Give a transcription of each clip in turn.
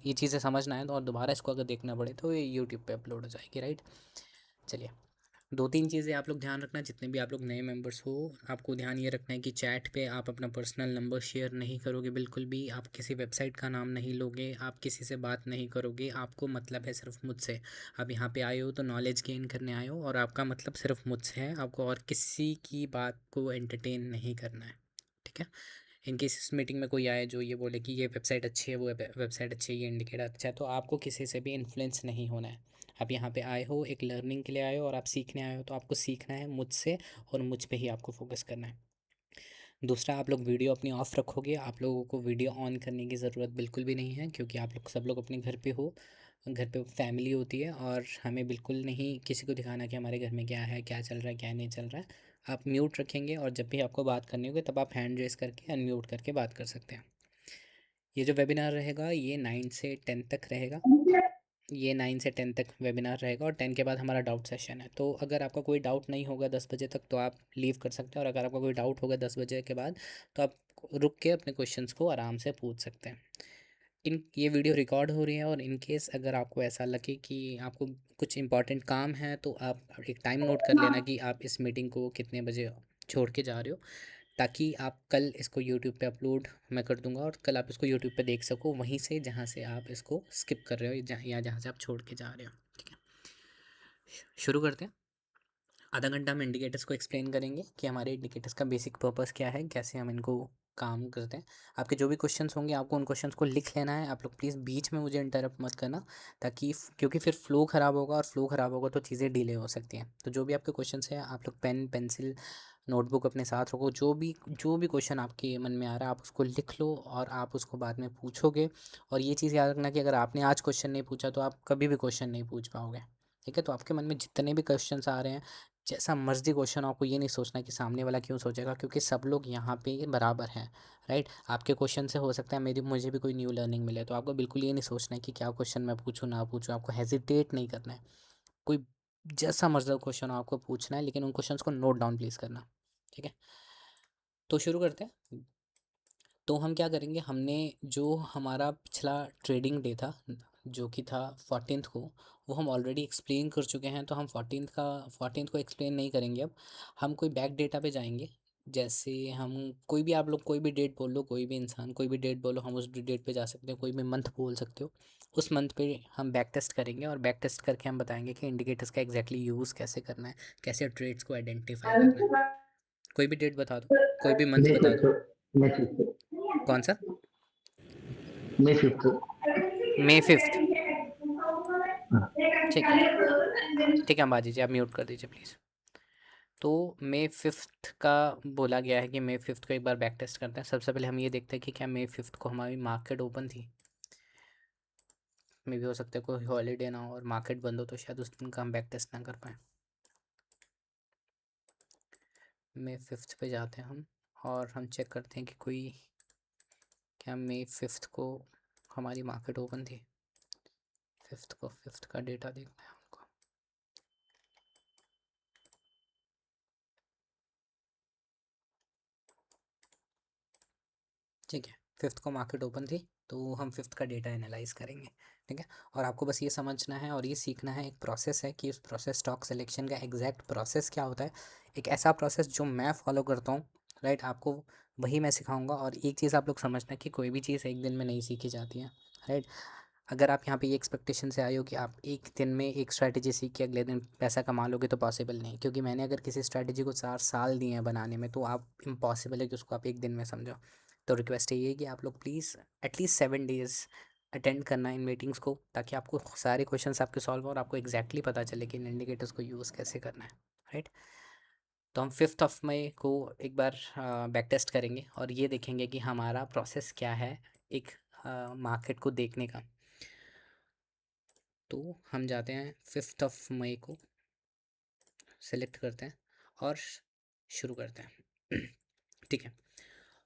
ये चीज़ें समझना है तो और दोबारा इसको अगर देखना पड़े तो ये यूट्यूब पे अपलोड हो जाएगी, राइट। चलिए, 2-3 चीज़ें आप लोग ध्यान रखना, जितने भी आप लोग नए मेंबर्स हो, आपको ध्यान ये रखना है कि चैट पे आप अपना पर्सनल नंबर शेयर नहीं करोगे बिल्कुल भी, आप किसी वेबसाइट का नाम नहीं लोगे, आप किसी से बात नहीं करोगे, आपको मतलब है सिर्फ मुझसे। आप यहाँ पे आए हो तो नॉलेज गेन करने आए हो और आपका मतलब सिर्फ मुझसे है, आपको और किसी की बात को एंटरटेन नहीं करना है, ठीक है। इनकेस इस मीटिंग में कोई आए जो ये बोले कि ये वेबसाइट अच्छी है, वो वेबसाइट अच्छी है, ये इंडिकेटर अच्छा है, तो आपको किसी से भी इन्फ्लुएंस नहीं होना है। आप यहाँ पे आए हो, एक लर्निंग के लिए आए हो और आप सीखने आए हो, तो आपको सीखना है मुझसे और मुझ पे ही आपको फोकस करना है। दूसरा, आप लोग वीडियो अपनी ऑफ रखोगे, आप लोगों को वीडियो ऑन करने की ज़रूरत बिल्कुल भी नहीं है, क्योंकि आप लोग सब लोग अपने घर पे हो, घर पे फैमिली होती है और हमें बिल्कुल नहीं किसी को दिखाना कि हमारे घर में क्या है, क्या चल रहा है, क्या नहीं चल रहा है। आप म्यूट रखेंगे और जब भी आपको बात करनी होगी तब आप हैंड रेस करके अनम्यूट करके बात कर सकते हैं। ये जो वेबिनार रहेगा ये 9 से 10 तक रहेगा। ये 9 से 10 तक वेबिनार रहेगा और 10 के बाद हमारा डाउट सेशन है। तो अगर आपका कोई डाउट नहीं होगा 10 बजे तक तो आप लीव कर सकते हैं, और अगर आपका कोई डाउट होगा 10 बजे के बाद तो आप रुक के अपने क्वेश्चंस को आराम से पूछ सकते हैं। इन ये वीडियो रिकॉर्ड हो रही है और इन केस अगर आपको ऐसा लगे कि आपको कुछ इंपॉर्टेंट काम है तो आप एक टाइम नोट कर लेना कि आप इस मीटिंग को कितने बजे छोड़ के जा रहे हो, ताकि आप कल इसको यूट्यूब पे अपलोड मैं कर दूंगा और कल आप इसको यूट्यूब पे देख सको वहीं से जहाँ से आप इसको स्किप कर रहे हो या जहाँ से आप छोड़ के जा रहे हो, ठीक है। शुरू करते हैं। आधा घंटा हम इंडिकेटर्स को एक्सप्लेन करेंगे कि हमारे इंडिकेटर्स का बेसिक पर्पस क्या है, कैसे हम इनको काम करते हैं। आपके जो भी क्वेश्चंस होंगे आपको उन क्वेश्चंस को लिख लेना है, आप लोग प्लीज़ बीच में मुझे इंटरप्ट मत करना, ताकि क्योंकि फिर फ्लो ख़राब होगा और फ्लो ख़राब होगा तो चीज़ें डिले हो सकती हैं। तो जो भी आपके क्वेश्चंस हैं आप लोग पेन पेंसिल नोटबुक अपने साथ रखो, जो भी क्वेश्चन आपके मन में आ रहा है आप उसको लिख लो और आप उसको बाद में पूछोगे। और ये चीज़ याद रखना कि अगर आपने आज क्वेश्चन नहीं पूछा तो आप कभी भी क्वेश्चन नहीं पूछ पाओगे, ठीक है। तो आपके मन में जितने भी क्वेश्चंस आ रहे हैं, जैसा मर्जी क्वेश्चन, आपको ये नहीं सोचना कि सामने वाला क्यों सोचेगा, क्योंकि सब लोग यहाँ पे बराबर हैं, राइट। आपके क्वेश्चन से हो सकता है मुझे भी कोई न्यू लर्निंग मिले, तो आपको बिल्कुल ये नहीं सोचना है कि क्या क्वेश्चन मैं पूछूं ना पूछूं, आपको हेजिटेट नहीं करना है। कोई जैसा मर्जी क्वेश्चन हो आपको पूछना है, लेकिन उन क्वेश्चंस को नोट डाउन प्लीज़ करना, ठीक है। तो शुरू करते हैं। तो हम क्या करेंगे, हमने जो हमारा पिछला ट्रेडिंग डे था जो कि था 14th को, वो हम ऑलरेडी एक्सप्लेन कर चुके हैं, तो हम 14th को एक्सप्लेन नहीं करेंगे। अब हम कोई बैक डेटा पे जाएंगे। जैसे हम कोई भी, आप लोग कोई भी डेट बोल लो, कोई भी इंसान कोई भी डेट बोलो, हम उस डेट पे जा सकते हैं, कोई भी मंथ बोल सकते हो। उस मंथ पे हम बैक टेस्ट करेंगे और बैक टेस्ट करके हम बताएंगे कि इंडिकेटर्स का एग्जैक्टली यूज़ कैसे करना है, कैसे ट्रेड्स को आइडेंटिफाई करना है। कोई भी डेट बता दो, कोई भी मंथ May बता दो। 5th, May 5th, कौन सा? May 5th. May 5th। हाँ, ठीक है, ठीक है, अंबाजी जी आप म्यूट कर दीजिए प्लीज़। तो May 5th का बोला गया है कि May 5th को एक बार बैक टेस्ट करते हैं। सबसे पहले हम ये देखते हैं कि क्या May 5th को हमारी मार्केट ओपन थी। मे भी हो सकता है कोई हॉलीडे ना हो और मार्केट बंद हो, तो शायद उस दिन का हम बैक टेस्ट ना कर पाएँ। May 5th पे जाते हैं हम और हम चेक करते हैं कि कोई क्या May 5th को हमारी मार्केट ओपन थी। 5th का डेटा देखना है हमको। ठीक है, 5th को मार्केट ओपन थी, तो हम 5th का डेटा एनालाइज करेंगे, ठीक है। और आपको बस ये समझना है और ये सीखना है, एक प्रोसेस है कि उस प्रोसेस स्टॉक सिलेक्शन का एग्जैक्ट प्रोसेस क्या होता है। एक ऐसा प्रोसेस जो मैं फॉलो करता हूँ, राइट, आपको वही मैं सिखाऊंगा। और एक चीज़ आप लोग समझना कि कोई भी चीज़ एक दिन में नहीं सीखी जाती है, राइट। अगर आप यहाँ पे ये एक्सपेक्टेशन से आए हो कि आप एक दिन में एक स्ट्रैटेजी सीख के अगले दिन पैसा कमा लोगे, तो पॉसिबल नहीं, क्योंकि मैंने अगर किसी स्ट्रैटेजी को 4 साल दिए हैं बनाने में, तो आप इम्पॉसिबल है कि उसको आप एक दिन में समझो। तो रिक्वेस्ट यही है कि आप लोग प्लीज़ एटलीस्ट 7 डेज़ अटेंड करना इन मीटिंग्स को, ताकि आपको सारे क्वेश्चंस आपके सॉल्व हो और आपको एग्जैक्टली पता चले कि इन इंडिकेटर्स को यूज़ कैसे करना है, राइट। तो हम 5th of May को एक बार बैक टेस्ट करेंगे और ये देखेंगे कि हमारा प्रोसेस क्या है एक मार्केट को देखने का। तो हम जाते हैं 5th of May को सिलेक्ट करते हैं और शुरू करते हैं। ठीक है।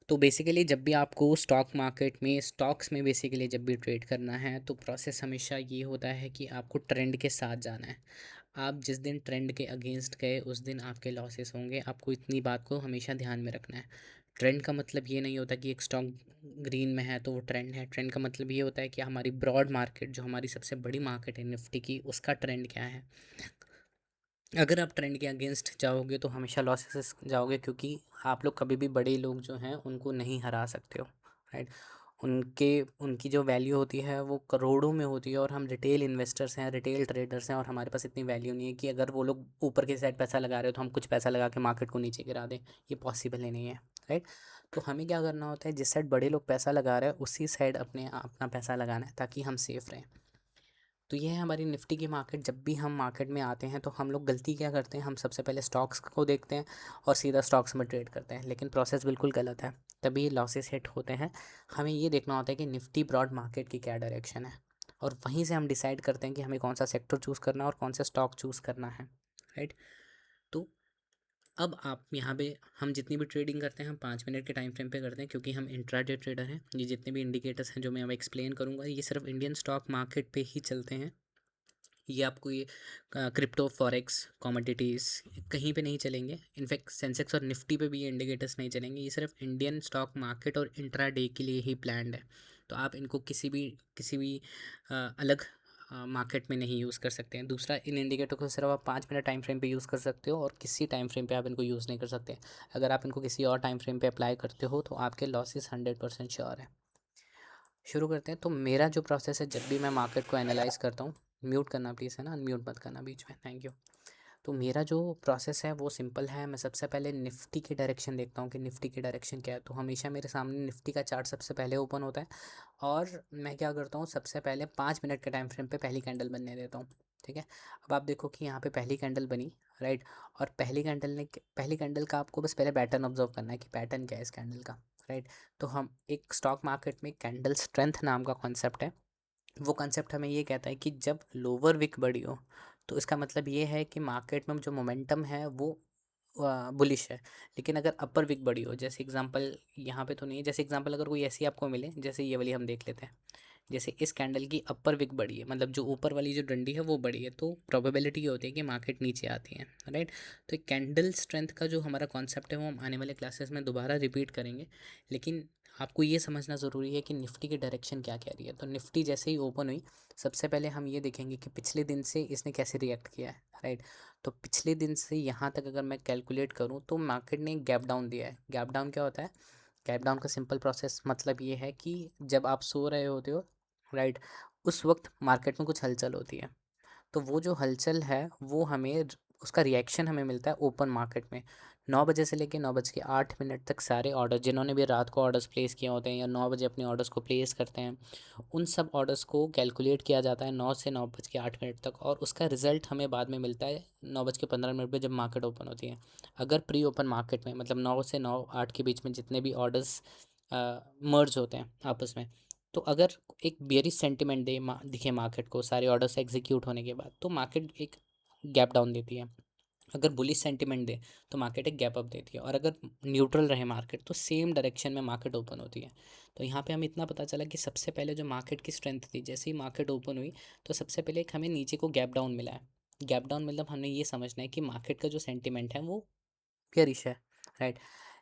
तो बेसिकली जब भी आपको स्टॉक मार्केट में, स्टॉक्स में बेसिकली जब भी ट्रेड करना है, तो प्रोसेस हमेशा ये होता है कि आपको ट्रेंड के साथ जाना है। आप जिस दिन ट्रेंड के अगेंस्ट गए उस दिन आपके लॉसेस होंगे, आपको इतनी बात को हमेशा ध्यान में रखना है। ट्रेंड का मतलब ये नहीं होता कि एक स्टॉक ग्रीन में है तो वो ट्रेंड है। ट्रेंड का मतलब ये होता है कि हमारी ब्रॉड मार्केट, जो हमारी सबसे बड़ी मार्केट है निफ्टी की, उसका ट्रेंड क्या है। अगर आप ट्रेंड के अगेंस्ट जाओगे तो हमेशा लॉसेस जाओगे, क्योंकि आप लोग कभी भी बड़े लोग जो हैं उनको नहीं हरा सकते हो, राइट। उनके उनकी जो वैल्यू होती है वो करोड़ों में होती है, और हम रिटेल इन्वेस्टर्स हैं, रिटेल ट्रेडर्स हैं, और हमारे पास इतनी वैल्यू नहीं है कि अगर वो लोग ऊपर की साइड पैसा लगा रहे हो तो हम कुछ पैसा लगा के मार्केट को नीचे गिरा दें। ये पॉसिबल ही नहीं है, राइट। तो हमें क्या करना होता है, जिस साइड बड़े लोग पैसा लगा रहे हैं उसी साइड अपना पैसा लगाना है, ताकि हम सेफ़ रहें। तो ये है हमारी निफ्टी की मार्केट। जब भी हम मार्केट में आते हैं तो हम लोग गलती क्या करते हैं, हम सबसे पहले स्टॉक्स को देखते हैं और सीधा स्टॉक्स में ट्रेड करते हैं, लेकिन प्रोसेस बिल्कुल गलत है, तभी लॉसेस हिट होते हैं। हमें ये देखना होता है कि निफ्टी ब्रॉड मार्केट की क्या डायरेक्शन है, और वहीं से हम डिसाइड करते हैं कि हमें कौन सा सेक्टर चूज़ करना है और कौन सा स्टॉक चूज़ करना है, राइट। तो अब आप यहाँ पे, हम जितनी भी ट्रेडिंग करते हैं हम 5 मिनट के टाइम फ्रेम पे करते हैं, क्योंकि हम इंट्राडे ट्रेडर हैं। ये जितने भी इंडिकेटर्स हैं जो मैं अब एक्सप्लेन करूँगा, ये सिर्फ इंडियन स्टॉक मार्केट पे ही चलते हैं। ये आपको ये क्रिप्टो फॉरेक्स कमोडिटीज़ कहीं पे नहीं चलेंगे। इनफैक्ट सेंसेक्स और निफ्टी पे भी ये इंडिकेटर्स नहीं चलेंगे। ये सिर्फ इंडियन स्टॉक मार्केट और इंट्रा डे के लिए ही प्लान्ड है। तो आप इनको किसी भी अलग मार्केट में नहीं यूज़ कर सकते हैं। दूसरा, इन इंडिकेटर को सिर्फ आप 5 मिनट टाइम फ्रेम पे यूज़ कर सकते हो, और किसी टाइम फ्रेम पे आप इनको यूज़ नहीं कर सकते। अगर आप इनको किसी और टाइम फ्रेम पे अप्लाई करते हो तो आपके लॉसेस 100% श्योर है। शुरू करते हैं। तो मेरा जो प्रोसेस है, जब भी मैं मार्केट को एनालाइज़ करता हूँ, म्यूट करना प्लीज़, है ना, अनम्यूट मत करना बीच में, थैंक यू। तो मेरा जो प्रोसेस है वो सिंपल है। मैं सबसे पहले निफ्टी की डायरेक्शन देखता हूँ कि निफ्टी की डायरेक्शन क्या है। तो हमेशा मेरे सामने निफ्टी का चार्ट सबसे पहले ओपन होता है, और मैं क्या करता हूँ, सबसे पहले 5 मिनट के टाइम फ्रेम पे पहली कैंडल बनने देता हूँ, ठीक है। अब आप देखो कि यहाँ पे पहली कैंडल बनी, राइट। और पहली कैंडल का आपको बस पहले पैटर्न ऑब्जर्व करना है कि पैटर्न क्या है इस कैंडल का, राइट। तो हम एक स्टॉक मार्केट में कैंडल स्ट्रेंथ नाम का कॉन्सेप्ट है। वो कॉन्सेप्ट हमें ये कहता है कि जब लोअर विक बड़ी हो तो इसका मतलब ये है कि मार्केट में जो मोमेंटम है वो बुलिश है। लेकिन अगर अपर विक बड़ी हो, जैसे एग्जांपल यहाँ पे तो नहीं है, जैसे एग्जांपल अगर कोई ऐसी आपको मिले, जैसे ये वाली हम देख लेते हैं। जैसे इस कैंडल की अपर विक बड़ी है, मतलब जो ऊपर वाली जो डंडी है वो बड़ी है, तो प्रोबेबिलिटी ये होती है कि मार्केट नीचे आती है, राइट। तो कैंडल स्ट्रेंथ का जो हमारा कॉन्सेप्ट है वो हम आने वाले क्लासेस में दोबारा रिपीट करेंगे। लेकिन आपको ये समझना ज़रूरी है कि निफ्टी की डायरेक्शन क्या कह रही है। तो निफ्टी जैसे ही ओपन हुई, सबसे पहले हम ये देखेंगे कि पिछले दिन से इसने कैसे रिएक्ट किया है, राइट। तो पिछले दिन से यहाँ तक अगर मैं कैलकुलेट करूँ तो मार्केट ने गैप डाउन दिया है। गैप डाउन क्या होता है? गैप डाउन का सिंपल प्रोसेस मतलब ये है कि जब आप सो रहे होते हो, राइट, उस वक्त मार्केट में कुछ हलचल होती है। तो वो जो हलचल है वो उसका रिएक्शन हमें मिलता है ओपन मार्केट में। 9 बजे से लेके 9:08 तक सारे ऑर्डर, जिन्होंने भी रात को ऑर्डर्स प्लेस किए होते हैं या 9 बजे अपने ऑर्डर्स को प्लेस करते हैं, उन सब ऑर्डर्स को कैलकुलेट किया जाता है 9 से 9:08 तक, और उसका रिज़ल्ट हमें बाद में मिलता है 9:15 पे जब मार्केट ओपन होती है। अगर प्री ओपन मार्केट में, मतलब 9 से 9:08 के बीच में जितने भी ऑर्डर्स मर्ज होते हैं आपस में, तो अगर एक बेयरिश सेंटिमेंट दिखे मार्केट को सारे ऑर्डर्स एग्जीक्यूट होने के बाद, तो मार्केट एक गैप डाउन देती है। अगर बुलिश सेंटिमेंट दे तो मार्केट एक गैप अप देती है, और अगर न्यूट्रल रहे मार्केट तो सेम डायरेक्शन में मार्केट ओपन होती है। तो यहाँ पे हमें इतना पता चला कि सबसे पहले जो मार्केट की स्ट्रेंथ थी, जैसे ही मार्केट ओपन हुई तो सबसे पहले एक हमें नीचे को गैप डाउन मिला है। गैप डाउन मतलब हमें ये समझना है कि मार्केट का जो सेंटिमेंट है वो बेयरिश है, राइट।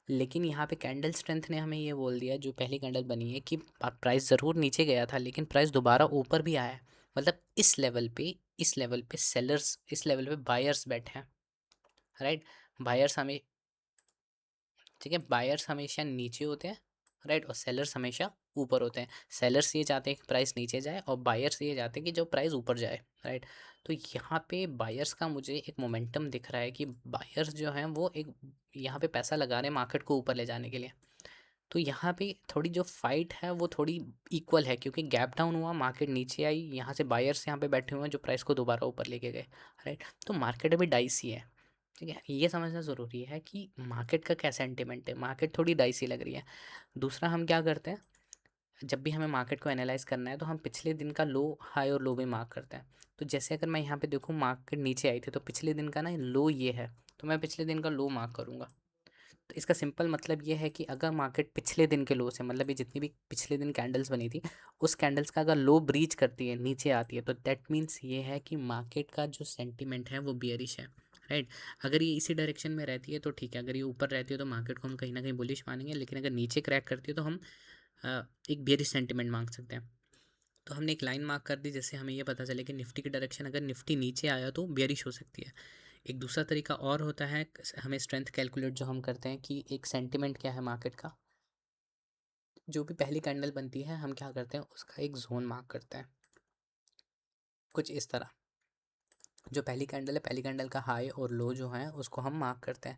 लेकिन यहाँ पे कैंडल स्ट्रेंथ ने हमें ये बोल दिया, जो पहली कैंडल बनी है, कि प्राइस ज़रूर नीचे गया था लेकिन प्राइस दोबारा ऊपर भी आया है। मतलब इस लेवल पे सेलर्स, इस लेवल पे बायर्स बैठे हैं, राइट। बायर्स हमें ठीक है, बायर्स हमेशा नीचे होते हैं, राइट, और सेलर्स हमेशा ऊपर होते हैं। सेलर्स ये चाहते हैं कि प्राइस नीचे जाए, और बायर्स ये चाहते हैं कि जो प्राइस ऊपर जाए, राइट। तो यहाँ पे बायर्स का मुझे एक मोमेंटम दिख रहा है कि बायर्स जो हैं वो एक यहाँ पे पैसा लगा रहे हैं मार्केट को ऊपर ले जाने के लिए। तो यहाँ पे थोड़ी जो फाइट है वो थोड़ी इक्वल है, क्योंकि गैप डाउन हुआ, मार्केट नीचे आई, यहाँ से बायर्स यहाँ पे बैठे हुए हैं जो प्राइस को दोबारा ऊपर लेके गए, राइट। तो मार्केट अभी डाइसी है, ठीक है। ये समझना ज़रूरी है कि मार्केट का क्या सेंटिमेंट है, मार्केट थोड़ी डाइसी लग रही है। दूसरा, हम क्या करते हैं, जब भी हमें मार्केट को एनालाइज करना है तो हम पिछले दिन का लो, हाई और लो भी मार्क करते हैं। तो जैसे अगर मैं यहाँ पे देखूँ मार्केट नीचे आई थी तो पिछले दिन का ना लो ये है, तो मैं पिछले दिन का लो मार्क करूँगा। तो इसका सिंपल मतलब ये है कि अगर मार्केट पिछले दिन के लो से, मतलब ये जितनी भी पिछले दिन कैंडल्स बनी थी, उस कैंडल्स का अगर लो ब्रीच करती है, नीचे आती है, तो दैट मीन्स ये है कि मार्केट का जो सेंटिमेंट है वो बियरिश है, राइट। अगर ये इसी डायरेक्शन में रहती है तो ठीक है, अगर ये ऊपर रहती है तो मार्केट को हम कहीं ना कहीं बुलिश मानेंगे, लेकिन अगर नीचे क्रैक करती है तो हम एक बेयरिश सेंटिमेंट मांग सकते हैं। तो हमने एक लाइन मार्क कर दी जिससे हमें ये पता चले कि निफ्टी की डायरेक्शन अगर निफ्टी नीचे आया तो बेयरिश हो सकती है। एक दूसरा तरीका और होता है, हमें स्ट्रेंथ कैलकुलेट जो हम करते हैं कि एक सेंटिमेंट क्या है मार्केट का, जो भी पहली कैंडल बनती है हम क्या करते हैं उसका एक जोन मार्क करते हैं कुछ इस तरह। जो पहली कैंडल है, पहली कैंडल का हाई और लो जो है उसको हम मार्क करते हैं।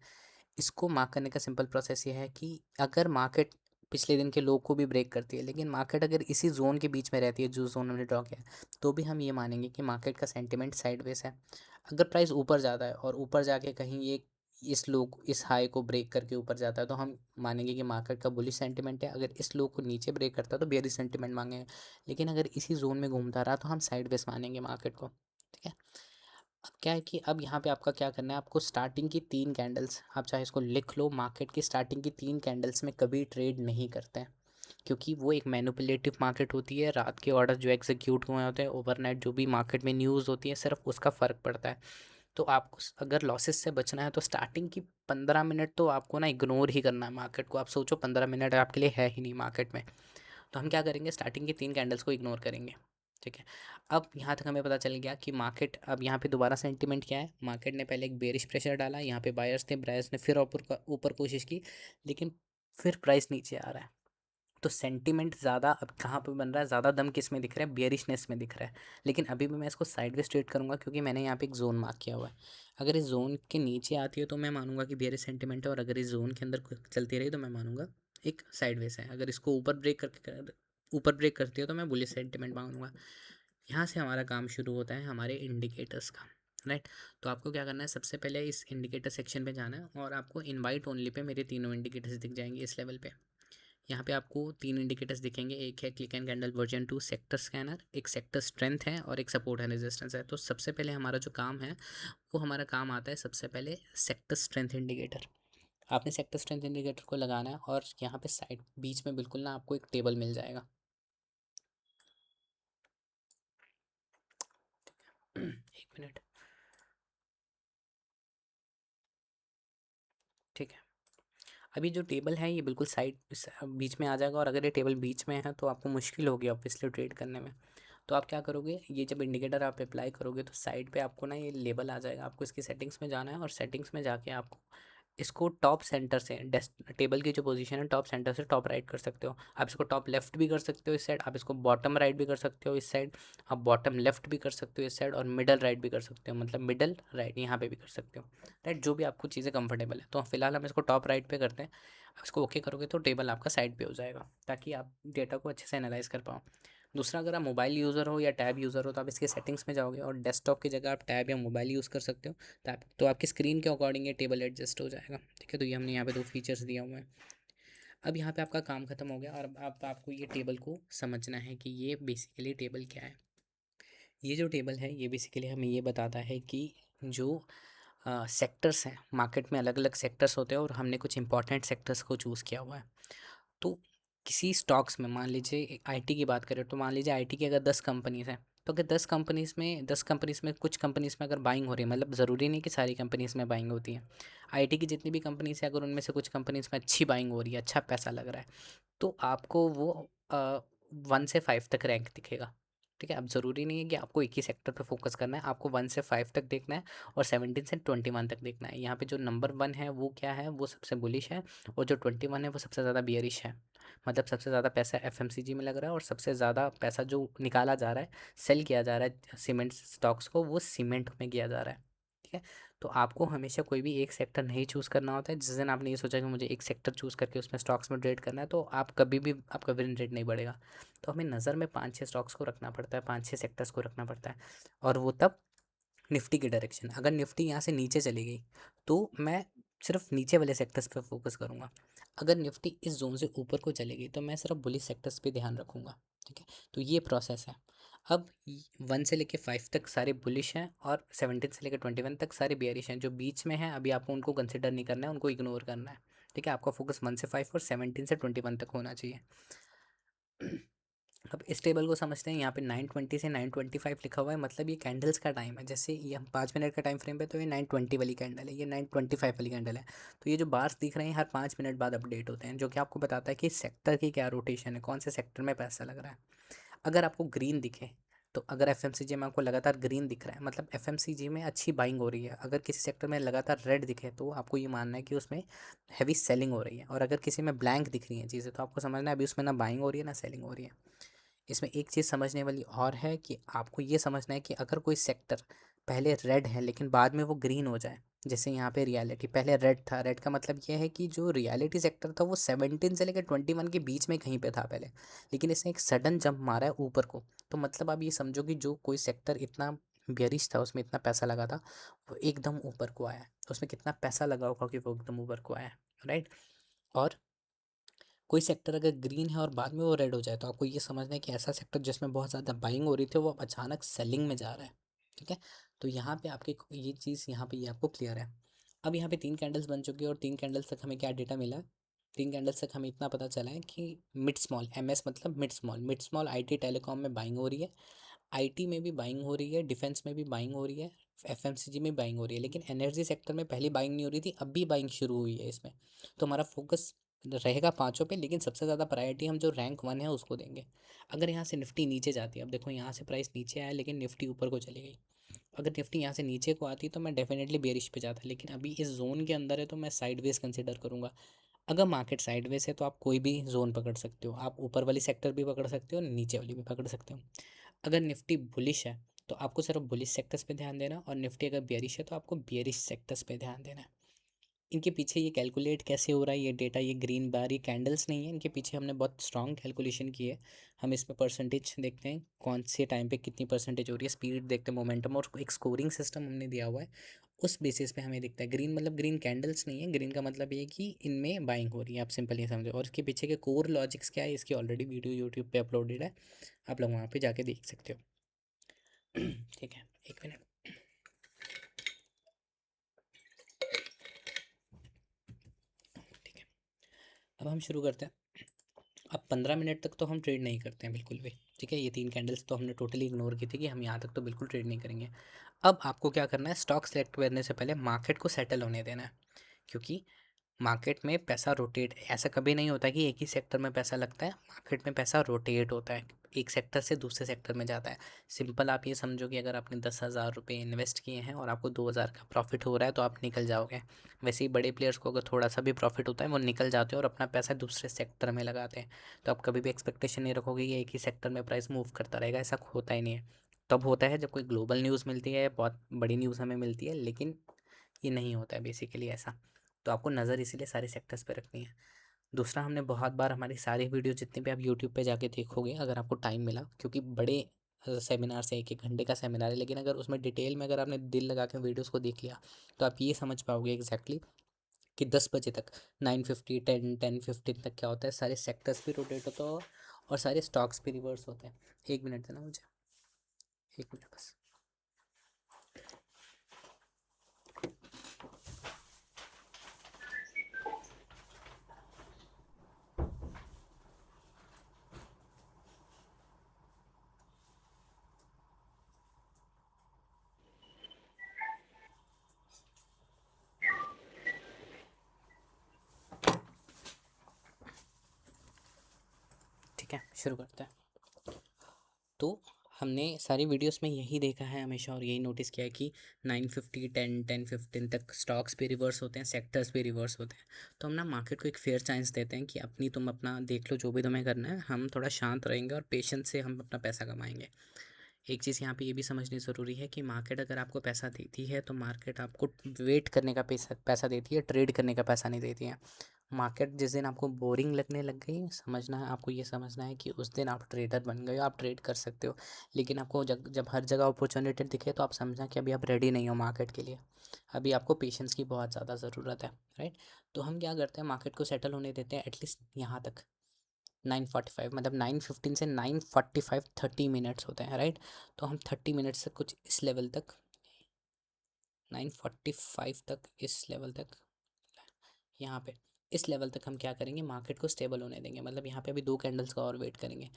इसको मार्क करने का सिंपल प्रोसेस ये है कि अगर मार्केट पिछले दिन के लो को भी ब्रेक करती है, लेकिन मार्केट अगर इसी जोन के बीच में रहती है जो जोन हमने ड्रॉ किया है, तो भी हम ये मानेंगे कि मार्केट का सेंटिमेंट साइडवेज है। अगर प्राइस ऊपर जाता है और ऊपर जाके कहीं ये इस लो इस हाई को ब्रेक करके ऊपर जाता है तो हम मानेंगे कि मार्केट का बुलिश सेंटिमेंट है। अगर इस लो को नीचे ब्रेक करता है तो बेयरिश सेंटिमेंट मांगेंगे। लेकिन अगर इसी जोन में घूमता रहा तो हम साइडवेज मानेंगे मार्केट को। ठीक है। अब क्या है कि अब यहाँ पे आपका क्या करना है, आपको स्टार्टिंग की 3 कैंडल्स, आप चाहे इसको लिख लो, मार्केट की स्टार्टिंग की 3 कैंडल्स में कभी ट्रेड नहीं करते हैं, क्योंकि वो एक मैनिपुलेटिव मार्केट होती है। रात के ऑर्डर जो एग्जीक्यूट हुए होते हैं, ओवरनाइट जो भी मार्केट में न्यूज़ होती है, सिर्फ उसका फ़र्क पड़ता है। तो आपको अगर लॉसेस से बचना है तो स्टार्टिंग की 15 मिनट तो आपको ना इग्नोर ही करना है मार्केट को। आप सोचो 15 मिनट आपके लिए है ही नहीं मार्केट में, तो हम क्या करेंगे, स्टार्टिंग की 3 कैंडल्स को इग्नोर करेंगे। ठीक है। अब यहाँ तक हमें पता चल गया कि मार्केट अब यहाँ पे दोबारा सेंटीमेंट क्या है, मार्केट ने पहले एक बेरिश प्रेशर डाला, यहाँ पे बायर्स थे, बायर्स ने फिर ऊपर कोशिश की, लेकिन फिर प्राइस नीचे आ रहा है। तो सेंटीमेंट ज़्यादा अब कहाँ पे बन रहा है, ज़्यादा दम किस में दिख रहा है, बेयरिशनेस में दिख रहा है। लेकिन अभी भी मैं इसको साइडवेज ट्रेड करूँगा क्योंकि मैंने यहाँ पे एक जोन मार्क किया हुआ है। अगर इस जोन के नीचे आती है तो मैं मानूंगा कि बेयरिश सेंटीमेंट है, और अगर इस जोन के अंदर चलती रही तो मैं मानूंगा एक साइडवेज है। अगर इसको ऊपर ब्रेक करती है तो मैं बुलिश सेंटीमेंट मानूंगा। यहाँ से हमारा काम शुरू होता है हमारे इंडिकेटर्स का, राइट। तो आपको क्या करना है, सबसे पहले इस इंडिकेटर सेक्शन पे जाना है और आपको इनवाइट ओनली पे मेरे तीनों इंडिकेटर्स दिख जाएंगे इस लेवल पे। यहाँ पे आपको 3 इंडिकेटर्स दिखेंगे, एक है click and candle version 2 sector scanner, एक सेक्टर स्ट्रेंथ है और एक सपोर्ट एंड रेजिस्टेंस है। तो सबसे पहले हमारा जो काम है वो हमारा काम आता है सबसे पहले सेक्टर स्ट्रेंथ इंडिकेटर। आपने सेक्टर स्ट्रेंथ इंडिकेटर को लगाना है और यहाँ पे साइड बीच में बिल्कुल ना आपको एक टेबल मिल जाएगा। एक मिनट। ठीक है। अभी जो टेबल है ये बिल्कुल साइड बीच में आ जाएगा, और अगर ये टेबल बीच में है तो आपको मुश्किल होगी ऑब्वियसली ट्रेड करने में। तो आप क्या करोगे, ये जब इंडिकेटर आप अप्लाई करोगे तो साइड पे आपको ना ये लेबल आ जाएगा, आपको इसकी सेटिंग्स में जाना है और सेटिंग्स में जाके आपको इसको टॉप सेंटर से डेस्क टेबल की जो पोजीशन है टॉप सेंटर से टॉप राइट कर सकते हो। आप इसको टॉप लेफ्ट भी कर सकते हो इस साइड, आप इसको बॉटम राइट भी कर सकते हो इस साइड, आप बॉटम लेफ्ट भी कर सकते हो इस साइड, और मिडल राइट भी कर सकते हो, मतलब मिडल राइट यहाँ पे भी कर सकते हो, राइट। जो भी आपको चीज़ें कंफर्टेबल है। तो फिलहाल हम इसको टॉप राइट पे करते हैं। आप इसको ओके करोगे तो टेबल आपका साइड पे हो जाएगा, ताकि आप डेटा को अच्छे से एनालाइज कर पाओ। दूसरा, अगर आप मोबाइल यूज़र हो या टैब यूज़र हो तो आप इसके सेटिंग्स में जाओगे और डेस्कटॉप की जगह आप टैब या मोबाइल यूज़ कर सकते हो। तो आपकी स्क्रीन के अकॉर्डिंग ये टेबल एडजस्ट हो जाएगा। ठीक है। तो ये हमने यहाँ पे 2 फीचर्स दिया हुआ है। अब यहाँ पे आपका काम खत्म हो गया और अब आपको ये टेबल को समझना है कि ये बेसिकली टेबल क्या है। ये जो टेबल है ये बेसिकली हमें ये बताता है कि जो सेक्टर्स हैं मार्केट में, अलग अलग सेक्टर्स होते हैं और हमने कुछ इंपॉर्टेंट सेक्टर्स को चूज़ किया हुआ है। तो किसी स्टॉक्स में मान लीजिए आईटी की बात करें तो मान लीजिए आईटी की अगर 10 कंपनीज हैं, तो अगर 10 कंपनीज में कुछ कंपनीज में अगर बाइंग हो रही है, मतलब ज़रूरी नहीं कि सारी कंपनीज में बाइंग होती है। आईटी की जितनी भी कंपनीज है अगर उनमें से कुछ कंपनीज में अच्छी बाइंग हो रही है, अच्छा पैसा लग रहा है, तो आपको वो 1 से 5 तक रैंक दिखेगा। ठीक है। अब ज़रूरी नहीं है कि आपको एक ही सेक्टर पे फोकस करना है, आपको 1 से 5 तक देखना है और 17 से 21 तक देखना है। यहाँ पे जो नंबर 1 है वो क्या है, वो सबसे बुलिश है, और जो 21 है वो सबसे ज़्यादा बियरिश है। मतलब सबसे ज़्यादा पैसा एफएमसीजी में लग रहा है और सबसे ज़्यादा पैसा जो निकाला जा रहा है, सेल किया जा रहा है सीमेंट स्टॉक्स को, वो सीमेंट में किया जा रहा है। ठीक है। तो आपको हमेशा कोई भी एक सेक्टर नहीं चूज़ करना होता है। जिस दिन आपने ये सोचा कि मुझे एक सेक्टर चूज़ करके उसमें स्टॉक्स में ट्रेड करना है, तो आप कभी भी आपका विन रेट नहीं बढ़ेगा। तो हमें नज़र में 5-6 स्टॉक्स को रखना पड़ता है, 5-6 सेक्टर्स को रखना पड़ता है, और वो तब निफ्टी की डायरेक्शन। अगर निफ्टी यहाँ से नीचे चली गई तो मैं सिर्फ नीचे वाले सेक्टर्स पर फोकस करूँगा। अगर निफ्टी इस जोन से ऊपर को चलेगी तो मैं सिर्फ बुलिश सेक्टर्स पे ध्यान रखूँगा। ठीक है। तो ये प्रोसेस है। अब 1 से लेके 5 तक सारे बुलिश हैं और 17 से लेकर 21 तक सारे बेयरिश हैं। जो बीच में हैं अभी आपको उनको कंसिडर नहीं करना है, उनको इग्नोर करना है। ठीक है। आपका फोकस 1 से 5 और 17 से 21 तक होना चाहिए। अब इस टेबल को समझते हैं। यहाँ पे 9:20 से 9:25 लिखा हुआ है, मतलब ये कैंडल्स का टाइम है। जैसे ये हम 5 मिनट का टाइम फ्रेम पे, तो ये 9:20 वाली कैंडल है, ये 9:25 वाली कैंडल है। तो ये जो बार्स दिख रहे हैं हर 5 मिनट बाद अपडेट होते हैं, जो कि आपको बताता है कि सेक्टर की क्या रोटेशन है, कौन से सेक्टर में पैसा लग रहा है। अगर आपको ग्रीन दिखे, तो अगर एफएमसीजी में आपको लगातार ग्रीन दिख रहा है, मतलब एफएमसीजी में अच्छी बाइंग हो रही है। अगर किसी सेक्टर में लगातार रेड दिखे, तो आपको ये मानना है कि उसमें हैवी सेलिंग हो रही है। और अगर किसी में ब्लैंक दिख रही है चीज़ें, तो आपको समझना है अभी उसमें ना बाइंग हो रही है ना सेलिंग हो रही है। इसमें एक चीज़ समझने वाली और है कि आपको ये समझना है कि अगर कोई सेक्टर पहले रेड है लेकिन बाद में वो ग्रीन हो जाए, जैसे यहाँ पे रियलिटी पहले रेड था, रेड का मतलब ये है कि जो रियलिटी सेक्टर था वो 17 से लेकर 21 के बीच में कहीं पे था पहले, लेकिन इसने एक सडन जंप मारा है ऊपर को। तो मतलब आप ये समझो कि जो कोई सेक्टर इतना बेरिश था, उसमें इतना पैसा लगा था, वो एकदम ऊपर को आया है। उसमें कितना पैसा लगा होगा कि वो एकदम ऊपर को आया है, राइट। और कोई सेक्टर अगर ग्रीन है और बाद में वो रेड हो जाए, तो आपको ये समझना है कि ऐसा सेक्टर जिसमें बहुत ज़्यादा बाइंग हो रही थी, वो अब अचानक सेलिंग में जा रहा है। ठीक है, तो यहाँ पे आपके ये चीज़ यहाँ पे ये आपको क्लियर है। अब यहाँ पे 3 कैंडल्स बन चुकी है, और 3 कैंडल्स तक हमें क्या डेटा मिला है? 3 कैंडल्स तक हमें इतना पता चला है कि मिड स्मॉल MS मतलब मिड स्मॉल IT टेलीकॉम में बाइंग हो रही है, IT में भी बाइंग हो रही है, डिफेंस में भी बाइंग हो रही है, FMCG में बाइंग हो रही है। लेकिन एनर्जी सेक्टर में पहले बाइंग नहीं हो रही थी, अब भी बाइंग शुरू हुई है इसमें। तो हमारा फोकस रहेगा पाँचों पे, लेकिन सबसे ज़्यादा प्रायोरिटी हम जो रैंक 1 है उसको देंगे। अगर यहाँ से निफ्टी नीचे जाती है, अब देखो यहाँ से प्राइस नीचे आया लेकिन निफ्टी ऊपर को चली गई। अगर निफ्टी यहाँ से नीचे को आती तो मैं डेफिनेटली बेरिश पे जाता, लेकिन अभी इस जोन के अंदर है तो मैं साइडवेज कंसिडर करूँगा। अगर मार्केट साइडवेज है तो आप कोई भी जोन पकड़ सकते हो, आप ऊपर वाली सेक्टर भी पकड़ सकते हो, नीचे वाली भी पकड़ सकते हो। अगर निफ्टी बुलिश है तो आपको सिर्फ बुलिश सेक्टर्स पे ध्यान देना, और निफ्टी अगर बेरिश है तो आपको बेरिश सेक्टर्स पे ध्यान देना है। इनके पीछे ये कैलकुलेट कैसे हो रहा है ये डेटा, ये ग्रीन बार, ये कैंडल्स नहीं है, इनके पीछे हमने बहुत स्ट्रॉन्ग कैलकुलेशन की है। हम इसमें परसेंटेज देखते हैं, कौन से टाइम पे कितनी परसेंटेज हो रही है, स्पीड देखते हैं, मोमेंटम, और एक स्कोरिंग सिस्टम हमने दिया हुआ है। उस बेसिस पे हमें दिखता है। ग्रीन मतलब ग्रीन कैंडल्स नहीं है, ग्रीन का मतलब ये है कि इनमें बाइंग हो रही है, आप सिंपल ये समझो। और इसके पीछे के कोर लॉजिक्स क्या है, इसकी ऑलरेडी वीडियो यूट्यूब पे अपलोडेड है, आप लोग वहाँ पे जाके देख सकते हो। ठीक है, एक मिनट। ठीक है, अब हम शुरू करते हैं। अब 15 मिनट तक तो हम ट्रेड नहीं करते हैं बिल्कुल भी। ठीक है, ये 3 कैंडल्स तो हमने टोटली इग्नोर की थी कि हम यहाँ तक तो बिल्कुल ट्रेड नहीं करेंगे। अब आपको क्या करना है, स्टॉक सेलेक्ट करने से पहले मार्केट को सेटल होने देना है। क्योंकि मार्केट में पैसा रोटेट, ऐसा कभी नहीं होता कि एक ही सेक्टर में पैसा लगता है। मार्केट में पैसा रोटेट होता है, एक सेक्टर से दूसरे सेक्टर में जाता है। सिंपल आप ये समझो कि अगर आपने 10,000 रुपये इन्वेस्ट किए हैं और आपको 2,000 का प्रॉफिट हो रहा है, तो आप निकल जाओगे। वैसे ही बड़े प्लेयर्स को अगर थोड़ा सा भी प्रॉफिट होता है, वो निकल जाते हैं और अपना पैसा दूसरे सेक्टर में लगाते हैं। तो आप कभी भी एक्सपेक्टेशन नहीं रखोगे कि एक ही सेक्टर में प्राइस मूव करता रहेगा, ऐसा होता ही नहीं है। तब होता है जब कोई ग्लोबल न्यूज़ मिलती है, बहुत बड़ी न्यूज़ हमें मिलती है, लेकिन ये नहीं होता है बेसिकली ऐसा। तो आपको नज़र इसीलिए सारे सेक्टर्स पे रखनी है। दूसरा, हमने बहुत बार हमारी सारी वीडियो जितनी भी आप यूट्यूब पे जाके देखोगे, अगर आपको टाइम मिला, क्योंकि बड़े सेमिनार से 1-1 घंटे का सेमिनार है, लेकिन अगर उसमें डिटेल में अगर आपने दिल लगा के वीडियोस को देख लिया, तो आप ये समझ पाओगे एग्जैक्टली कि 10 बजे तक 9:50 10:15 तक क्या होता है, सारे सेक्टर्स भी रोटेट होते हैं और सारे स्टॉक्स भी रिवर्स होते हैं। 1 मिनट देना मुझे, 1 मिनट बस। ठीक है, शुरू करते हैं। तो हमने सारी वीडियोस में यही देखा है हमेशा, और यही नोटिस किया है कि 9:50 10:15 तक स्टॉक्स पे रिवर्स होते हैं, सेक्टर्स पे रिवर्स होते हैं। तो हम ना मार्केट को एक फेयर चांस देते हैं कि अपनी तुम अपना देख लो, जो भी तुम्हें करना है, हम थोड़ा शांत रहेंगे और पेशेंस से हम अपना पैसा कमाएंगे। एक चीज़ यहाँ पे ये भी समझनी ज़रूरी है कि मार्केट अगर आपको पैसा देती है, तो मार्केट आपको वेट करने का पैसा पैसा देती है, ट्रेड करने का पैसा नहीं देती है। मार्केट जिस दिन आपको बोरिंग लगने लग गई, समझना है, आपको ये समझना है कि उस दिन आप ट्रेडर बन गए हो, आप ट्रेड कर सकते हो। लेकिन आपको जब जब हर जगह अपॉर्चुनिटी दिखे, तो आप समझना कि अभी आप रेडी नहीं हो मार्केट के लिए। अभी आपको पेशेंस की बहुत ज़्यादा ज़रूरत है, राइट। तो हम क्या करते हैं, मार्केट को सेटल होने देते हैं एटलीस्ट यहाँ तक, 9:45, मतलब 9:15 से 9:45 30 मिनट्स होते हैं, राइट। तो हम 30 मिनट्स से कुछ इस लेवल तक, 9:45 तक, इस लेवल तक, यहाँ पे इस लेवल तक हम क्या करेंगे, मार्केट को स्टेबल होने देंगे। मतलब यहाँ पे अभी 2 कैंडल्स का और वेट करेंगे।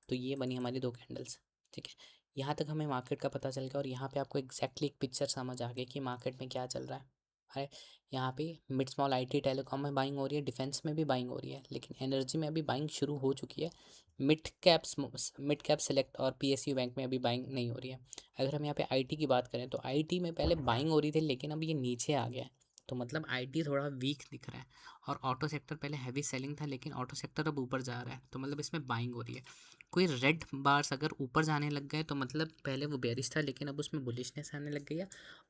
तो ये बनी हमारी 2 कैंडल्स, ठीक है। यहाँ तक हमें मार्केट का पता चल गया और यहाँ पे आपको एग्जैक्टली एक पिक्चर समझ आ गई कि मार्केट में क्या चल रहा है। अरे यहाँ पे मिड स्मॉल आईटी टेलीकॉम में बाइंग हो रही है, डिफेंस में भी बाइंग हो रही है, लेकिन एनर्जी में अभी बाइंग शुरू हो चुकी है। मिड कैप सेलेक्ट और पीएसयू बैंक में अभी बाइंग नहीं हो रही है। अगर हम यहाँ पे आईटी की बात करें तो आईटी में पहले बाइंग हो रही थी, लेकिन अब ये नीचे आ गया है, तो मतलब आईटी थोड़ा वीक दिख रहा है। और ऑटो सेक्टर पहले हैवी सेलिंग था, लेकिन ऑटो सेक्टर अब ऊपर जा रहा है, तो मतलब इसमें बाइंग हो रही है। कोई रेड बार्स अगर ऊपर जाने लग गए तो मतलब पहले वो बेरिश था, लेकिन अब उसमें बुलिशनेस आने लग गई है।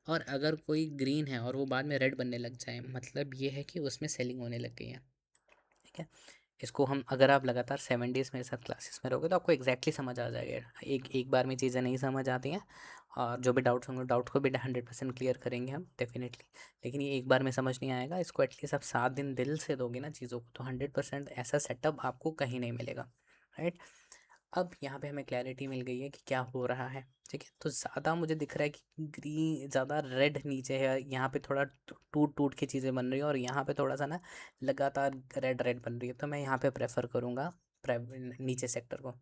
और अगर कोई ग्रीन है और वो बाद में रेड बनने लग जाए, मतलब ये है कि उसमें सेलिंग होने लग गई है, ठीक है। इसको हम, अगर आप लगातार 7 डेज़ मेरे साथ क्लासेस में रहोगे तो आपको एग्जैक्टली समझ आ जाएगा। एक बार में चीज़ें नहीं समझ आती हैं, और जो भी डाउट्स होंगे डाउट को भी 100% क्लियर करेंगे हम डेफिनेटली। लेकिन ये एक बार में समझ नहीं आएगा, इसको एटलीस्ट आप 7 दिन दिल से दोगे ना चीज़ों को, तो 100% ऐसा सेटअप आपको कहीं नहीं मिलेगा, राइट। अब यहाँ पे हमें क्लैरिटी मिल गई है कि क्या हो रहा है, ठीक है। तो ज़्यादा मुझे दिख रहा है कि ग्रीन ज़्यादा रेड नीचे है, यहाँ पे थोड़ा टूट टूट के चीज़ें बन रही है, और यहाँ पे थोड़ा सा ना लगातार रेड रेड बन रही है, तो मैं यहाँ पे प्रेफर करूँगा नीचे सेक्टर को।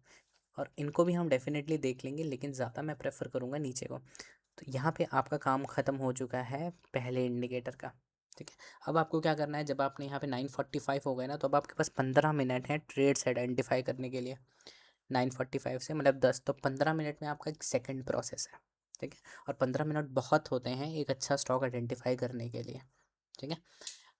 और इनको भी हम डेफिनेटली देख लेंगे, लेकिन ज़्यादा मैं प्रेफर करूँगा नीचे को। तो यहाँ पे आपका काम ख़त्म हो चुका है पहले इंडिकेटर का, ठीक है। अब आपको क्या करना है, जब आपने यहाँ पे 9:45 हो गए ना, तो अब आपके पास 15 मिनट है ट्रेड्स आइडेंटिफाई करने के लिए। 9:45 से मतलब 10, तो 15 मिनट में आपका एक सेकंड प्रोसेस है, ठीक है। और 15 मिनट बहुत होते हैं एक अच्छा स्टॉक आइडेंटिफाई करने के लिए, ठीक है।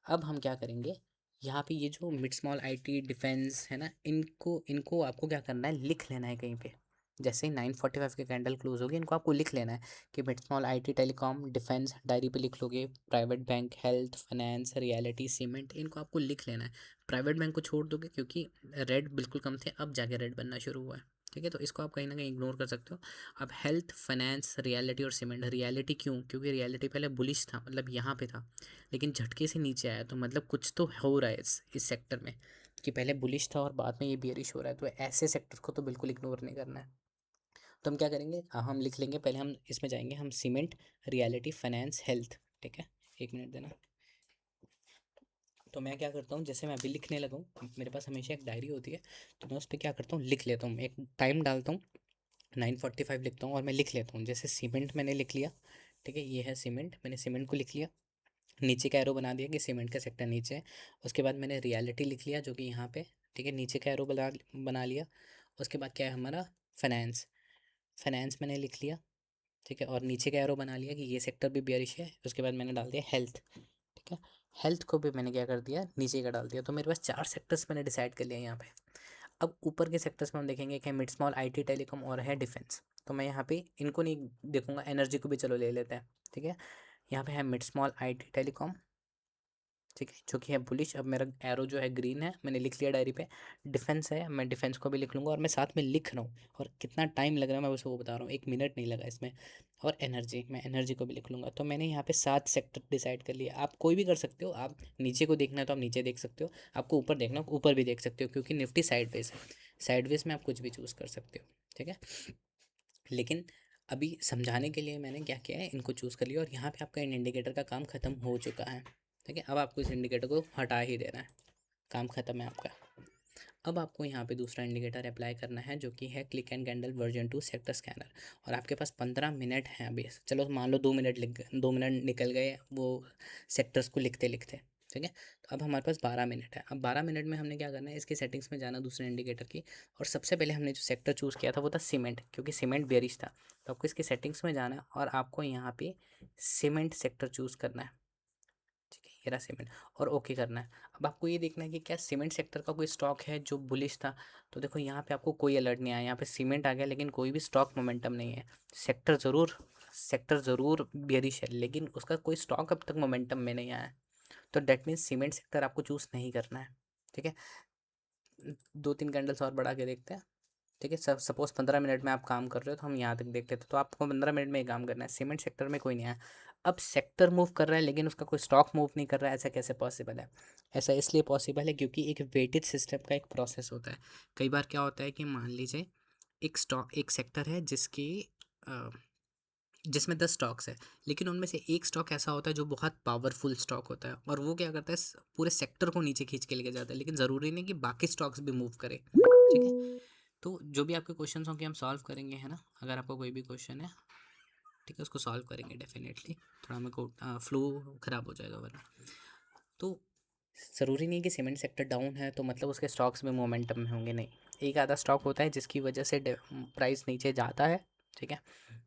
अब हम क्या करेंगे, यहाँ पे ये जो मिड स्मॉल आईटी डिफेंस है ना, इनको इनको आपको क्या करना है, लिख लेना है कहीं पे। जैसे ही 9:45 की कैंडल क्लोज होगी, इनको आपको लिख लेना है कि mid small IT telecom defence, diary पे लिख लोगे। Private bank, health, finance, reality, cement, इनको आपको लिख लेना है। प्राइवेट बैंक को छोड़ दोगे क्योंकि रेड बिल्कुल कम थे, अब जाके रेड बनना शुरू हुआ है, ठीक है। तो इसको आप कहीं ना कहीं इग्नोर कर सकते हो। अब हेल्थ, फाइनेंस, रियलिटी और सीमेंट। रियलिटी क्यों, क्योंकि रियलिटी पहले बुलिश था, मतलब यहाँ पे था, लेकिन झटके से नीचे आया, तो मतलब कुछ तो हो रहा है इस सेक्टर में, कि पहले बुलिश था और बाद में ये बियरिश हो रहा है, तो ऐसे सेक्टर को तो बिल्कुल इग्नोर नहीं करना है। तो हम क्या करेंगे, हम लिख लेंगे पहले, हम इसमें जाएंगे, हम सीमेंट, रियलिटी, फाइनेंस, हेल्थ, ठीक है। 1 मिनट देना। तो मैं क्या करता हूँ, जैसे मैं अभी लिखने लगा हूँ, मेरे पास हमेशा एक डायरी होती है, तो मैं उस पर क्या करता हूँ, लिख लेता हूँ, एक टाइम डालता हूँ, 9:45 लिखता हूँ और मैं लिख लेता हूँ। जैसे सीमेंट मैंने लिख लिया, ठीक है, ये है सीमेंट, मैंने सीमेंट को लिख लिया, नीचे का एरो बना दिया कि सीमेंट का सेक्टर नीचे है। उसके बाद मैंने रियलिटी लिख लिया जो कि यहाँ पे, ठीक है, नीचे का एरो बना बना लिया। उसके बाद क्या है हमारा, फाइनेंस, फाइनेंस मैंने लिख लिया, ठीक है, और नीचे का एरो बना लिया कि ये सेक्टर भी बेयरिश है। उसके बाद मैंने डाल दिया हेल्थ, ठीक है, हेल्थ को भी मैंने क्या कर दिया, नीचे का डाल दिया। तो मेरे पास 4 सेक्टर्स मैंने डिसाइड कर लिया यहाँ पे। अब ऊपर के सेक्टर्स में हम देखेंगे कि मिड स्मॉल आईटी टेलीकॉम और है डिफेंस, तो मैं यहाँ पे इनको नहीं देखूंगा, एनर्जी को भी चलो ले लेते हैं, ठीक है। यहाँ पे है मिड स्मॉल आईटी टेलीकॉम, ठीक है, जो कि है बुलिश। अब मेरा एरो जो है ग्रीन है, मैंने लिख लिया डायरी पे। डिफेंस है, मैं डिफेंस को भी लिख लूँगा, और मैं साथ में लिख रहा हूँ, और कितना टाइम लग रहा है मैं उसे वो बता रहा हूँ, 1 मिनट नहीं लगा इसमें। और एनर्जी, मैं एनर्जी को भी लिख लूँगा। तो मैंने यहाँ पे 7 सेक्टर डिसाइड कर लिया। आप कोई भी कर सकते हो, आप नीचे को देखना है तो आप नीचे देख सकते हो, आपको ऊपर देखना हो ऊपर भी देख सकते हो, क्योंकि निफ्टी साइडवेज है, साइडवेज में आप कुछ भी चूज़ कर सकते हो, ठीक है। लेकिन अभी समझाने के लिए मैंने क्या किया है, इनको चूज़ कर लिया, और यहाँ पे आपका इंडिकेटर का काम ख़त्म हो चुका है, ठीक है। अब आपको इस इंडिकेटर को हटा ही देना है, काम ख़त्म है आपका। अब आपको यहाँ पे दूसरा इंडिकेटर अप्लाई करना है, जो कि है click and candle version 2 sector scanner. और आपके पास 15 मिनट हैं अभी, चलो मान लो 2 मिनट लिख गए, 2 मिनट निकल गए वो सेक्टर्स को लिखते लिखते, ठीक है। तो अब हमारे पास 12 मिनट है। अब 12 मिनट में हमने क्या करना है, इसकी सेटिंग्स में जाना दूसरे इंडिकेटर की, और सबसे पहले हमने जो सेक्टर चूज़ किया था वो था सीमेंट, क्योंकि सीमेंट बेरिश था। तो आपको इसकी सेटिंग्स में जाना है और आपको यहाँ पे सीमेंट सेक्टर चूज़ करना है, ठीक है, ये रहा सीमेंट, और ओके करना है। अब आपको ये देखना है कि क्या सीमेंट सेक्टर का कोई स्टॉक है जो बुलिश था। तो देखो यहाँ पे आपको कोई अलर्ट नहीं आया, यहाँ पे सीमेंट आ गया, लेकिन कोई भी स्टॉक मोमेंटम नहीं है। सेक्टर ज़रूर बेरिश है, लेकिन उसका कोई स्टॉक अब तक मोमेंटम में नहीं आया है। तो डेट मीन्स सीमेंट सेक्टर आपको चूज़ नहीं करना है, ठीक है। 2-3 कैंडल्स और बढ़ा के देखते हैं, ठीक है। सब सपोज़ 15 मिनट में आप काम कर रहे हो, तो हम यहाँ तक देख लेते हैं। तो आपको 15 मिनट में ही काम करना है, सीमेंट सेक्टर में कोई नहीं आया। अब सेक्टर मूव कर रहा है, लेकिन उसका कोई स्टॉक मूव नहीं कर रहा है, ऐसा कैसे पॉसिबल है। ऐसा इसलिए पॉसिबल है क्योंकि एक वेटेड सिस्टम का एक प्रोसेस होता है। कई बार क्या होता है कि मान लीजिए एक सेक्टर है जिसमें 10 स्टॉक्स है, लेकिन उनमें से एक स्टॉक ऐसा होता है जो बहुत पावरफुल स्टॉक होता है, और वो क्या करता है, पूरे सेक्टर को नीचे खींच के लेके जाता है, लेकिन ज़रूरी नहीं कि बाकी स्टॉक्स भी मूव करें, ठीक है। तो जो भी आपके क्वेश्चन होंगे हम सॉल्व करेंगे, है ना। अगर आपको कोई भी क्वेश्चन है, ठीक है, उसको सॉल्व करेंगे डेफिनेटली। थोड़ा मेरे को फ्लो ख़राब हो जाएगा वरना। तो ज़रूरी नहीं कि सीमेंट सेक्टर डाउन है तो मतलब उसके स्टॉक्स में मोमेंटम में होंगे, नहीं। एक आधा स्टॉक होता है जिसकी वजह से प्राइस नीचे जाता है, ठीक है।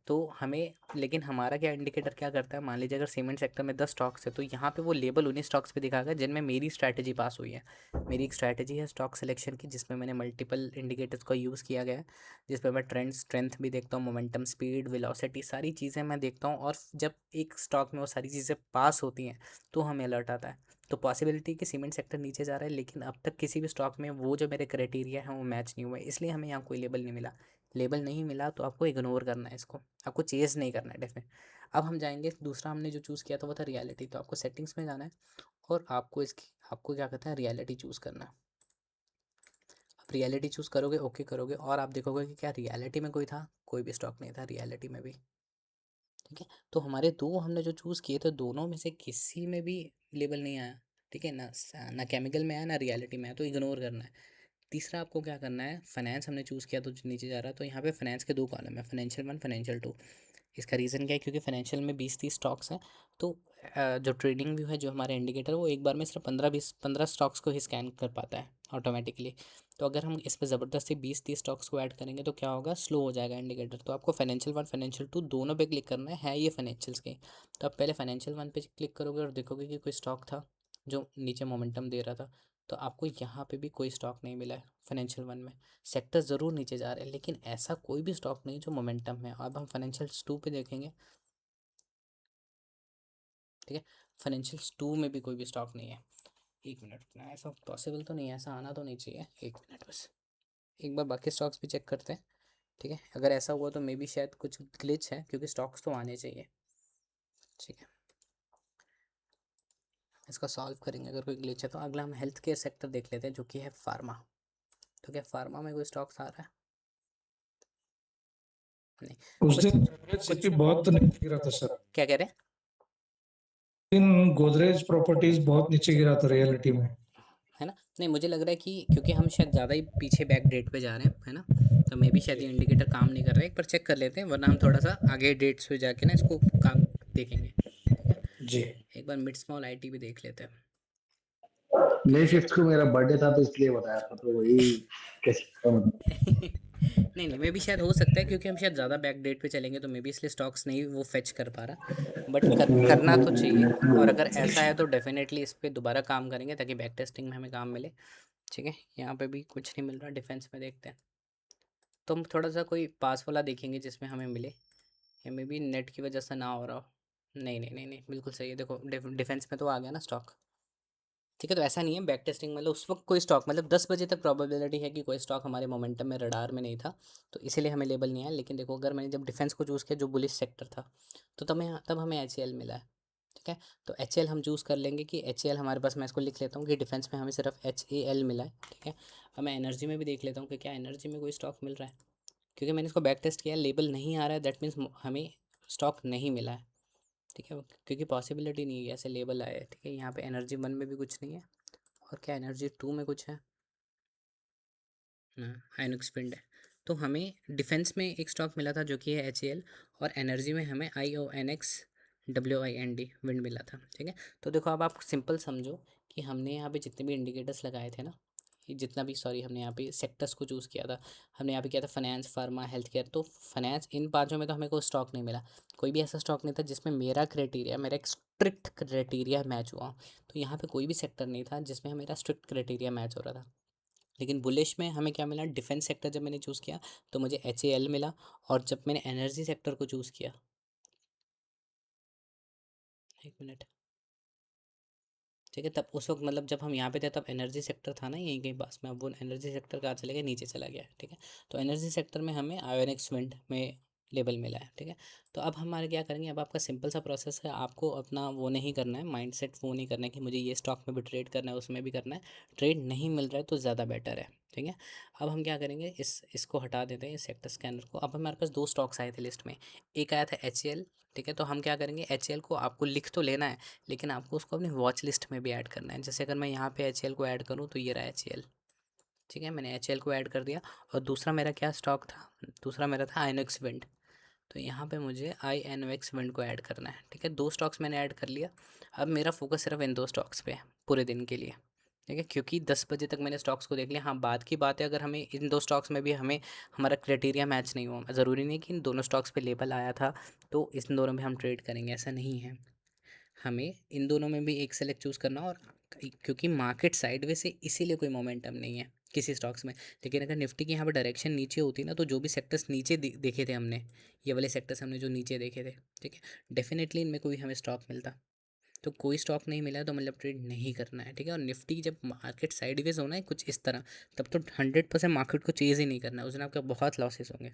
तो हमें, लेकिन हमारा क्या इंडिकेटर क्या करता है, मान लीजिए अगर सीमेंट सेक्टर में 10 स्टॉक्स है तो यहाँ पे वो लेबल उन्हीं स्टॉक्स पे दिखाएगा जिनमें मेरी स्ट्रैटेजी पास हुई है। मेरी एक स्ट्रैटेजी है स्टॉक सिलेक्शन की, जिसमें मैंने मल्टीपल इंडिकेटर्स का यूज़ किया गया है, जिस पर मैं ट्रेंड स्ट्रेंथ भी देखता हूँ, मोमेंटम, स्पीड, वेलोसिटी, सारी चीज़ें मैं देखता हूँ। और जब एक स्टॉक में वो सारी चीज़ें पास होती हैं तो हमें अलर्ट आता है। तो पॉसिबिलिटी कि सीमेंट सेक्टर नीचे जा रहा है, लेकिन अब तक किसी भी स्टॉक में वो जो मेरे क्राइटेरिया हैं वो मैच नहीं हुए, इसलिए हमें यहाँ कोई लेबल नहीं मिला। लेबल नहीं मिला तो आपको इग्नोर करना है इसको, आपको चेज़ नहीं करना है डेफिनेट। अब हम जाएंगे, दूसरा हमने जो चूज़ किया था वो था रियलिटी। तो आपको सेटिंग्स में जाना है और आपको इसकी, आपको क्या कहते हैं, रियलिटी चूज़ करना है। आप रियलिटी चूज़ करोगे, ओके करोगे, और आप देखोगे कि क्या रियलिटी में कोई था, कोई भी स्टॉक नहीं था रियलिटी में भी, ठीक है। तो हमारे दो हमने जो चूज़ किए थे, दोनों में से किसी में भी लेबल नहीं आया, ठीक है ना। ना केमिकल में आया ना रियलिटी में आया, तो इग्नोर करना है। तीसरा आपको क्या करना है, फाइनेंस हमने चूज़ किया तो नीचे जा रहा है, तो यहाँ पे फाइनेंस के दो कॉलम है, फाइनेंशियल 1, फाइनेंशियल 2। इसका रीज़न क्या है, क्योंकि फाइनेंशियल में 20-30 स्टॉक्स हैं। तो जो ट्रेडिंग व्यू है, जो हमारा इंडिकेटर, वो एक बार में सिर्फ 15 स्टॉक्स को ही स्कैन कर पाता है ऑटोमेटिकली। तो अगर हम इस पर ज़बरदस्ती 20-30 स्टॉक्स को ऐड करेंगे तो क्या होगा, स्लो हो जाएगा इंडिकेटर। तो आपको फाइनेंशियल 1, फाइनेंशियल 2 दोनों पे क्लिक करना है ये फाइनेंशियल्स के। तो आप पहले फाइनेंशियल 1 पे क्लिक करोगे और देखोगे कि कोई स्टॉक था जो नीचे मोमेंटम दे रहा था। तो आपको यहाँ पे भी कोई स्टॉक नहीं मिला है फाइनेंशियल 1 में। सेक्टर ज़रूर नीचे जा रहे हैं लेकिन ऐसा कोई भी स्टॉक नहीं जो मोमेंटम में। अब हम फाइनेंशियल 2 पे देखेंगे, ठीक है। फाइनेंशियल 2 में भी कोई भी स्टॉक नहीं है। एक मिनट रुकना, ऐसा पॉसिबल तो नहीं है, ऐसा आना तो नहीं चाहिए, एक मिनट बस। एक बार बाकी स्टॉक्स भी चेक करते हैं, ठीक है। अगर ऐसा हुआ तो मे बी शायद कुछ ग्लिच है, क्योंकि स्टॉक्स तो आने चाहिए, ठीक है। इसका सॉल्व करेंगे अगर कोई ग्लिच है तो। अगला हम हेल्थ केयर सेक्टर देख लेते हैं जो कि है फार्मा। तो क्या फार्मा में कोई स्टॉक्स आ रहा है, नहीं। उस कुछ दिन गोदरेज कुछ सिटी बहुत नीचे गिरा था सर। क्या कह रहे हैं, दिन गोदरेज प्रॉपर्टीज बहुत नीचे गिरा था रियलिटी में। है ना। नहीं, मुझे लग रहा है कि क्योंकि हम शायद ज़्यादा ही पीछे बैक डेट पे जा रहे हैं, है ना। तो मे बी शायद ये इंडिकेटर काम नहीं कर रहा है, एक बार चेक कर लेते हैं, वरना हम थोड़ा सा आगे डेट्स पे जाके ना इसको काम देखेंगे, ठीक है। जी। एक बार मिड स्मॉल आईटी भी देख लेते हैं, मई क्योंकि 5th को मेरा बर्थडे था तो इसलिए बताया था, तो वही कैसे नहीं नहीं, मे बी शायद हो सकता है क्योंकि हम शायद ज़्यादा बैक डेट पे चलेंगे तो मे बी इसलिए स्टॉक्स नहीं वो फेच कर पा रहा, बट करना तो चाहिए। और अगर ऐसा है तो डेफिनेटली इस पर दोबारा काम करेंगे ताकि बैक टेस्टिंग में हमें काम मिले, ठीक है। यहाँ पे भी कुछ नहीं मिल रहा, डिफेंस में देखते हैं। तो हम थोड़ा सा कोई पास वाला देखेंगे जिसमें हमें मिले, या मे बी नेट की वजह से ना हो रहा हो। नहीं नहीं नहीं नहीं, बिल्कुल सही है, देखो डिफेंस में तो आ गया ना स्टॉक, ठीक है। तो ऐसा नहीं है, बैक टेस्टिंग मतलब उस वक्त कोई स्टॉक, मतलब 10 बजे तक प्रोबेबिलिटी है कि कोई स्टॉक हमारे मोमेंटम में, रडार में नहीं था, तो इसीलिए हमें लेबल नहीं आया। लेकिन देखो अगर मैंने जब डिफेंस को चूज़ किया जो बुलिश सेक्टर था, तो तब हमें एच मिला है, ठीक है। तो एच हम चूज़ कर लेंगे कि एच हमारे पास, मैं इसको लिख लेता हूँ कि डिफेंस में हमें सिर्फ HAL मिला है, ठीक है। अब मैं एनर्जी में भी देख लेता हूँ कि क्या एनर्जी में कोई स्टॉक मिल रहा है, क्योंकि मैंने इसको बैक टेस्ट किया, लेबल नहीं आ रहा है, दैट मीन्स हमें स्टॉक नहीं मिला है, ठीक है। क्योंकि पॉसिबिलिटी नहीं है ऐसे लेबल आए, ठीक है। यहाँ पे एनर्जी 1 में भी कुछ नहीं है, और क्या एनर्जी 2 में कुछ है, हाँ आइनॉक्स विंड है। तो हमें डिफेंस में एक स्टॉक मिला था जो कि है HAL, और एनर्जी में हमें IONXWIND विंड मिला था, ठीक है। तो देखो अब आप सिंपल समझो कि हमने यहाँ पे जितने भी इंडिकेटर्स लगाए थे ना, ये जितना भी, सॉरी, हमने यहाँ पे सेक्टर्स को चूज़ किया था, हमने यहाँ पे किया था फाइनेंस, फार्मा, हेल्थ केयर। तो फाइनेंस, इन पांचों में तो हमें कोई स्टॉक नहीं मिला, कोई भी ऐसा स्टॉक नहीं था जिसमें मेरा क्राइटेरिया, मेरा एक स्ट्रिक्ट क्राइटेरिया मैच हुआ। तो यहाँ पे कोई भी सेक्टर नहीं था जिसमें मेरा स्ट्रिक्ट क्राइटेरिया मैच हो रहा था। लेकिन बुलिश में हमें क्या मिला, डिफेंस सेक्टर जब मैंने चूज़ किया तो मुझे HAL मिला, और जब मैंने एनर्जी सेक्टर को चूज़ किया, एक मिनट, ठीक है, तब उस वक्त मतलब जब हम यहाँ पे थे तब एनर्जी सेक्टर था ना यहीं कहीं पास में, अब वो एनर्जी सेक्टर कहाँ चले गया, नीचे चला गया, ठीक है। तो एनर्जी सेक्टर में हमें आयोनिक्स विंड में लेबल मिला है, ठीक है। तो अब हमारे क्या करेंगे, अब आपका सिंपल सा प्रोसेस है, आपको अपना वो नहीं करना है, माइंडसेट वो नहीं करना है कि मुझे ये स्टॉक में भी ट्रेड करना है, उसमें भी करना है। ट्रेड नहीं मिल रहा है तो ज़्यादा बेटर है, ठीक है। अब हम क्या करेंगे, इसको हटा देते हैं, इस सेक्टर स्कैनर को। अब हमारे पास दो स्टॉक्स आए थे लिस्ट में, एक आया था HAL, ठीक है। तो हम क्या करेंगे, HAL को आपको लिख तो लेना है, लेकिन आपको उसको अपनी वॉच लिस्ट में भी ऐड करना है। जैसे अगर मैं यहाँ पे HAL को ऐड करूँ तो ये रहा HAL, ठीक है, मैंने एच को ऐड कर दिया। और दूसरा मेरा क्या स्टॉक था, दूसरा मेरा था आइनोक्स विंड। तो यहाँ पे मुझे I N O X wind को ऐड करना है। ठीक है, 2 स्टॉक्स मैंने ऐड कर लिया। अब मेरा फोकस सिर्फ इन 2 स्टॉक्स पे है पूरे दिन के लिए। ठीक है, क्योंकि 10 बजे तक मैंने स्टॉक्स को देख लिया। हाँ, बात की बात है, अगर हमें इन 2 स्टॉक्स में भी हमें हमारा क्राइटेरिया मैच नहीं हुआ, ज़रूरी नहीं कि इन दोनों स्टॉक्स पे लेबल आया था तो इन दोनों में हम ट्रेड करेंगे, ऐसा नहीं है। हमें इन दोनों में भी एक सेलेक्ट चूज़ करना। और क्योंकि मार्केट साइडवेज से इसीलिए कोई मोमेंटम नहीं है किसी स्टॉक्स में। लेकिन अगर निफ्टी की यहाँ पर डायरेक्शन नीचे होती ना, तो जो भी सेक्टर्स नीचे देखे थे हमने, ये वाले सेक्टर्स हमने जो नीचे देखे थे, ठीक है, डेफिनेटली इनमें कोई हमें स्टॉक मिलता। तो कोई स्टॉक नहीं मिला है तो मतलब ट्रेड नहीं करना है। ठीक है, और निफ्टी जब मार्केट साइडवेज होना है कुछ इस तरह, तब तो 100% मार्केट को चेज़ ही नहीं करना है, उस दिन आपके बहुत लॉसेस होंगे।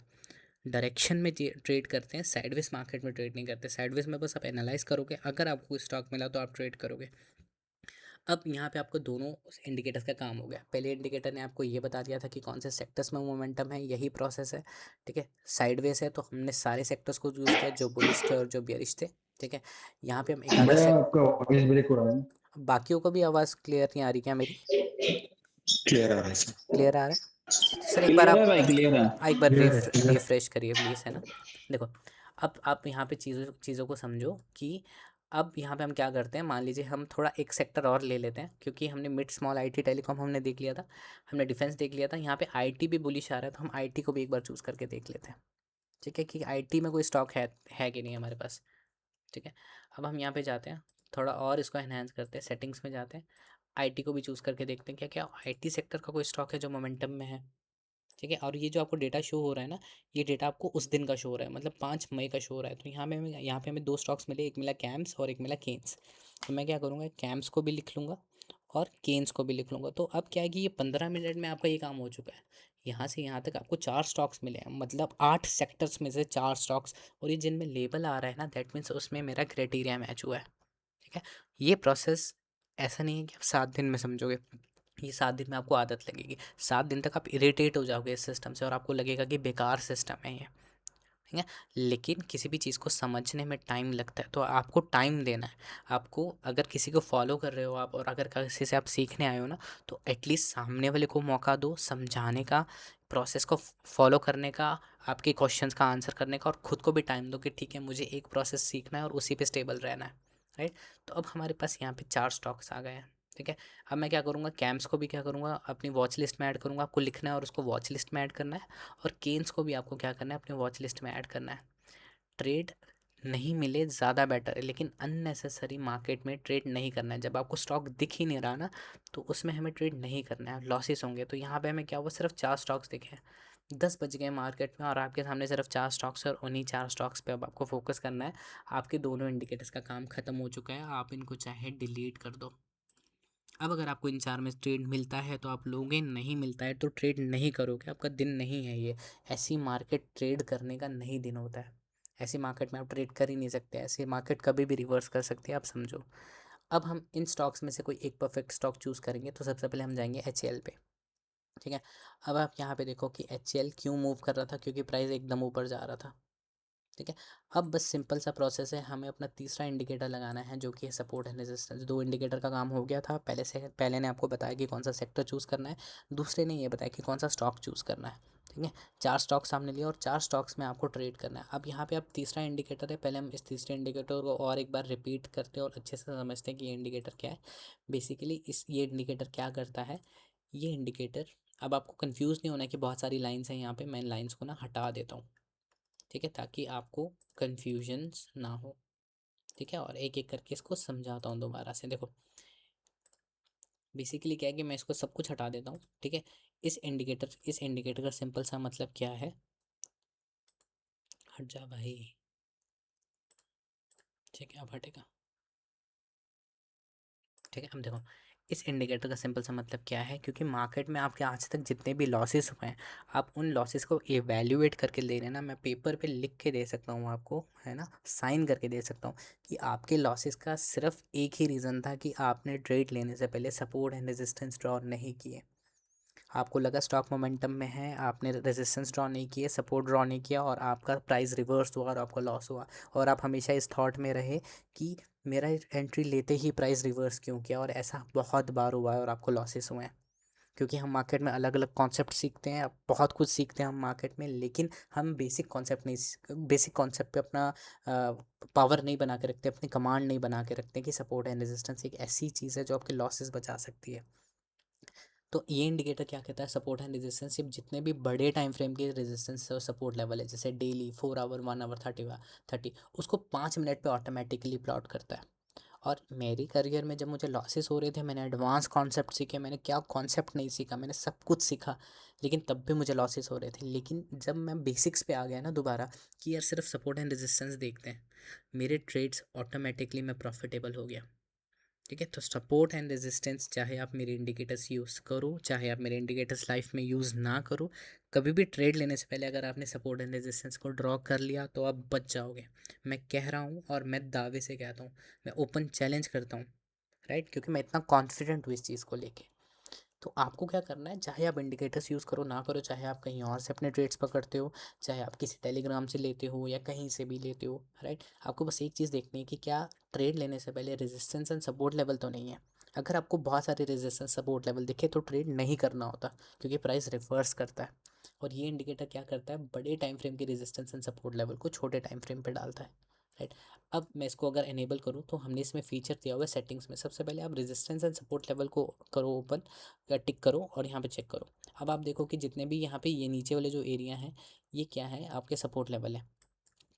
डायरेक्शन में ट्रेड करते हैं, साइडवेज मार्केट में ट्रेड नहीं करते। साइडवेज में बस आप एनालाइज करोगे, अगर आपको कोई स्टॉक मिला तो आप ट्रेड करोगे। अब यहाँ पे आपको दोनों इंडिकेटर्स का काम हो गया। पहले इंडिकेटर ने आपको ये बता दिया था कि कौन से सेक्टर्स में मोमेंटम है, यही प्रोसेस है। ठीक है, साइडवेज है तो हमने सारे सेक्टर्स को यूज़ किया जो बुलिश थे और जो बेयरिश थे। ठीक है, यहाँ पे हम एक आधा भैया से आपका वॉइस ब्रेक हो रहा है। बाकियों को भी आवाज़ क्लियर नहीं आ रही क्या मेरी? क्लियर आ रहा है सर। क्लियर आ रहा है? सर एक बार क्लियर है आप भाई, क्लियर है। एक बार क्लियर है, क्लियर है। रिफ्रेश करिए प्लीज़, है ना। देखो, अब आप यहाँ पे चीज़ों चीज़ों को समझो कि अब यहाँ पे हम क्या करते हैं। मान लीजिए हम थोड़ा एक सेक्टर और ले लेते हैं, क्योंकि हमने मिड स्मॉल आईटी टेलीकॉम हमने देख लिया था, हमने डिफेंस देख लिया था। यहाँ पे आईटी भी बुलिश आ रहा है, तो हम आईटी को भी एक बार चूज़ करके देख लेते हैं। ठीक है, कि आईटी में कोई स्टॉक है कि नहीं हमारे पास। ठीक है, अब हम यहाँ पे जाते हैं, थोड़ा और इसको एनहेंस करते हैं, सेटिंग्स में जाते हैं, आईटी को भी चूज़ करके देखते हैं क्या क्या आईटी सेक्टर का कोई स्टॉक है जो मोमेंटम में है। ठीक है, और ये जो आपको डेटा शो हो रहा है ना, ये डेटा आपको उस दिन का शो हो रहा है, मतलब 5 मई का शो हो रहा है। तो यहाँ पे हमें 2 स्टॉक्स मिले, एक मिला कैम्स और एक मिला केन्स। तो मैं क्या करूँगा, कैम्स को भी लिख लूँगा और केन्स को भी लिख लूँगा। तो अब क्या है कि ये 15 मिनट में आपका ये काम हो चुका है। यहाँ से यहाँ तक आपको 4 स्टॉक्स मिले हैं, मतलब 8 सेक्टर्स में से 4 स्टॉक्स। और ये जिनमें लेबल आ रहा है ना, दैट मीन्स उसमें मेरा क्राइटेरिया मैच हुआ है। ठीक है, ये प्रोसेस ऐसा नहीं है कि आप 7 दिन में समझोगे। ये 7 दिन में आपको आदत लगेगी। 7 दिन तक आप इरिटेट हो जाओगे इस सिस्टम से और आपको लगेगा कि बेकार सिस्टम है ये। ठीक है, लेकिन किसी भी चीज़ को समझने में टाइम लगता है, तो आपको टाइम देना है। आपको, अगर किसी को फॉलो कर रहे हो आप और अगर किसी से आप सीखने आए हो ना, तो एटलीस्ट सामने वाले को मौका दो समझाने का, प्रोसेस को फॉलो करने का, आपके क्वेश्चंस का आंसर करने का, और ख़ुद को भी टाइम दो कि ठीक है मुझे एक प्रोसेस सीखना है और उसी पे स्टेबल रहना है। राइट, तो अब हमारे पास यहाँ पे 4 स्टॉक्स आ गए हैं। ठीक है, अब मैं क्या करूँगा, कैम्स को भी क्या करूँगा, अपनी वॉच लिस्ट में ऐड करूँगा। आपको लिखना है और उसको वॉच लिस्ट में ऐड करना है। और केन्स को भी आपको क्या करना है, अपनी वॉच लिस्ट में ऐड करना है। ट्रेड नहीं मिले ज़्यादा बेटर है, लेकिन अननेसेसरी मार्केट में ट्रेड नहीं करना है। जब आपको स्टॉक दिख ही नहीं रहा ना, तो उसमें हमें ट्रेड नहीं करना है, लॉसेस होंगे। तो यहाँ पे हमें क्या हुआ, सिर्फ 4 स्टॉक्स दिखे हैं। 10 बज गए मार्केट में और आपके सामने सिर्फ 4 स्टॉक्स है, और उन्हीं 4 स्टॉक्स पे अब आपको फोकस करना है। आपके दोनों इंडिकेटर्स का काम ख़त्म हो चुका है, आप इनको चाहे डिलीट कर दो। अब अगर आपको इन 4 में ट्रेड मिलता है तो आप लोगे, नहीं मिलता है तो ट्रेड नहीं करोगे, आपका दिन नहीं है ये। ऐसी मार्केट ट्रेड करने का नहीं दिन होता है। ऐसी मार्केट में आप ट्रेड कर ही नहीं सकते, ऐसी मार्केट कभी भी रिवर्स कर सकती है, आप समझो। अब हम इन स्टॉक्स में से कोई एक परफेक्ट स्टॉक चूज़ करेंगे। तो सबसे पहले हम जाएंगे एच पे। ठीक है, अब आप यहाँ पे देखो कि एच क्यों मूव कर रहा था, क्योंकि प्राइस एकदम ऊपर जा रहा था। ठीक है, अब बस सिंपल सा प्रोसेस है, हमें अपना तीसरा इंडिकेटर लगाना है जो कि है सपोर्ट एंड रेजिस्टेंस। 2 इंडिकेटर का काम हो गया था पहले ने आपको बताया कि कौन सा सेक्टर चूज़ करना है, दूसरे ने ये बताया कि कौन सा स्टॉक चूज़ करना है। ठीक है, 4 स्टॉक सामने लिए और 4 स्टॉक्स में आपको ट्रेड करना है। अब यहाँ पे आप तीसरा इंडिकेटर है, पहले हम इस तीसरे इंडिकेटर को और एक बार रिपीट करते हैं और अच्छे से समझते हैं कि ये इंडिकेटर क्या है। बेसिकली ये इंडिकेटर क्या करता है, ये इंडिकेटर, अब आपको कंफ्यूज नहीं होना है कि बहुत सारी लाइन्स हैं यहाँ पे, मैं लाइन्स को ना हटा देता हूँ। ठीक है, ताकि आपको कन्फ्यूजन्स ना हो। ठीक है, और एक एक करके इसको समझाता हूँ दोबारा से। देखो, बेसिकली क्या है कि मैं इसको सब कुछ हटा देता हूँ। ठीक है, इस इंडिकेटर का सिंपल सा मतलब क्या है, हट जा भाई। ठीक है, अब हटेगा। ठीक है, अब देखो, इस इंडिकेटर का सिंपल सा मतलब क्या है, क्योंकि मार्केट में आपके आज तक जितने भी लॉसेस हुए हैं, आप उन लॉसेस को एवेल्यूएट करके ले रहे हैं ना। मैं पेपर पे लिख के दे सकता हूँ आपको, है ना, साइन करके दे सकता हूँ कि आपके लॉसेस का सिर्फ एक ही रीज़न था कि आपने ट्रेड लेने से पहले सपोर्ट एंड रेजिस्टेंस ड्रॉ नहीं किए। आपको लगा स्टॉक मोमेंटम में है, आपने रेजिस्टेंस ड्रॉ नहीं किए, सपोर्ट ड्रॉ नहीं किया, और आपका प्राइस रिवर्स हुआ और आपका लॉस हुआ। और आप हमेशा इस थॉट में रहे कि मेरा एंट्री लेते ही प्राइस रिवर्स क्यों किया, और ऐसा बहुत बार हुआ है और आपको लॉसेस हुए हैं। क्योंकि हम मार्केट में अलग अलग कॉन्सेप्ट सीखते हैं, बहुत कुछ सीखते हैं हम मार्केट में, लेकिन हम बेसिक कॉन्सेप्ट नहीं, बेसिक कॉन्सेप्ट पे अपना पावर नहीं बना के रखते, अपनी कमांड नहीं बना के रखते कि सपोर्ट एंड रेजिस्टेंस एक ऐसी चीज़ है जो आपके लॉसेस बचा सकती है। तो ये इंडिकेटर क्या कहता है, सपोर्ट एंड रेजिस्टेंस सिर्फ जितने भी बड़े टाइम फ्रेम के रेजिस्टेंस और सपोर्ट लेवल है, जैसे डेली 4 आवर 1 आवर 30 उसको 5 मिनट पे ऑटोमेटिकली प्लॉट करता है। और मेरी करियर में जब मुझे लॉसेस हो रहे थे, मैंने एडवांस कॉन्सेप्ट सीखे, मैंने क्या कॉन्सेप्ट नहीं सीखा, मैंने सब कुछ सीखा, लेकिन तब भी मुझे लॉसेस हो रहे थे। लेकिन जब मैं बेसिक्स पे आ गया ना दोबारा, कि यार सिर्फ सपोर्ट एंड रेजिस्टेंस देखते हैं, मेरे ट्रेड्स ऑटोमेटिकली मैं प्रॉफिटेबल हो गया। ठीक है, तो सपोर्ट एंड रेजिस्टेंस, चाहे आप मेरे इंडिकेटर्स यूज़ करो, चाहे आप मेरे इंडिकेटर्स लाइफ में यूज़ ना करो, कभी भी ट्रेड लेने से पहले अगर आपने सपोर्ट एंड रेजिस्टेंस को ड्रॉ कर लिया तो आप बच जाओगे। मैं कह रहा हूँ और मैं दावे से कहता हूँ, मैं ओपन चैलेंज करता हूँ, राइट, क्योंकि मैं इतना कॉन्फिडेंट हूँ इस चीज़ को लेके। तो आपको क्या करना है, चाहे आप इंडिकेटर्स यूज़ करो ना करो, चाहे आप कहीं और से अपने ट्रेड्स पकड़ते हो, चाहे आप किसी टेलीग्राम से लेते हो या कहीं से भी लेते हो, राइट, आपको बस एक चीज़ देखनी है कि क्या ट्रेड लेने से पहले रेजिस्टेंस एंड सपोर्ट लेवल तो नहीं है। अगर आपको बहुत सारे रेजिस्टेंस सपोर्ट लेवल दिखे तो ट्रेड नहीं करना होता, क्योंकि प्राइस रिवर्स करता है। और ये इंडिकेटर क्या करता है, बड़े टाइम फ्रेम के रेजिस्टेंस एंड सपोर्ट लेवल को छोटे टाइम फ्रेम पे डालता है, राइट। अब मैं इसको अगर इनेबल करूँ तो हमने इसमें फीचर दिया हुआ है सेटिंग्स में, सबसे पहले आप रेजिस्टेंस एंड सपोर्ट लेवल को करो ओपन, या टिक करो और यहाँ पे चेक करो। अब आप देखो कि जितने भी यहाँ पे ये नीचे वाले जो एरिया हैं, ये क्या है, आपके सपोर्ट लेवल है।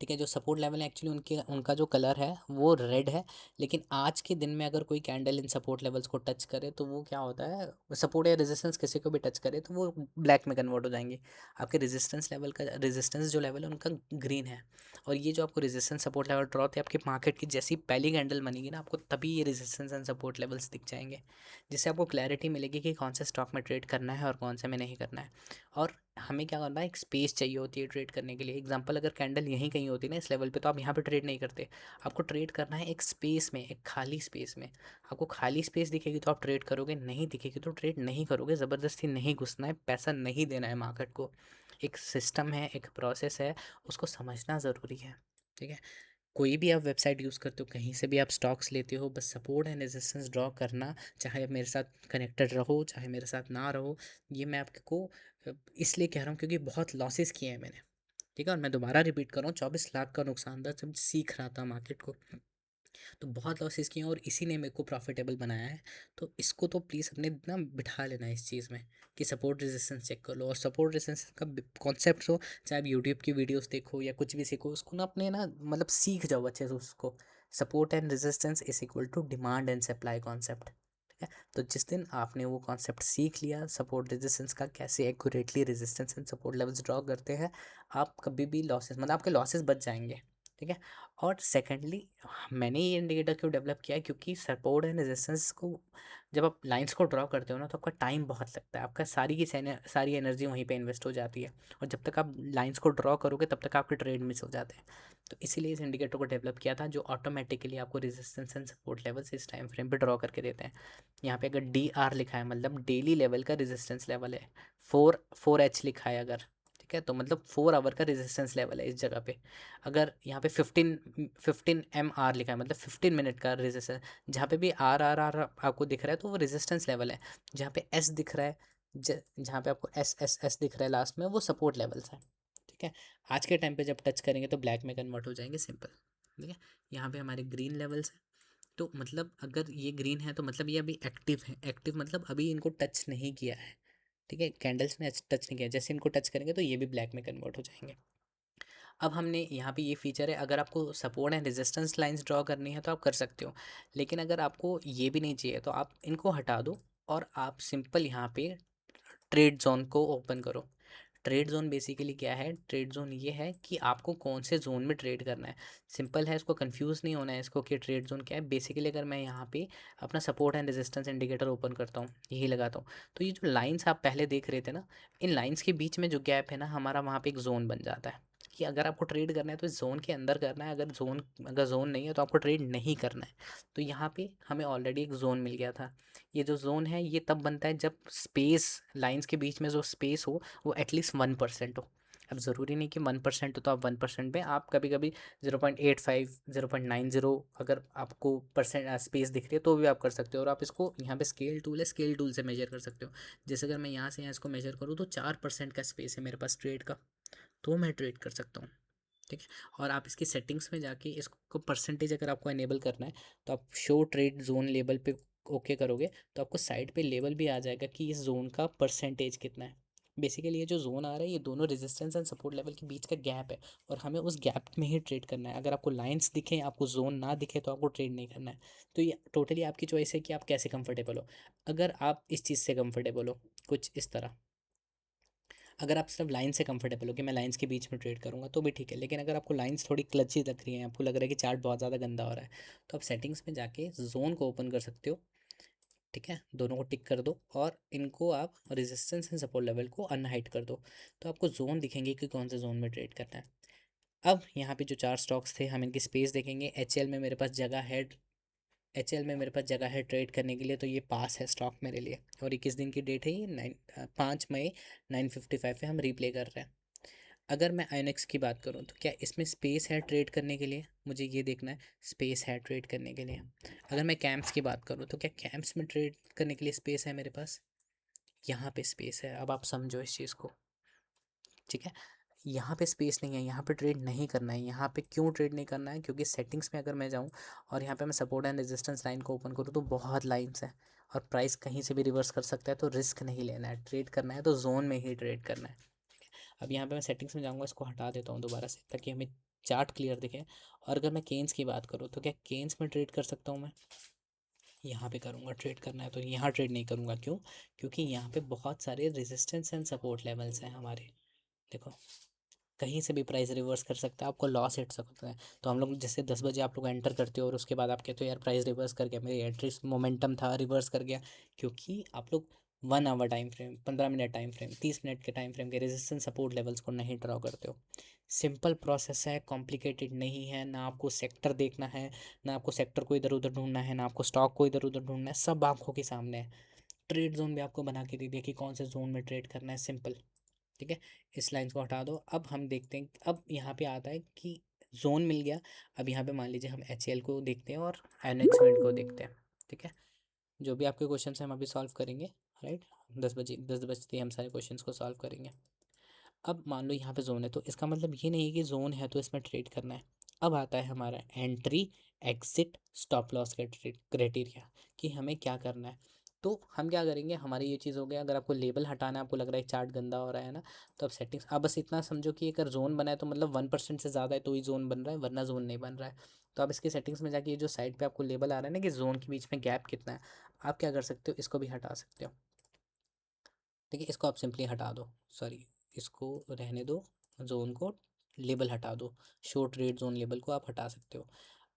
ठीक है, जो सपोर्ट लेवल है एक्चुअली उनके उनका जो कलर है वो रेड है, लेकिन आज के दिन में अगर कोई कैंडल इन सपोर्ट लेवल्स को टच करे तो वो क्या होता है, सपोर्ट या रेजिस्टेंस किसी को भी टच करे तो वो ब्लैक में कन्वर्ट हो जाएंगे। आपके रेजिस्टेंस लेवल का, रेजिस्टेंस जो लेवल है उनका ग्रीन है। और ये जो आपको रेजिस्टेंस सपोर्ट लेवल ड्रॉ थे आपके मार्केट की जैसी पहली कैंडल बनेगी ना, आपको तभी ये रेजिस्टेंस एंड सपोर्ट लेवल्स दिख जाएंगे, जिससे आपको क्लैरिटी मिलेगी कि कौन से स्टॉक में ट्रेड करना है और कौन से में नहीं करना है। और हमें क्या करना है, एक स्पेस चाहिए होती है ट्रेड करने के लिए। एग्जांपल, अगर कैंडल यहीं कहीं होती ना इस लेवल पे, तो आप यहाँ पे ट्रेड नहीं करते। आपको ट्रेड करना है एक स्पेस में, एक खाली स्पेस में। आपको खाली स्पेस दिखेगी तो आप ट्रेड करोगे, नहीं दिखेगी तो ट्रेड नहीं करोगे। ज़बरदस्ती नहीं घुसना है, पैसा नहीं देना है मार्केट को। एक सिस्टम है, एक प्रोसेस है, उसको समझना ज़रूरी है। ठीक है, कोई भी आप वेबसाइट यूज़ करते हो, कहीं से भी आप स्टॉक्स लेते हो, बस सपोर्ट एंड रेजिस्टेंस ड्रॉ करना, चाहे आप मेरे साथ कनेक्टेड रहो चाहे मेरे साथ ना रहो, ये मैं आपको इसलिए कह रहा हूँ क्योंकि बहुत लॉसेस किए हैं मैंने। ठीक है, और मैं दोबारा रिपीट कर रहा हूँ, 24 लाख का नुकसान था जब सीख रहा था मार्केट को। तो बहुत लॉसेस किए हैं और इसी ने मेरे को प्रॉफिटेबल बनाया है। तो इसको तो प्लीज़ अपने ना बिठा लेना इस चीज़ में कि सपोर्ट रेजिस्टेंस चेक कर लो, और सपोर्ट रेजिस्टेंस का कॉन्सेप्ट हो, चाहे आप यूट्यूब की वीडियोस देखो या कुछ भी सीखो, उसको ना अपने ना मतलब सीख जाओ अच्छे से उसको। Support and resistance is equal to demand and supply concept. ठीक है, तो जिस दिन आपने वो कॉन्सेप्ट सीख लिया, सपोर्ट रेजिस्टेंस का कैसे accurately resistance and support levels draw करते हैं, आप कभी भी लॉसेस, मतलब आपके लॉसेस बच जाएंगे। ठीक है, और सेकेंडली, मैंने ये इंडिकेटर क्यों डेवलप किया है, क्योंकि सपोर्ट एंड रेजिस्टेंस को जब आप लाइंस को ड्रॉ करते हो ना, तो आपका टाइम बहुत लगता है, आपका सारी एनर्जी वहीं पे इन्वेस्ट हो जाती है, और जब तक आप लाइंस को ड्रॉ करोगे तब तक आपके ट्रेड मिस हो जाते हैं। तो इसीलिए इस इंडिकेटर को डेवलप किया था, जो ऑटोमेटिकली आपको रेजिस्टेंस एंड सपोर्ट लेवल्स इस टाइम फ्रेम पे ड्रॉ करके देते हैं। यहाँ पे अगर DR लिखा है मतलब डेली लेवल का रेजिस्टेंस लेवल है, 4H लिखा है अगर, ठीक है, तो मतलब 4 आवर का रेजिस्टेंस लेवल है इस जगह पे। अगर यहाँ पे 15 MR लिखा है मतलब 15 मिनट का रेजिस्टेंस, जहाँ पे भी RR आपको दिख रहा है तो वो रेजिस्टेंस लेवल है। जहाँ पे S दिख रहा है, जहाँ पे आपको SSS दिख रहा है लास्ट में, वो सपोर्ट लेवल्स हैं। ठीक है, आज के टाइम पे जब टच करेंगे तो ब्लैक में कन्वर्ट हो जाएंगे, सिंपल। ठीक है, यहाँ पे हमारे ग्रीन लेवल्स हैं, तो मतलब अगर ये ग्रीन है तो मतलब ये अभी एक्टिव है, एक्टिव मतलब अभी इनको टच नहीं किया है। ठीक है, कैंडल्स ने टच नहीं किया, जैसे इनको टच करेंगे तो ये भी ब्लैक में कन्वर्ट हो जाएंगे। अब हमने यहाँ पे ये फीचर है, अगर आपको support and resistance lines draw करनी है तो आप कर सकते हो, लेकिन अगर आपको ये भी नहीं चाहिए तो आप इनको हटा दो, और आप सिंपल यहाँ पे ट्रेड जोन को ओपन करो। ट्रेड जोन बेसिकली क्या है, ट्रेड जोन ये है कि आपको कौन से जोन में ट्रेड करना है। सिंपल है, इसको कंफ्यूज नहीं होना है इसको कि ट्रेड जोन क्या है। बेसिकली अगर मैं यहाँ पे अपना support and resistance indicator open करता हूँ, यही लगाता हूँ, तो ये जो लाइंस आप पहले देख रहे थे ना, इन लाइंस के बीच में जो गैप है ना हमारा, वहाँ पे एक जोन बन जाता है कि अगर आपको ट्रेड करना है तो इस जोन के अंदर करना है, अगर जोन नहीं है तो आपको ट्रेड नहीं करना है। तो यहाँ पे हमें ऑलरेडी एक जोन मिल गया था। ये जो जोन है ये तब बनता है जब स्पेस, लाइंस के बीच में जो स्पेस हो वो एटलीस्ट 1% हो। अब ज़रूरी नहीं कि 1% हो तो आप 1% पे, आप कभी कभी 0.85 0.90 अगर आपको परसेंट स्पेस दिख रही है तो भी आप कर सकते हो। और आप इसको यहाँ पे स्केल टूल है, स्केल टूल से मेजर कर सकते हो। जैसे अगर मैं यहाँ से यहाँ इसको मेजर करूँ तो 4% का स्पेस है मेरे पास ट्रेड का, तो मैं ट्रेड कर सकता हूँ। ठीक है, और आप इसकी सेटिंग्स में जाके इसको परसेंटेज अगर आपको इनेबल करना है तो आप शो ट्रेड जोन लेबल पे ओके करोगे तो आपको साइड पे लेबल भी आ जाएगा कि इस जोन का परसेंटेज कितना है। बेसिकली ये जो जोन आ रहा है ये दोनों रेजिस्टेंस एंड सपोर्ट लेवल के बीच का गैप है, और हमें उस गैप में ही ट्रेड करना है। अगर आपको लाइंस दिखें, आपको जोन ना दिखे, तो आपको ट्रेड नहीं करना है। तो ये टोटली आपकी चॉइस है कि आप कैसे कंफर्टेबल हो। अगर आप इस चीज़ से कंफर्टेबल हो कुछ इस तरह, अगर आप सिर्फ लाइन से कंफर्टेबल हो कि मैं लाइंस के बीच में ट्रेड करूंगा तो भी ठीक है, लेकिन अगर आपको लाइंस थोड़ी क्लची लग रही है, आपको लग रहा है कि चार्ट बहुत ज़्यादा गंदा हो रहा है, तो आप सेटिंग्स में जाके जोन को ओपन कर सकते हो। ठीक है, दोनों को टिक कर दो और इनको आप रेजिस्टेंस एंड सपोर्ट लेवल को अनहाइड कर दो, तो आपको जोन दिखेंगे कि कौन से जोन में ट्रेड करना है। अब यहाँ पे जो 4 स्टॉक्स थे हम इनकी स्पेस देखेंगे। एच में मेरे पास जगह है, एच में मेरे पास जगह है ट्रेड करने के लिए, तो ये पास है स्टॉक मेरे लिए। और ये किस दिन की डेट है, ये 5 मई 9:55 पे हम रिप्ले कर रहे हैं। अगर मैं आईएनएक्स की बात करूं तो क्या इसमें स्पेस है ट्रेड करने के लिए, मुझे ये देखना है स्पेस है ट्रेड करने के लिए। अगर मैं कैम्प्स की बात करूं तो क्या कैम्प्स में ट्रेड करने के लिए स्पेस है मेरे पास, यहाँ पे स्पेस है। अब आप समझो इस चीज़ को। ठीक है, यहाँ पे स्पेस नहीं है, यहाँ पे ट्रेड नहीं करना है। यहाँ पे क्यों ट्रेड नहीं करना है, क्योंकि सेटिंग्स में अगर मैं जाऊँ और यहाँ पे मैं सपोर्ट एंड रेजिस्टेंस लाइन को ओपन करूँ तो बहुत लाइंस हैं और प्राइस कहीं से भी रिवर्स कर सकता है, तो रिस्क नहीं लेना है। ट्रेड करना है तो जोन में ही ट्रेड करना है। अब यहाँ पे मैं सेटिंग्स में जाऊँगा, इसको हटा देता हूँ दोबारा से ताकि हमें चार्ट क्लियर दिखे। और अगर मैं केन्स की बात करूँ तो क्या केन्स में ट्रेड कर सकता हूँ मैं, यहाँ पे करूँगा ट्रेड करना है तो यहाँ ट्रेड नहीं करूँगा। क्यों, क्योंकि यहाँ पे बहुत सारे रेजिस्टेंस एंड सपोर्ट लेवल्स हैं हमारे। देखो, कहीं से भी प्राइस रिवर्स कर सकता है, आपको लॉस हिट सकता है। तो हम लोग जैसे 10 बजे आप लोग एंटर करते हो और उसके बाद आप कहते हो यार प्राइस रिवर्स कर गया, मेरी एंट्री मोमेंटम था रिवर्स कर गया, क्योंकि आप लोग 1 hour time frame, 15 minute time frame, 30 minute के टाइम फ्रेम के रेजिस्टेंस सपोर्ट लेवल्स को नहीं ड्रॉ करते हो। सिंपल प्रोसेस है, कॉम्प्लिकेटेड नहीं है। ना आपको सेक्टर देखना है, ना आपको सेक्टर को इधर उधर ढूंढना है, ना आपको स्टॉक को इधर उधर ढूंढना है, सब आंखों के सामने है। ट्रेड जोन भी आपको बना के दे दिया कि कौन से जोन में ट्रेड करना है, सिंपल। ठीक है, इस लाइन को हटा दो। अब हम देखते हैं, अब यहाँ पे आता है कि जोन मिल गया। अब यहाँ पे मान लीजिए हम एच को देखते हैं और एनएक्समेंट को देखते हैं। ठीक है, जो भी आपके क्वेश्चन हैं हम अभी सॉल्व करेंगे। राइट, 10 बजे 10 बजते ही हम सारे क्वेश्चंस को सॉल्व करेंगे। अब मान लो यहाँ पे जोन है, तो इसका मतलब ये नहीं है कि जोन है तो इसमें ट्रेड करना है। अब आता है हमारा एंट्री, एग्जिट, स्टॉप लॉस का क्राइटेरिया कि हमें क्या करना है। तो हम क्या करेंगे, हमारी ये चीज़ हो गया। अगर आपको लेबल हटाना है, आपको लग रहा है चार्ट गंदा हो रहा है ना, तो अब सेटिंग्स, आप बस इतना समझो कि अगर जोन बना है तो मतलब 1% से ज़्यादा है तो ही जोन बन रहा है, वरना जोन नहीं बन रहा है। तो आप इसकी सेटिंग्स में जाके ये जो साइड पे आपको लेबल आ रहा है ना कि जोन के बीच में गैप कितना है, आप क्या कर सकते हो, इसको भी हटा सकते हो। ठीक है, इसको आप सिंपली हटा दो, सॉरी इसको रहने दो, जोन को लेबल हटा दो, शो ट्रेड जोन लेबल को आप हटा सकते हो।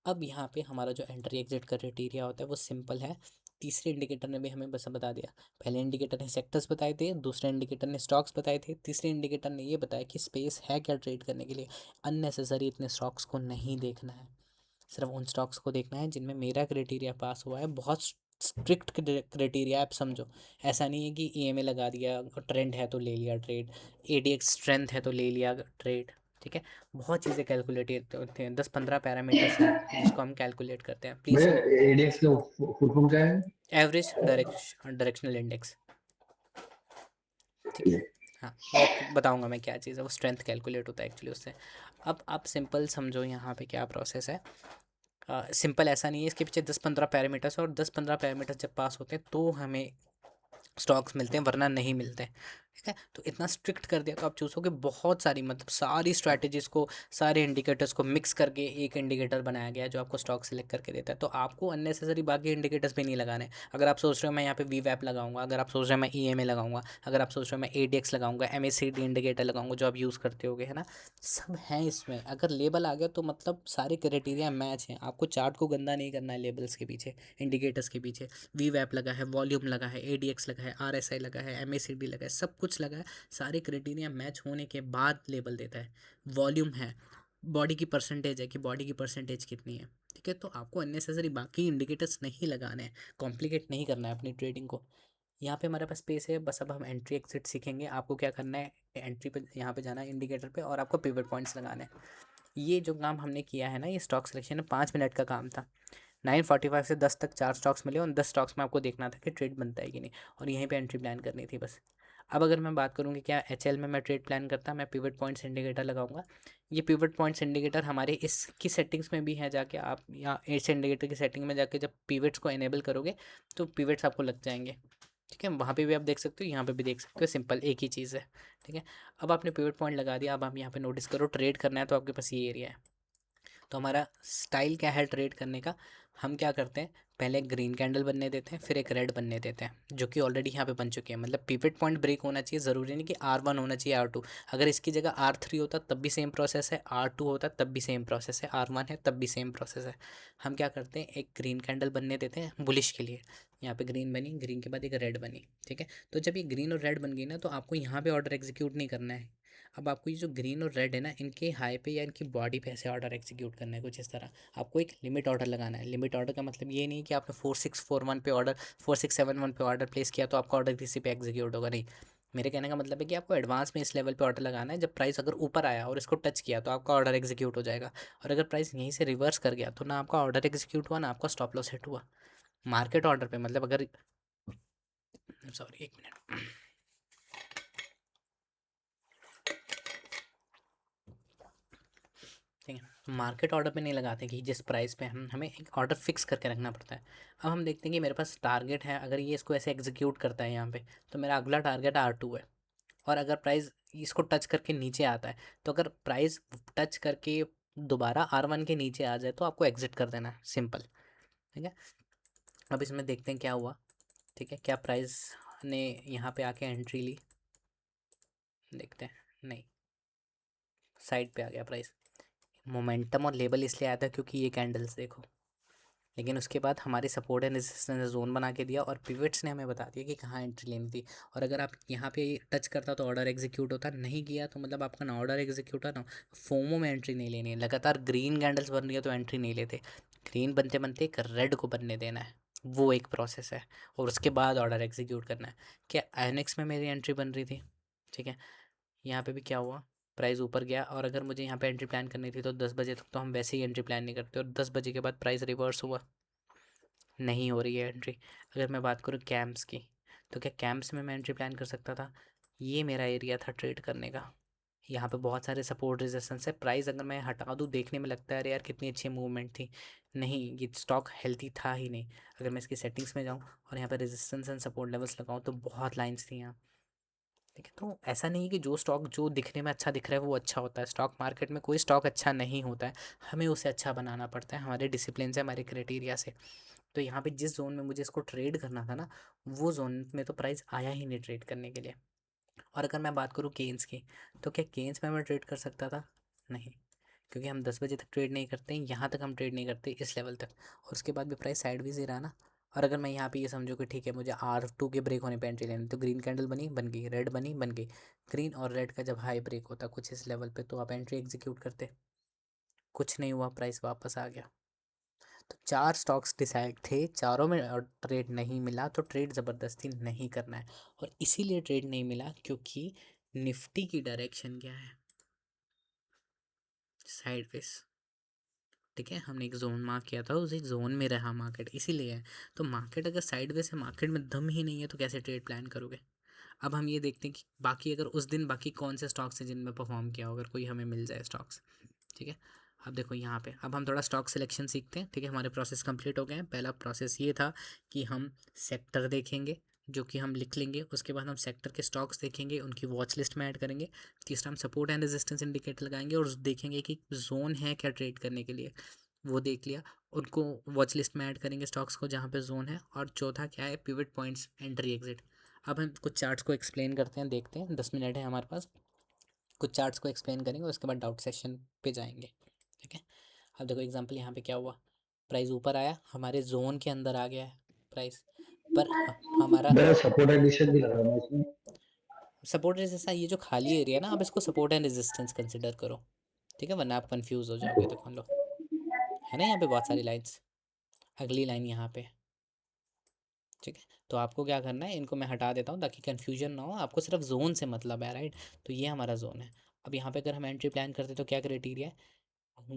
अब यहाँ पे हमारा जो एंट्री एग्जिट का क्राइटेरिया होता है वो सिंपल है। तीसरे इंडिकेटर ने भी हमें बस बता दिया। पहले इंडिकेटर ने सेक्टर्स बताए थे, दूसरे इंडिकेटर ने स्टॉक्स बताए थे, तीसरे इंडिकेटर ने ये बताया कि स्पेस है क्या ट्रेड करने के लिए। अननेसेसरी इतने स्टॉक्स को नहीं देखना है, सिर्फ उन स्टॉक्स को देखना है जिनमें मेरा क्राइटेरिया पास हुआ है। बहुत स्ट्रिक्ट क्राइटेरिया आप समझो। ऐसा नहीं है कि ईएमए लगा दिया और ट्रेंड है तो ले लिया ट्रेड, एडीएक्स स्ट्रेंथ है तो ले लिया ट्रेड। ठीक है, बहुत चीज़ें कैलकुलेट होते हैं, 10-15 पैरामीटर्स हैं जिसको हम कैलकुलेट करते हैं। मैं प्लीज़, एडीएक्स का फुल फॉर्म क्या है? Average directional index. ठीक है, हाँ वो आपको बताऊंगा मैं क्या चीज़ है, वो स्ट्रेंथ कैलकुलेट होता है एक्चुअली उससे। अब आप सिंपल समझो यहाँ पे क्या प्रोसेस है। सिंपल ऐसा नहीं है, इसके पीछे 10-15 पैरामीटर्स, और 10-15 पैरामीटर्स जब पास होते हैं तो हमें स्टॉक्स मिलते हैं, वरना नहीं मिलते हैं। ठीक है, तो इतना स्ट्रिक्ट कर दिया तो आप चूसोगे बहुत सारी, मतलब सारी स्ट्रैटेजीज़ को, सारे इंडिकेटर्स को मिक्स करके एक इंडिकेटर बनाया गया है जो आपको स्टॉक सेलेक्ट करके देता है। तो आपको अननेसेसरी बाकी इंडिकेटर्स भी नहीं लगाने। अगर आप सोच रहे हो मैं यहाँ पे वी वैप लगाऊंगा, अगर आप सोच रहे हो मैं ईएमए लगाऊंगा, अगर आप सोच रहे हो मैं एडीएक्स लगाऊंगा, एमएसीडी इंडिकेटर लगाऊंगा जो आप यूज़ करते होगे, है ना, सब हैं इसमें। अगर लेबल आ गया तो मतलब सारे क्राइटेरिया मैच हैं। आपको चार्ट को गंदा नहीं करना है लेबल्स के पीछे, इंडिकेटर्स के पीछे। वी वैप लगा है, वॉल्यूम लगा है, एडीएक्स लगा है, आरएसआई लगा है, एमएसीडी लगा है, सब कुछ लगा है। सारे क्राइटेरिया मैच होने के बाद लेबल देता है। वॉल्यूम है, बॉडी की परसेंटेज है कि बॉडी की परसेंटेज कितनी है। ठीक है, तो आपको अननेसेसरी बाकी इंडिकेटर्स नहीं लगाने हैं, कॉम्प्लिकेट नहीं करना है अपनी ट्रेडिंग को। यहाँ पे हमारे पास स्पेस है, बस अब हम एंट्री एग्जिट सीखेंगे। आपको क्या करना है, एंट्री पे यहाँ पे जाना है इंडिकेटर पे, और आपको पिवट पॉइंट्स लगाने हैं। ये जो काम हमने किया है ना, ये स्टॉक सिलेक्शन में 5 मिनट का काम था। 9:45 से 10 तक 4 स्टॉक्स मिले, और 10 स्टॉक्स में आपको देखना था कि ट्रेड बनता है कि नहीं, और यहीं पे एंट्री प्लान करनी थी बस। अब अगर मैं बात करूँ कि क्या एचएल में मैं ट्रेड प्लान करता, मैं पिवट पॉइंट्स इंडिकेटर लगाऊंगा। ये पिवट पॉइंट्स इंडिकेटर हमारे इसकी सेटिंग्स में भी है, जाके आप यहाँ इस इंडिकेटर की सेटिंग में जाके जब पिवट्स को इनेबल करोगे तो पिवट्स आपको लग जाएंगे। ठीक है, वहाँ पे भी आप देख सकते हो, यहाँ पे भी देख सकते हो, सिंपल एक ही चीज़ है। ठीक है, अब आपने पिवट पॉइंट लगा दिया, अब आप यहाँ पे नोटिस करो ट्रेड करना है तो आपके पास ये एरिया है। तो हमारा स्टाइल क्या है ट्रेड करने का, हम क्या करते हैं, पहले एक ग्रीन कैंडल बनने देते हैं, फिर एक रेड बनने देते हैं, जो कि ऑलरेडी यहाँ पे बन चुकी है। मतलब पिवट पॉइंट ब्रेक होना चाहिए, ज़रूरी नहीं कि R1 होना चाहिए, R2। अगर इसकी जगह R3 होता तब भी सेम प्रोसेस है, R2 होता तब भी सेम प्रोसेस है, R1 है तब भी सेम प्रोसेस है। हम क्या करते हैं, एक ग्रीन कैंडल बनने देते हैं बुलिश के लिए। यहाँ पे ग्रीन बनी, ग्रीन के बाद एक रेड बनी। ठीक है, तो जब ये ग्रीन और रेड बन गई ना, तो आपको यहाँ पे ऑर्डर एग्जीक्यूट नहीं करना है। अब आपको ये जो ग्रीन और रेड है ना, इनके हाई पे या इनकी बॉडी पे ऐसे ऑर्डर एग्जीक्यूट करना है कुछ इस तरह। आपको एक लिमिट ऑर्डर लगाना है। लिमिट ऑर्डर का मतलब ये नहीं कि आपने 4641 पे ऑर्डर 4671 पे ऑर्डर प्लेस किया तो आपका ऑर्डर किसी पे एग्जीक्यूट होगा, नहीं। मेरे कहने का मतलब है कि आपको एडवांस में इस लेवल पे ऑर्डर लगाना है, जब प्राइस अगर ऊपर आया और इसको टच किया तो आपका ऑर्डर एग्जीक्यूट हो जाएगा। और अगर प्राइस यहीं से रिवर्स कर गया तो ना आपका ऑर्डर एग्जीक्यूट हुआ, ना आपका स्टॉप लॉस हिट हुआ। मार्केट ऑर्डर पे मतलब अगर, सॉरी एक मिनट, ठीक है, तो मार्केट ऑर्डर पे नहीं लगाते कि जिस प्राइस पे हम, हमें एक ऑर्डर फिक्स करके रखना पड़ता है। अब हम देखते हैं कि मेरे पास टारगेट है, अगर ये इसको ऐसे एग्जीक्यूट करता है यहाँ पे, तो मेरा अगला टारगेट R2 है। और अगर प्राइस इसको टच करके नीचे आता है, तो अगर प्राइस टच करके दोबारा R1 के नीचे आ जाए तो आपको एग्जिट कर देना है, सिंपल। ठीक है, अब इसमें देखते हैं क्या हुआ। ठीक है, क्या प्राइस ने यहाँ पे आके एंट्री ली, देखते हैं। नहीं, साइड पे आ गया प्राइस। मोमेंटम और लेवल इसलिए आया था क्योंकि ये कैंडल्स देखो, लेकिन उसके बाद हमारी सपोर्ट एंड रेजिस्टेंस जोन बना के दिया, और पिवट्स ने हमें बता दिया कि कहाँ एंट्री लेनी थी। और अगर आप यहाँ पे टच करता तो ऑर्डर एग्जीक्यूट होता, नहीं किया तो मतलब आपका ना ऑर्डर एग्जीक्यूट है ना फोमो में एंट्री नहीं लेनी है। लगातार ग्रीन कैंडल्स बन रही है तो एंट्री नहीं लेते, ग्रीन बनते बनते एक रेड को बनने देना है, वो एक प्रोसेस है, और उसके बाद ऑर्डर एग्जीक्यूट करना है। क्या आयोनिक्स में मेरी एंट्री बन रही थी, ठीक है, यहाँ पे भी क्या हुआ, प्राइस ऊपर गया, और अगर मुझे यहाँ पे एंट्री प्लान करनी थी तो 10 बजे तक तो हम वैसे ही एंट्री प्लान नहीं करते, और 10 बजे के बाद प्राइस रिवर्स हुआ, नहीं हो रही है एंट्री। अगर मैं बात करूँ कैंप्स की, तो क्या कैंप्स में मैं एंट्री प्लान कर सकता था, ये मेरा एरिया था ट्रेड करने का। यहाँ पे बहुत सारे सपोर्ट रेजिस्टेंस है, प्राइस अगर मैं हटा दूँ देखने में लगता है अरे यार कितनी अच्छी मूवमेंट थी, नहीं ये स्टॉक हेल्थी था ही नहीं। अगर मैं इसकी सेटिंग्स में जाऊँ और यहाँ पे रेजिस्टेंस एंड सपोर्ट लेवल्स लगाऊँ तो बहुत लाइन्स थी यहाँ। ठीक है, तो ऐसा नहीं है कि जो स्टॉक जो दिखने में अच्छा दिख रहा है वो अच्छा होता है। स्टॉक मार्केट में कोई स्टॉक अच्छा नहीं होता है, हमें उसे अच्छा बनाना पड़ता है हमारे डिसिप्लिन से, हमारे क्राइटेरिया से। तो यहाँ पे जिस जोन में मुझे इसको ट्रेड करना था ना, वो जोन में तो प्राइस आया ही नहीं ट्रेड करने के लिए। और अगर मैं बात करूँ केन्स की, तो क्या केन्स में मैं ट्रेड कर सकता था, नहीं, क्योंकि हम 10 बजे तक ट्रेड नहीं करते हैं, यहाँ तक हम ट्रेड नहीं करते इस लेवल तक, और उसके बाद भी प्राइस साइडवेज ही रहा ना। और अगर मैं यहाँ पे ये समझूँ कि ठीक है मुझे R2 के ब्रेक होने पे एंट्री लेनी, तो ग्रीन कैंडल बनी बन गई, रेड बनी बन गई, ग्रीन और रेड का जब हाई ब्रेक होता कुछ इस लेवल पे तो आप एंट्री एग्जीक्यूट करते, कुछ नहीं हुआ, प्राइस वापस आ गया। तो 4 स्टॉक्स डिसाइड थे, चारों में ट्रेड नहीं मिला, तो ट्रेड ज़बरदस्ती नहीं करना है। और इसीलिए ट्रेड नहीं मिला क्योंकि निफ्टी की डायरेक्शन क्या है, साइडवेज। ठीक है, हमने एक जोन मार्क किया था, उस एक जोन में रहा मार्केट, इसीलिए है। तो मार्केट अगर साइडवेज है, मार्केट में दम ही नहीं है, तो कैसे ट्रेड प्लान करोगे। अब हम ये देखते हैं कि बाकी अगर उस दिन बाकी कौन से स्टॉक्स हैं जिनमें परफॉर्म किया हो, अगर कोई हमें मिल जाए स्टॉक्स। ठीक है, अब देखो यहाँ पे अब हम थोड़ा स्टॉक सिलेक्शन सीखते हैं। ठीक है, हमारे प्रोसेस कंप्लीट हो गए हैं। पहला प्रोसेस ये था कि हम सेक्टर देखेंगे, जो कि हम लिख लेंगे, उसके बाद हम सेक्टर के स्टॉक्स देखेंगे, उनकी वॉच लिस्ट में ऐड करेंगे। तीसरा हम सपोर्ट एंड रेजिस्टेंस इंडिकेटर लगाएंगे और देखेंगे कि जोन है क्या ट्रेड करने के लिए, वो देख लिया, उनको वॉच लिस्ट में ऐड करेंगे स्टॉक्स को जहाँ पे जोन है। और चौथा क्या है, पिवट पॉइंट्स, एंट्री एग्जिट। अब हम कुछ चार्ट्स को एक्सप्लेन करते हैं, देखते हैं, 10 मिनट है हमारे पास, कुछ चार्ट्स को एक्सप्लेन करेंगे, उसके बाद डाउट सेक्शन पे जाएंगे। ठीक है, अब देखो एग्जांपल यहाँ पे क्या हुआ, प्राइस ऊपर आया, हमारे जोन के अंदर आ गया है प्राइस, पर हमारा मेरा सपोर्ट एडिशन भी लगा मैं इसमें। सपोर्ट रेजिस्टेंस, ये जो खाली एरिया है ना, आप इसको सपोर्ट एंड रेजिस्टेंस कंसिडर करो। ठीक है, वरना आप कंफ्यूज हो जाओगे। देखो लो, है ना यहाँ पे बहुत सारी लाइन्स, अगली लाइन यहाँ पे, ठीक है। तो आपको क्या करना है, इनको मैं हटा देता हूँ ताकि कन्फ्यूजन ना हो, आपको सिर्फ जोन से मतलब है, राइट। तो ये हमारा जोन है। अब यहाँ पे अगर हम एंट्री प्लान करते हैं तो क्या क्राइटेरिया है,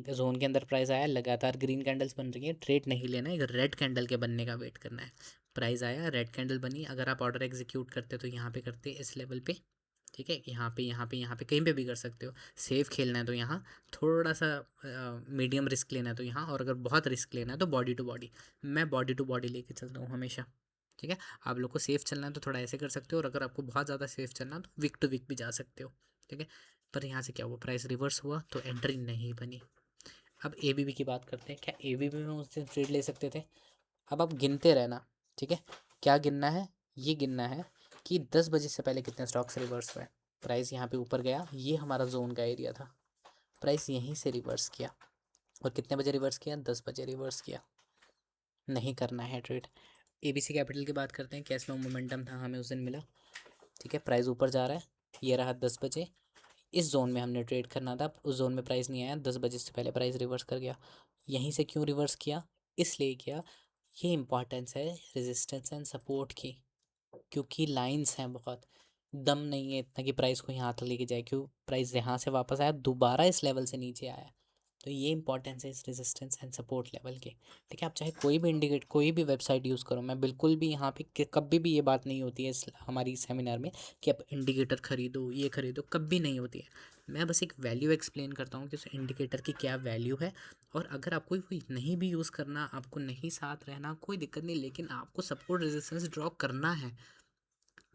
जोन के अंदर प्राइस आया, लगातार ग्रीन कैंडल्स बन रही है, ट्रेड नहीं लेना है, एक रेड कैंडल के बनने का वेट करना है। प्राइस आया, रेड कैंडल बनी, अगर आप ऑर्डर एग्जीक्यूट करते तो यहाँ पे करते इस लेवल पे, ठीक है, यहाँ पे यहाँ पे यहाँ पे कहीं पे भी कर सकते हो। सेफ खेलना है तो यहाँ, थोड़ा सा मीडियम रिस्क लेना है तो यहाँ, और अगर बहुत रिस्क लेना है तो बॉडी टू बॉडी। मैं बॉडी टू बॉडी लेके चलता हूँ हमेशा, ठीक है। आप लोग को सेफ चलना है तो थोड़ा ऐसे कर सकते हो, और अगर आपको बहुत ज़्यादा सेफ चलना है तो विक टू विक भी जा सकते हो, ठीक है। पर यहाँ से क्या हुआ, प्राइस रिवर्स हुआ तो एंट्री नहीं बनी। अब ए की बात करते हैं, क्या ए में उस दिन ट्रेड ले सकते थे। अब आप गिनते रहना, ठीक है। क्या गिनना है, ये गिनना है कि 10 बजे से पहले कितने स्टॉक्स रिवर्स हुए। प्राइस यहाँ पे ऊपर गया, ये हमारा जोन का एरिया था, प्राइस यहीं से रिवर्स किया, और कितने बजे रिवर्स किया, 10 बजे रिवर्स किया। नहीं करना है ट्रेड। ABC कैपिटल की बात करते हैं, कैश में मोमेंटम था हमें उस दिन मिला, ठीक है। प्राइस ऊपर जा रहा है, ये रहा 10 बजे, इस जोन में हमने ट्रेड करना था, उस जोन में प्राइस नहीं आया, 10 बजे से पहले प्राइस रिवर्स कर गया। यहीं से क्यों रिवर्स किया, इसलिए किया, ये इंपॉर्टेंस है रेजिस्टेंस एंड सपोर्ट की, क्योंकि लाइंस हैं बहुत, दम नहीं है इतना कि प्राइस को यहाँ तक लेके जाए। क्यों, प्राइस यहाँ से वापस आया, दोबारा इस लेवल से नीचे आया, तो ये इंपॉर्टेंस है इस रेजिस्टेंस एंड सपोर्ट लेवल की। ठीक है, आप चाहे कोई भी इंडिकेट, कोई भी वेबसाइट यूज़ करो, मैं बिल्कुल भी यहाँ पे कभी भी ये बात नहीं होती है इस हमारी सेमिनार में कि आप इंडिकेटर खरीदो, ये खरीदो, कभी नहीं होती है। मैं बस एक वैल्यू एक्सप्लेन करता हूँ कि उस इंडिकेटर की क्या वैल्यू है, और अगर आपको कोई नहीं भी यूज़ करना, आपको नहीं साथ रहना, कोई दिक्कत नहीं, लेकिन आपको सपोर्ट रेजिस्टेंस ड्रॉ करना है।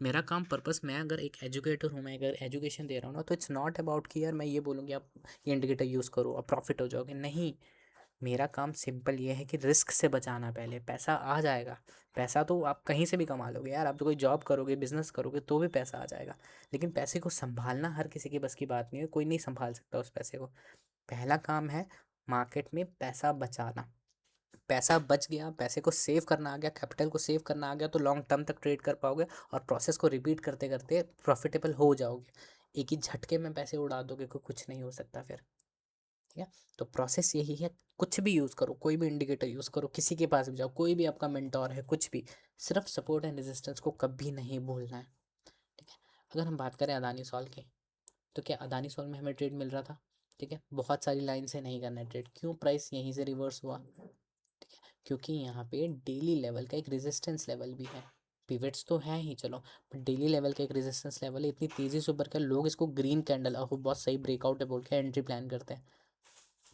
मेरा काम पर्पस, मैं अगर एक एजुकेटर हूँ, मैं अगर एजुकेशन दे रहा हूँ ना, तो इट्स नॉट अबाउट कि यार मैं ये बोलूँगी आप ये इंडिकेटर यूज़ करो आप प्रॉफिट हो जाओगे, नहीं। मेरा काम सिंपल ये है कि रिस्क से बचाना, पहले पैसा आ जाएगा। पैसा तो आप कहीं से भी कमा लोगे यार, आप तो कोई जॉब करोगे, बिजनेस करोगे तो भी पैसा आ जाएगा, लेकिन पैसे को संभालना हर किसी की बस की बात नहीं है, कोई नहीं संभाल सकता उस पैसे को। पहला काम है मार्केट में पैसा बचाना। पैसा बच गया, पैसे को सेव करना आ गया, कैपिटल को सेव करना आ गया, तो लॉन्ग टर्म तक ट्रेड कर पाओगे, और प्रोसेस को रिपीट करते करते प्रॉफिटेबल हो जाओगे। एक ही झटके में पैसे उड़ा दोगे, कुछ नहीं हो सकता फिर, ठीक है। तो प्रोसेस यही है, कुछ भी यूज़ करो, कोई भी इंडिकेटर यूज़ करो, किसी के पास भी जाओ, कोई भी आपका मेंटोर है, कुछ भी, सिर्फ सपोर्ट एंड रेजिस्टेंस को कभी नहीं भूलना है, ठीक है। अगर हम बात करें अदानी सॉल की, तो क्या अदानी सॉल में हमें ट्रेड मिल रहा था, ठीक है। बहुत सारी लाइन से नहीं करना है ट्रेड, क्यों, प्राइस यहीं से रिवर्स हुआ, ठीक है, क्योंकि यहाँ पे डेली लेवल का एक रेजिस्टेंस लेवल भी है। पिवट्स तो हैं ही चलो, बट डेली लेवल का एक रेजिस्टेंस लेवल है, इतनी तेज़ी से ऊपर का, लोग इसको ग्रीन कैंडल, ओह बहुत सही ब्रेकआउट है बोल के एंट्री प्लान करते हैं,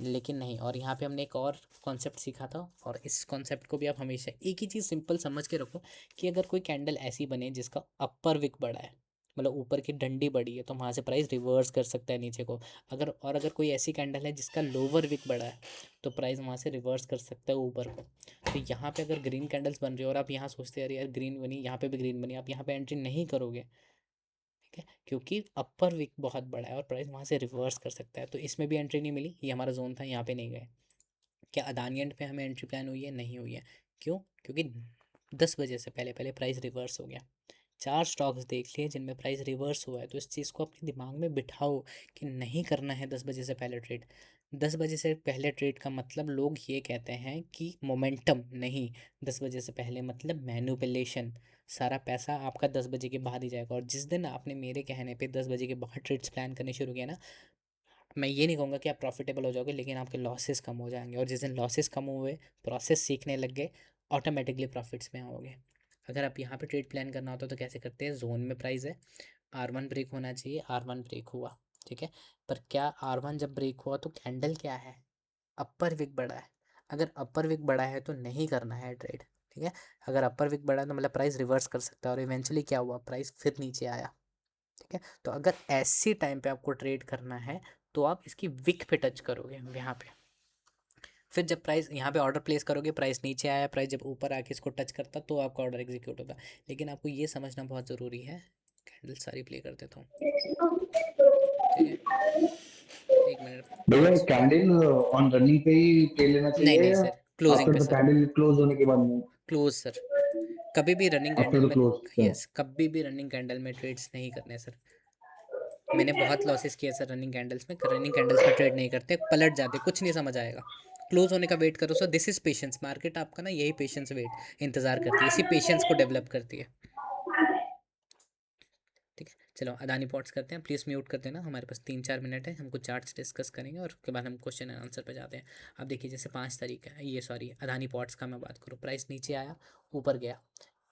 लेकिन नहीं। और यहाँ पे हमने एक और कॉन्सेप्ट सीखा था, और इस कॉन्सेप्ट को भी आप हमेशा एक ही चीज़ सिंपल समझ के रखो, कि अगर कोई कैंडल ऐसी बने जिसका अपर विक बड़ा है, मतलब ऊपर की डंडी बड़ी है, तो वहाँ से प्राइस रिवर्स कर सकता है नीचे को। अगर कोई ऐसी कैंडल है जिसका लोअर विक बड़ा है, तो प्राइस वहाँ से रिवर्स कर सकता है ऊपर को। तो यहाँ पे अगर ग्रीन कैंडल्स बन रही है और आप यहाँ सोचते हैं यार ग्रीन बनी, यहाँ पे भी ग्रीन बनी, आप यहाँ पे एंट्री नहीं करोगे, ठीक है, क्योंकि अपर विक बहुत बड़ा है और प्राइस वहाँ से रिवर्स कर सकता है। तो इसमें भी एंट्री नहीं मिली, ये हमारा जोन था, यहाँ पे नहीं गए। क्या अदानी एंड पे हमें एंट्री प्लान हुई है, नहीं हुई है। क्यों, क्योंकि 10 बजे से पहले पहले प्राइस रिवर्स हो गया। 4 स्टॉक्स देख लिए जिनमें प्राइस रिवर्स हुआ है, तो इस चीज़ को अपने दिमाग में बिठाओ कि नहीं करना है 10 बजे से पहले ट्रेड। 10 बजे से पहले ट्रेड का मतलब लोग ये कहते हैं कि मोमेंटम नहीं, 10 बजे से पहले मतलब मैनिपुलेशन। सारा पैसा आपका 10 बजे के बाद ही जाएगा, और जिस दिन आपने मेरे कहने पे 10 बजे के बाद ट्रेड्स प्लान करने शुरू किया ना, मैं ये नहीं कहूँगा कि आप प्रॉफिटेबल हो जाओगे, लेकिन आपके लॉसेस कम हो जाएंगे, और जिस दिन लॉसेस कम हुए, प्रोसेस सीखने लग गए, ऑटोमेटिकली प्रॉफिट्स में आओगे। अगर आप यहाँ पे ट्रेड प्लान करना होता तो कैसे करते हैं, जोन में प्राइस है, R1 ब्रेक होना चाहिए, R1 ब्रेक हुआ, ठीक है। पर क्या R1 जब ब्रेक हुआ तो कैंडल क्या है, अपर विक बड़ा है। अगर अपर विक बड़ा है तो नहीं करना है ट्रेड, ठीक है। अगर अपर विक बड़ा है तो मतलब प्राइस रिवर्स कर सकता है, और इवेंचुअली क्या हुआ, प्राइस फिर नीचे आया, ठीक है। तो अगर ऐसी टाइम पे आपको ट्रेड करना है, तो आप इसकी विक पे टच करोगे यहाँ पे, फिर जब प्राइस यहाँ पे ऑर्डर प्लेस करोगे, प्राइस नीचे आया, प्राइस जब ऊपर आके इसको टच करता तो आपका ऑर्डर एग्जीक्यूट होता। लेकिन आपको ये समझना बहुत ज़रूरी है, कैंडल सारी प्ले कर देता हूँ, ठीक है, एक मिनट भैया पॉज। कैंडल ऑन रनिंग पे ही प्ले लेना नहीं चाहिए नहीं या सर, क्लोजिंग आफ्टर पे द सर, कैंडल क्लोज होने के बाद में? Close sir. कभी भी रनिंग कैंडल आफ्टर द में, क्लोज, अच्छा। यस, कभी भी रनिंग कैंडल में ट्रेड्स नहीं करने सर। मैंने बहुत लॉसेस किए सर रनिंग कैंडल्स में, रनिंग कैंडल्स में ट्रेड नहीं करते, पलट जाते, कुछ नहीं समझ आएगा। क्लोज होने का वेट करो। So this is patience, market आपका ना यही पेशेंस वेट इंतजार करती है, इसी पेशेंस को डेवलप करती है। ठीक है, चलो अदानी पॉट्स करते हैं, प्लीज़ म्यूट कर देना, हमारे पास 3-4 मिनट है, हमको चार्ट्स डिस्कस करेंगे और उसके बाद हम क्वेश्चन एंड आंसर पे जाते हैं। अब देखिए जैसे 5 तारीख है, ये सॉरी अदानी पॉट्स का मैं बात करूँ, प्राइस नीचे आया, ऊपर गया,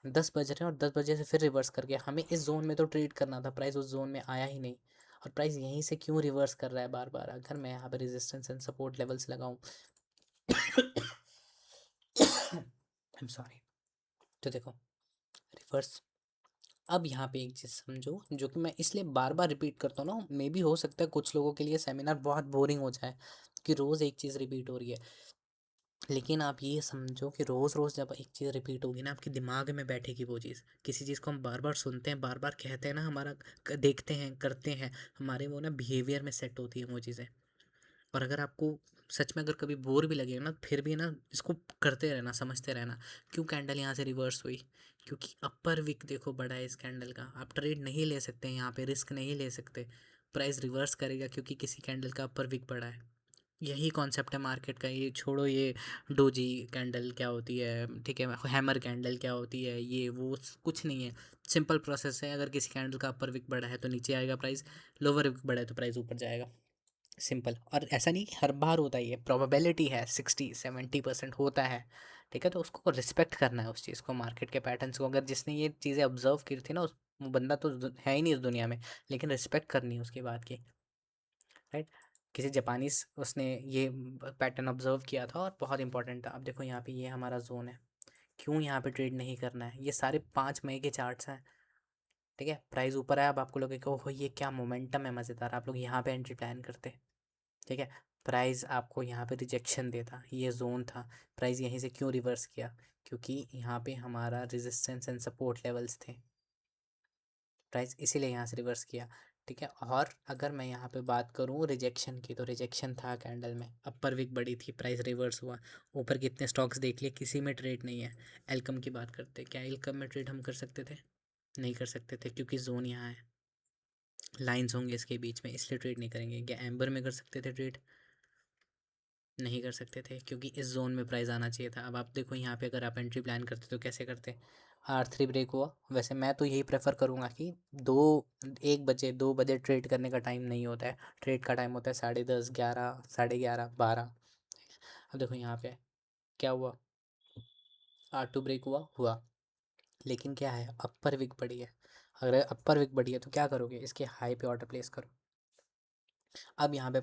10 बज रहे हैं और 10 बजे से फिर रिवर्स कर गया। हमें इस जोन में तो ट्रेड करना था, प्राइस उस जोन में आया ही नहीं, और प्राइस यहीं से क्यों रिवर्स कर रहा है बार बार। अगर मैं यहाँ पर रेजिस्टेंस एंड सपोर्ट लेवल्स लगाऊं आई एम सॉरी, तो देखो रिवर्स। अब यहाँ पे एक चीज़ समझो, जो कि मैं इसलिए बार बार रिपीट करता हूँ ना, मे भी हो सकता है कुछ लोगों के लिए सेमिनार बहुत बोरिंग हो जाए कि रोज़ एक चीज़ रिपीट हो रही है, लेकिन आप ये समझो कि रोज़ रोज़ जब एक चीज़ रिपीट होगी ना, आपके दिमाग में बैठेगी वो चीज़। किसी चीज़ को हम बार बार सुनते हैं, बार बार कहते हैं ना, हमारा देखते हैं, करते हैं, हमारे वो ना बिहेवियर में सेट होती हैं वो चीज़ें। और अगर आपको सच में अगर कभी बोर भी लगे ना, फिर भी ना इसको करते रहना, समझते रहना, क्यों कैंडल यहाँ से रिवर्स हुई, क्योंकि अपर विक देखो बड़ा है इस कैंडल का, आप ट्रेड नहीं ले सकते यहाँ पे, रिस्क नहीं ले सकते, प्राइस रिवर्स करेगा क्योंकि किसी कैंडल का अपर विक बड़ा है। यही कॉन्सेप्ट है मार्केट का। ये छोड़ो ये डोजी कैंडल क्या होती है, ठीक है, हैमर कैंडल क्या होती है, ये वो कुछ नहीं है, सिंपल प्रोसेस है। अगर किसी कैंडल का अपर विक बड़ा है तो नीचे आएगा प्राइस, लोअर विक बड़ा है तो प्राइस ऊपर जाएगा, सिंपल। और ऐसा नहीं कि हर बार होता ही है, प्रोबेबिलिटी है 60-70% होता है, ठीक है, तो उसको रिस्पेक्ट करना है उस चीज़ को, मार्केट के पैटर्न्स को। अगर जिसने ये चीज़ें ऑब्जर्व की थी ना, उस वो बंदा तो है ही नहीं इस दुनिया में, लेकिन रिस्पेक्ट करनी है उसकी बात की, राइट। किसी जापानीज उसने ये पैटर्न ऑब्जर्व किया था और बहुत इंपॉर्टेंट था। अब देखो यहाँ पे ये हमारा जोन है, क्यों यहाँ पे ट्रेड नहीं करना है, ये सारे 5 मई के चार्ट्स हैं, ठीक है, प्राइस ऊपर आया, अब आपको लगेगा ओहो ये क्या मोमेंटम है मज़ेदार, आप लोग यहाँ पे एंट्री प्लान करते, ठीक है। प्राइस आपको यहाँ पे रिजेक्शन देता, ये जोन था, प्राइस यहीं से क्यों रिवर्स किया, क्योंकि यहाँ पे हमारा रेजिस्टेंस एंड सपोर्ट लेवल्स थे, प्राइस इसीलिए यहाँ से रिवर्स किया, ठीक है। और अगर मैं यहाँ पे बात करूँ रिजेक्शन की, तो रिजेक्शन था कैंडल में, अपर विक बड़ी थी, प्राइस रिवर्स हुआ, ऊपर कितने स्टॉक्स देख लिए, किसी में ट्रेड नहीं है। एलकम की बात करते, क्या एलकम में ट्रेड हम कर सकते थे, नहीं कर सकते थे, क्योंकि जोन यहाँ है, लाइंस होंगे इसके बीच में, इसलिए ट्रेड नहीं करेंगे। क्या एम्बर में कर सकते थे ट्रेड, नहीं कर सकते थे, क्योंकि इस जोन में प्राइस आना चाहिए था। अब आप देखो यहाँ पे अगर आप एंट्री प्लान करते तो कैसे करते, R3 ब्रेक हुआ, वैसे मैं तो यही प्रेफर करूँगा कि 1 बजे 2 बजे ट्रेड करने का टाइम नहीं होता है, ट्रेड का टाइम होता है 10:30 11 11:30 12। अब देखो यहाँ पे क्या हुआ, R2 ब्रेक हुआ, लेकिन क्या है, अपर विक बड़ी है, अगर अपर विक बड़ी है तो क्या करोगे, इसके हाई पे ऑर्डर प्लेस करो। अब यहाँ पे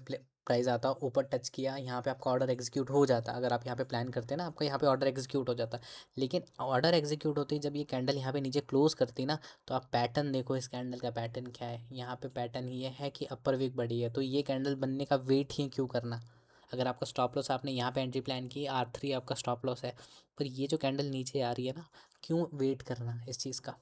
प्राइस आता, ऊपर टच किया, यहाँ पे आपका ऑर्डर एग्जीक्यूट हो जाता, अगर आप यहाँ पे प्लान करते हैं ना, आपका यहाँ पे ऑर्डर एग्जीक्यूट हो जाता। लेकिन ऑर्डर एग्जीक्यूट होते ही जब ये कैंडल यहाँ पे नीचे क्लोज करती ना, तो आप पैटर्न देखो, इस कैंडल का पैटर्न क्या है, यहाँ पे पैटर्न ये है कि अपर वीक बड़ी है, तो ये कैंडल बनने का वेट ही क्यों करना। अगर आपका स्टॉप लॉस, आपने यहाँ पे एंट्री प्लान की, R3 आपका स्टॉप लॉस है, पर ये जो कैंडल नीचे आ रही है ना, क्यों वेट करना इस चीज़ का,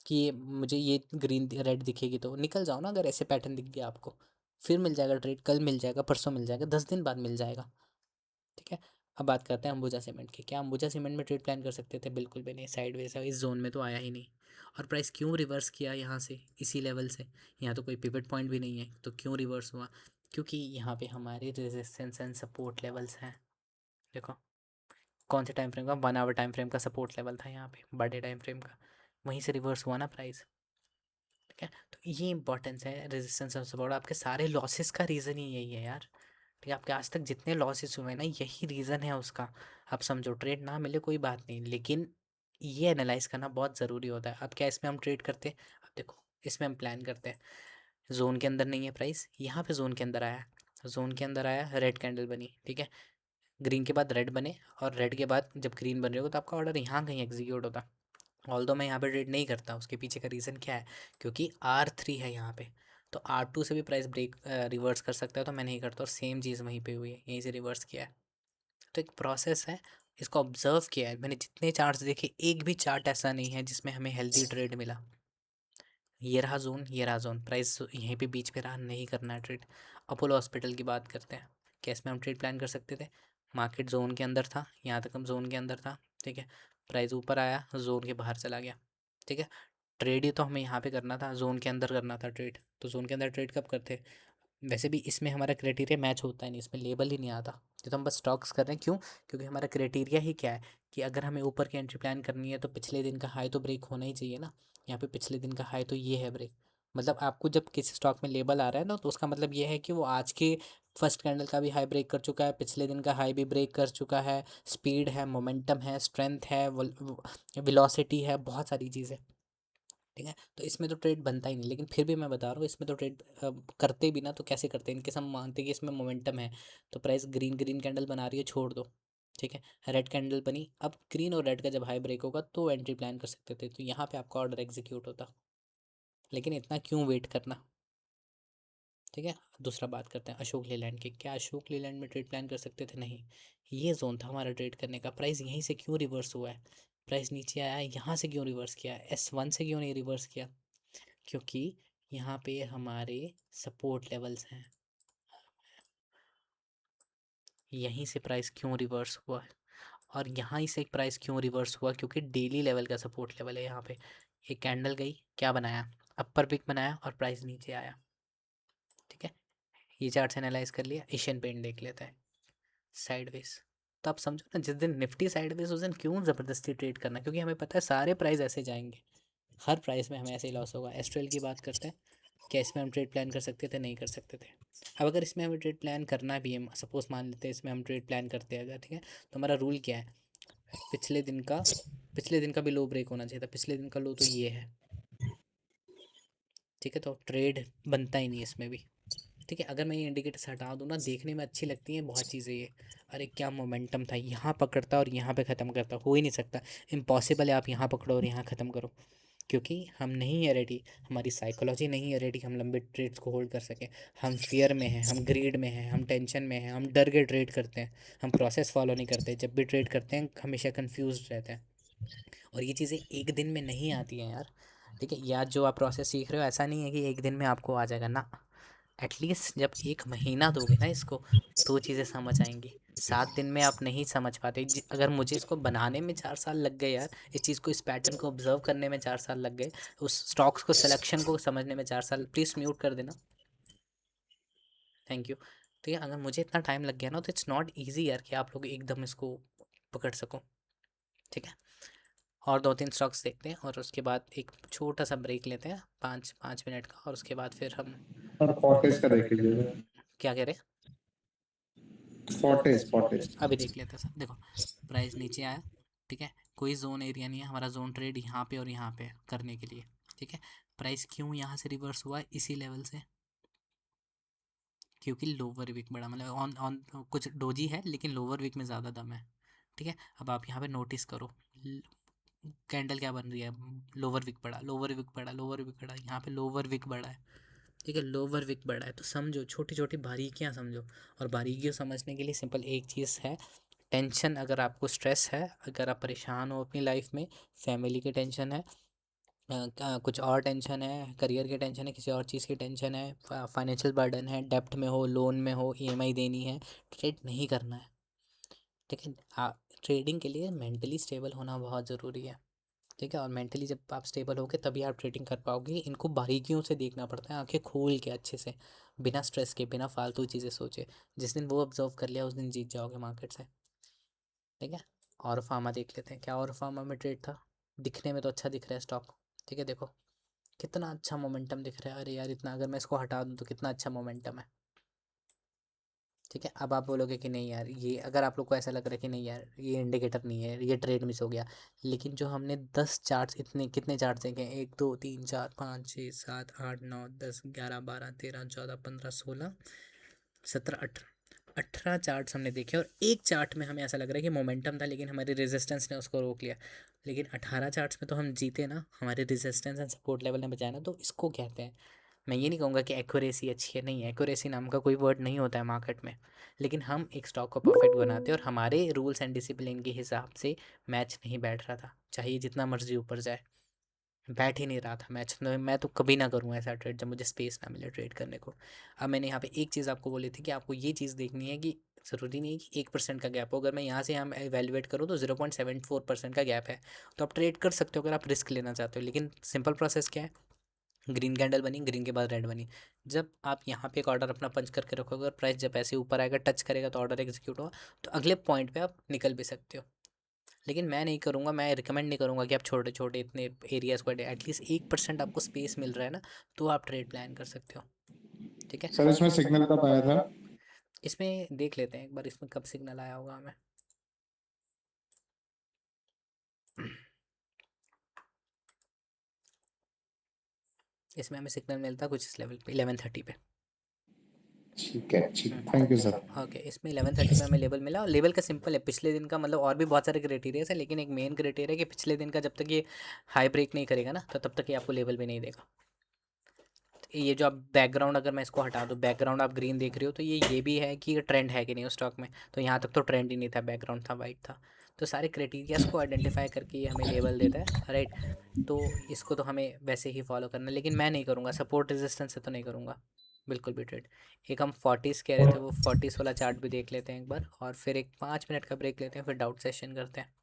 कि मुझे ये ग्रीन रेड दिखेगी तो निकल जाओ ना, अगर ऐसे पैटर्न दिख गया आपको, फिर मिल जाएगा ट्रेड, कल मिल जाएगा, परसों मिल जाएगा, 10 दिन बाद मिल जाएगा, ठीक है। अब बात करते हैं अंबुजा सीमेंट की, क्या अंबुजा सीमेंट में ट्रेड प्लान कर सकते थे, बिल्कुल भी नहीं, साइडवेज है, इस जोन में तो आया ही नहीं। और प्राइस क्यों रिवर्स किया यहाँ से, इसी लेवल से, यहाँ तो कोई पिवट पॉइंट भी नहीं है, तो क्यों रिवर्स हुआ, क्योंकि यहाँ पे हमारे रेजिस्टेंस एंड सपोर्ट लेवल्स हैं। देखो कौन से टाइम फ्रेम का, 1 आवर टाइम फ्रेम का सपोर्ट लेवल था यहाँ पे, बड़े टाइम फ्रेम का, वहीं से रिवर्स हुआ ना प्राइस, ठीक है। तो ये इंपॉर्टेंस है रेजिस्टेंस और सपोर्ट, आपके सारे लॉसेस का रीज़न ही यही है यार, ठीक है। आपके आज तक जितने लॉसेस हुए ना, यही रीज़न है उसका। आप समझो, ट्रेड ना मिले कोई बात नहीं, लेकिन ये एनालाइज करना बहुत ज़रूरी होता है। अब क्या इसमें हम ट्रेड करते हैं, अब देखो इसमें हम प्लान करते हैं, जोन के अंदर नहीं है प्राइस, यहाँ पे जोन के अंदर आया, जोन के अंदर आया, रेड कैंडल बनी, ठीक है, ग्रीन के बाद रेड बने, और रेड के बाद जब ग्रीन बन रही होगा तो आपका ऑर्डर यहाँ कहीं एग्जीक्यूट होता। ऑल्दो मैं यहाँ पे ट्रेड नहीं करता, उसके पीछे का रीज़न क्या है, क्योंकि R3 है यहाँ पे, तो R2 से भी प्राइस ब्रेक रिवर्स कर सकता है, तो मैं नहीं करता, और सेम चीज़ वहीं पे हुई है, यहीं से रिवर्स किया है। तो एक प्रोसेस है, इसको ऑब्जर्व किया है मैंने, जितने चार्ट्स देखे एक भी चार्ट ऐसा नहीं है जिसमें हमें हेल्दी ट्रेड मिला। ये रहा जोन, ये रहा जोन, प्राइस यहीं पे बीच पे रहा, नहीं करना है ट्रेड। अपोलो हॉस्पिटल की बात करते हैं, क्या इसमें हम ट्रेड प्लान कर सकते थे, मार्केट जोन के अंदर था, यहाँ तक हम जोन के अंदर था, ठीक है, प्राइस ऊपर आया, जोन के बाहर चला गया, ठीक है। ट्रेड ही तो हमें यहाँ पे करना था, जोन के अंदर करना था ट्रेड, तो जोन के अंदर ट्रेड कब करते, वैसे भी इसमें हमारा क्राइटेरिया मैच होता ही नहीं, इसमें लेबल ही नहीं आता। ये तो हम बस स्टॉक्स कर रहे हैं, क्यों? क्योंकि हमारा क्राइटेरिया ही क्या है कि अगर हमें ऊपर की एंट्री प्लान करनी है तो पिछले दिन का हाई तो ब्रेक होना ही चाहिए ना। यहाँ पे पिछले दिन का हाई तो ये है ब्रेक। मतलब आपको जब किसी स्टॉक में लेबल आ रहा है ना, तो उसका मतलब ये है कि वो आज के फर्स्ट कैंडल का भी हाई ब्रेक कर चुका है, पिछले दिन का हाई भी ब्रेक कर चुका है, स्पीड है, मोमेंटम है, स्ट्रेंथ है, वेलोसिटी है, बहुत सारी चीज़ें। ठीक है, तो इसमें तो ट्रेड बनता ही नहीं, लेकिन फिर भी मैं बता रहा हूँ इसमें तो ट्रेड करते भी ना तो कैसे करते हैं, इनके हम मानते हैं कि इसमें मोमेंटम है, तो प्राइस ग्रीन ग्रीन कैंडल बना रही है, छोड़ दो। ठीक है, रेड कैंडल बनी, अब ग्रीन और रेड का जब हाई ब्रेक होगा तो एंट्री प्लान कर सकते थे, तो यहाँ पे आपका ऑर्डर एग्जीक्यूट होता। लेकिन इतना क्यों वेट करना। ठीक है, दूसरा बात करते हैं अशोक लेलैंड की। क्या अशोक लेलैंड में ट्रेड प्लान कर सकते थे? नहीं। ये जोन था हमारा ट्रेड करने का। प्राइस यहीं से क्यों रिवर्स हुआ है? प्राइस नीचे आया, यहाँ से क्यों रिवर्स किया? S1 से क्यों नहीं रिवर्स किया? क्योंकि यहाँ पे हमारे सपोर्ट लेवल्स हैं। यहीं से प्राइस क्यों रिवर्स हुआ है? और यहाँ से प्राइस क्यों रिवर्स हुआ? क्योंकि डेली लेवल का सपोर्ट लेवल है यहाँ पे। ये कैंडल गई, क्या बनाया? अपर पिक बनाया और प्राइस नीचे आया। ठीक है, ये चार्ट एनालाइज कर लिया। एशियन पेंट देख लेते हैं साइडवेज। तो आप समझो ना, जिस दिन निफ्टी साइडवेज उस दिन क्यों ज़बरदस्ती ट्रेड करना, क्योंकि हमें पता है सारे प्राइस ऐसे जाएंगे, हर प्राइस में हमें ऐसे ही लॉस होगा। एस्ट्रल की बात करते हैं, क्या इसमें हम ट्रेड प्लान कर सकते थे? नहीं कर सकते थे। अब अगर इसमें हमें ट्रेड प्लान करना भी है, सपोज मान लेते हैं इसमें हम ट्रेड प्लान करते हैं अगर, ठीक है, तो हमारा रूल क्या है? पिछले दिन का पिछले दिन का भी लो ब्रेक होना चाहिए था। पिछले दिन का लो तो ये है। ठीक है, तो ट्रेड बनता ही नहीं इसमें भी। ठीक है, अगर मैं ये इंडिकेटर्स हटा दूँ ना, देखने में अच्छी लगती हैं बहुत चीज़ें ये। अरे क्या मोमेंटम था, यहाँ पकड़ता और यहाँ पे ख़त्म करता, हो ही नहीं सकता। इम्पॉसिबल है आप यहाँ पकड़ो और यहाँ ख़त्म करो, क्योंकि हम नहीं है रेडी, हमारी साइकोलॉजी नहीं है रेडी, हम लंबे ट्रेड्स को होल्ड कर सकें। हम फियर में हैं, हम ग्रीड में हैं, हम टेंशन में हैं, हम डर के ट्रेड करते हैं, हम प्रोसेस फॉलो नहीं करते, जब भी ट्रेड करते हैं हमेशा कंफ्यूज रहते हैं। और ये चीज़ें एक दिन में नहीं आती हैं यार। ठीक है, या जो आप प्रोसेस सीख रहे हो ऐसा नहीं है कि एक दिन में आपको आ जाएगा ना। एटलीस्ट जब 1 महीना दोगे ना इसको, तो चीज़ें समझ आएंगी। 7 दिन में आप नहीं समझ पाते। अगर मुझे इसको बनाने में 4 साल लग गए यार, इस चीज़ को, इस पैटर्न को ऑब्जर्व करने में 4 साल लग गए, उस स्टॉक्स को सिलेक्शन को समझने में 4 साल, प्लीज़ म्यूट कर देना, थैंक यू। तो ये अगर मुझे इतना टाइम लग गया ना, तो इट्स नॉट ईजी यार कि आप लोग एकदम इसको पकड़ सको। ठीक है, और 2-3 स्टॉक्स देखते हैं और उसके बाद एक छोटा सा ब्रेक लेते हैं, 5-5 मिनट का, और उसके बाद फिर हम और फोर्टिस का देख लीजिए। क्या कह रहे हैं, फोर्टिस फोर्टिस। अभी देख लेते हैं सब। देखो, प्राइस नीचे आया। ठीक है, कोई जोन एरिया नहीं है, हमारा जोन ट्रेड यहाँ पे और यहाँ पे करने के लिए। ठीक है, प्राइस क्यों यहाँ से रिवर्स हुआ है इसी लेवल से? क्योंकि लोअर वीक बड़ा, मतलब ऑन ऑन कुछ डोजी है लेकिन लोअर वीक में ज़्यादा दम है। ठीक है, अब आप यहाँ पे नोटिस करो, कैंडल क्या बन रही है? लोअर विक बड़ा, लोअर विक बड़ा, लोअर विक बड़ा, यहाँ पे लोअर विक बड़ा है। ठीक है, लोअर विक बड़ा है, तो समझो छोटी छोटी बारीकियाँ समझो। और बारीकियों समझने के लिए सिंपल एक चीज़ है, टेंशन। अगर आपको स्ट्रेस है, अगर आप परेशान हो अपनी लाइफ में, फैमिली की टेंशन है, कुछ और टेंशन है, करियर की टेंशन है, किसी और चीज़ की टेंशन है, फाइनेंशियल बर्डन है, डेप्ट में हो, लोन में हो, ईएमआई देनी है, ट्रेड नहीं करना है। ठीक है, ट्रेडिंग के लिए मेंटली स्टेबल होना बहुत ज़रूरी है। ठीक है, और मेंटली जब आप स्टेबल होगे तभी आप ट्रेडिंग कर पाओगे। इनको बारीकियों से देखना पड़ता है, आंखें खोल के अच्छे से, बिना स्ट्रेस के, बिना फालतू चीज़ें सोचे। जिस दिन वो ऑब्जर्व कर लिया उस दिन जीत जाओगे मार्केट से। ठीक है, और फार्मा देख लेते हैं, क्या और फार्मा में ट्रेड था? दिखने में तो अच्छा दिख रहा है स्टॉक। ठीक है, देखो कितना अच्छा मोमेंटम दिख रहा है। अरे यार इतना, अगर मैं इसको हटा दूँ तो कितना अच्छा मोमेंटम है। ठीक है, अब आप बोलोगे कि नहीं यार, ये अगर आप लोग को ऐसा लग रहा है कि नहीं यार ये इंडिकेटर नहीं है, ये ट्रेड मिस हो गया, लेकिन जो हमने 10 चार्ट्स, इतने कितने चार्ट्स देखे हैं? 1 2 3 4 5 6 7 8 9 10 11 12 13 14 15 16 17 18 चार्ट्स हमने देखे, और एक चार्ट में हमें ऐसा लग रहा है कि मोमेंटम था लेकिन हमारे रेजिस्टेंस ने उसको रोक लिया। लेकिन 18 चार्ट्स में तो हम जीते ना, हमारे रेजिस्टेंस एंड सपोर्ट लेवल ने बचाया ना, तो इसको कहते हैं। मैं ये नहीं कहूँगा कि एक्यूरेसी अच्छी है, नहीं, एक्यूरेसी नाम का कोई वर्ड नहीं होता है मार्केट में। लेकिन हम एक स्टॉक को परफेक्ट बनाते हैं, और हमारे रूल्स एंड डिसिप्लिन के हिसाब से मैच नहीं बैठ रहा था, चाहिए जितना मर्जी ऊपर जाए, बैठ ही नहीं रहा था मैच। मैं तो कभी ना करूँ ऐसा ट्रेड जब मुझे स्पेस ना मिले ट्रेड करने को। अब मैंने यहाँ पे एक चीज़ आपको बोली थी कि आपको ये चीज़ देखनी है कि ज़रूरी नहीं है कि 1% का गैप हो। अगर मैं यहाँ से यहाँ एवेलुएट करूँ तो 0.74% का गैप है, तो आप ट्रेड कर सकते हो अगर आप रिस्क लेना चाहते हो। लेकिन सिंपल प्रोसेस क्या है? ग्रीन कैंडल बनी, ग्रीन के बाद रेड बनी। जब आप यहाँ पे एक ऑर्डर अपना पंच करके रखोगे और प्राइस जब ऐसे ऊपर आएगा, टच करेगा तो ऑर्डर एग्जीक्यूट होगा, तो अगले पॉइंट पे आप निकल भी सकते हो। लेकिन मैं नहीं करूँगा, मैं रिकमेंड नहीं करूँगा कि आप छोटे छोटे इतने एरियाज़ को, एटलीस्ट 1% आपको स्पेस मिल रहा है ना, तो आप ट्रेड प्लान कर सकते हो। ठीक है, सर इसमें सिग्नल कब आया था? इसमें देख लेते हैं एक बार, इसमें कब सिग्नल आया होगा हमें। इसमें हमें सिग्नल मिलता कुछ इस लेवल पे 11:30 पे। ठीक है, ठीक, थैंक यू सर। ओके, इसमें 11:30 में हमें लेवल मिला, और लेवल का सिंपल है, पिछले दिन का, मतलब और भी बहुत सारे क्राइटेरिया है, लेकिन एक मेन क्राइटेरिया है कि पिछले दिन का जब तक ये हाई ब्रेक नहीं करेगा ना, तो तब तक ये आपको लेवल भी नहीं देगा। तो ये जो आप बैकग्राउंड, अगर मैं इसको हटा दूँ, बैकग्राउंड आप ग्रीन देख रहे हो, तो ये भी है कि ट्रेंड है कि नहीं उस स्टॉक में। तो यहाँ तक तो ट्रेंड ही नहीं था, बैकग्राउंड था, वाइट था। तो सारे क्राइटेरियाज को आइडेंटिफाई करके ये हमें लेवल देता है, राइट। तो इसको तो हमें वैसे ही फॉलो करना है, लेकिन मैं नहीं करूँगा, सपोर्ट रेजिस्टेंस से तो नहीं करूँगा बिल्कुल भी ट्रेड। एक हम 40s कह रहे थे, वो 40s वाला चार्ट भी देख लेते हैं एक बार, और फिर एक 5 मिनट का ब्रेक लेते हैं, फिर डाउट सेशन करते हैं,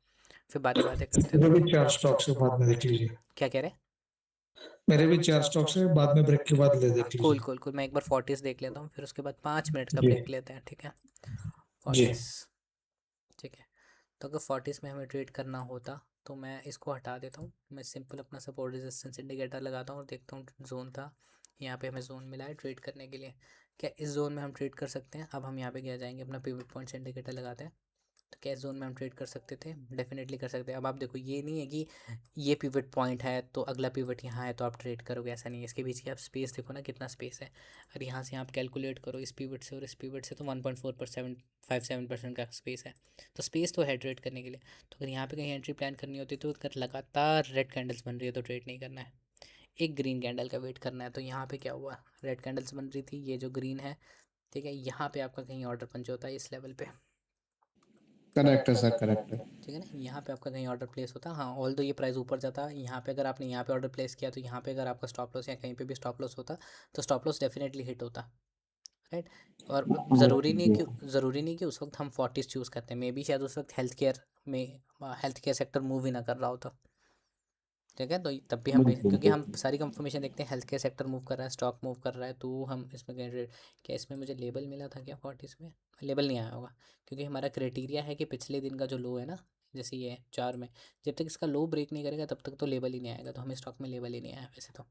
फिर बातें बातें करते हैं मेरे थोड़ी। भी 4 स्टॉक से बाद में देख लीजिए। क्या कह रहे हैं? मेरे भी 4 स्टॉक से बाद में ब्रेक के बाद ले हाँ, देख कूल लीजिए। कूल कूल, मैं एक बार 40s देख लेता हूँ, फिर उसके बाद 5 मिनट का जी ब्रेक लेते हैं, ठीक है। जी 40s, ठीक है। तो अगर 40s में हमें ट्रेड करना होता, तो मैं इसको हटा देता हूँ, मैं सिंपल अपना सपोर्ट रेजिस्टेंस इंडिकेटर लगाता हूँ और देखता हूँ जोन था, यहाँ पे हमें जोन मिला है ट्रेड करने के लिए। क्या इस जोन में हम ट्रेड कर सकते हैं? अब हम यहाँ पे क्या जाएंगे, अपना पिवट पॉइंट्स इंडिकेटर लगाते हैं, तो क्या इस जोन में हम ट्रेड कर सकते थे? डेफिनेटली कर सकते हैं। अब आप देखो, ये नहीं है कि ये पिवट पॉइंट है तो अगला पिवट यहाँ है तो आप ट्रेड करोगे, ऐसा नहीं है। इसके बीच की आप स्पेस देखो ना, कितना स्पेस है। और यहाँ से आप कैलकुलेट करो इस पिवट से और इस पिवट से, तो 1.457 का स्पेस है। तो स्पेस तो है ट्रेड करने के लिए। तो अगर यहाँ पे कहीं एंट्री प्लान करनी होती तो अगर लगातार रेड कैंडल्स बन रही है तो ट्रेड नहीं करना है, एक ग्रीन कैंडल का वेट करना है। तो यहाँ पे क्या हुआ, रेड कैंडल्स बन रही थी, ये जो ग्रीन है, ठीक है, यहाँ पे आपका कहीं ऑर्डर पंच होता है इस लेवल पे, करेक्ट है सर, करेक्ट है। ठीक है ना, यहाँ पे आपका कहीं ऑर्डर प्लेस होता। हाँ, ऑल दो ये प्राइस ऊपर जाता, यहाँ पे अगर आपने यहाँ पे ऑर्डर प्लेस किया, तो यहाँ पे अगर आपका स्टॉप लॉस या कहीं पे भी स्टॉप लॉस होता, तो स्टॉप लॉस डेफिनेटली हिट होता, राइट। और ज़रूरी नहीं कि उस वक्त हम 40s चूज़ करते हैं, मे बी शायद उस वक्त हेल्थ केयर सेक्टर मूव ही ना कर रहा होता, ठीक है। तो तब भी हम, क्योंकि हम सारी कंफर्मेशन देखते हैं, हेल्थ केयर सेक्टर मूव कर रहा है, स्टॉक मूव कर रहा है, तो हम इसमें कैंडिडेट, क्या इसमें मुझे लेबल मिला था क्या 40s में? लेबल नहीं आया होगा, क्योंकि हमारा क्राइटेरिया है कि पिछले दिन का जो लो है ना, जैसे ये 4 में, जब तक इसका लो ब्रेक नहीं करेगा तब तक तो लेबल ही नहीं आएगा, तो हमें स्टॉक में लेबल ही नहीं आया वैसे तो,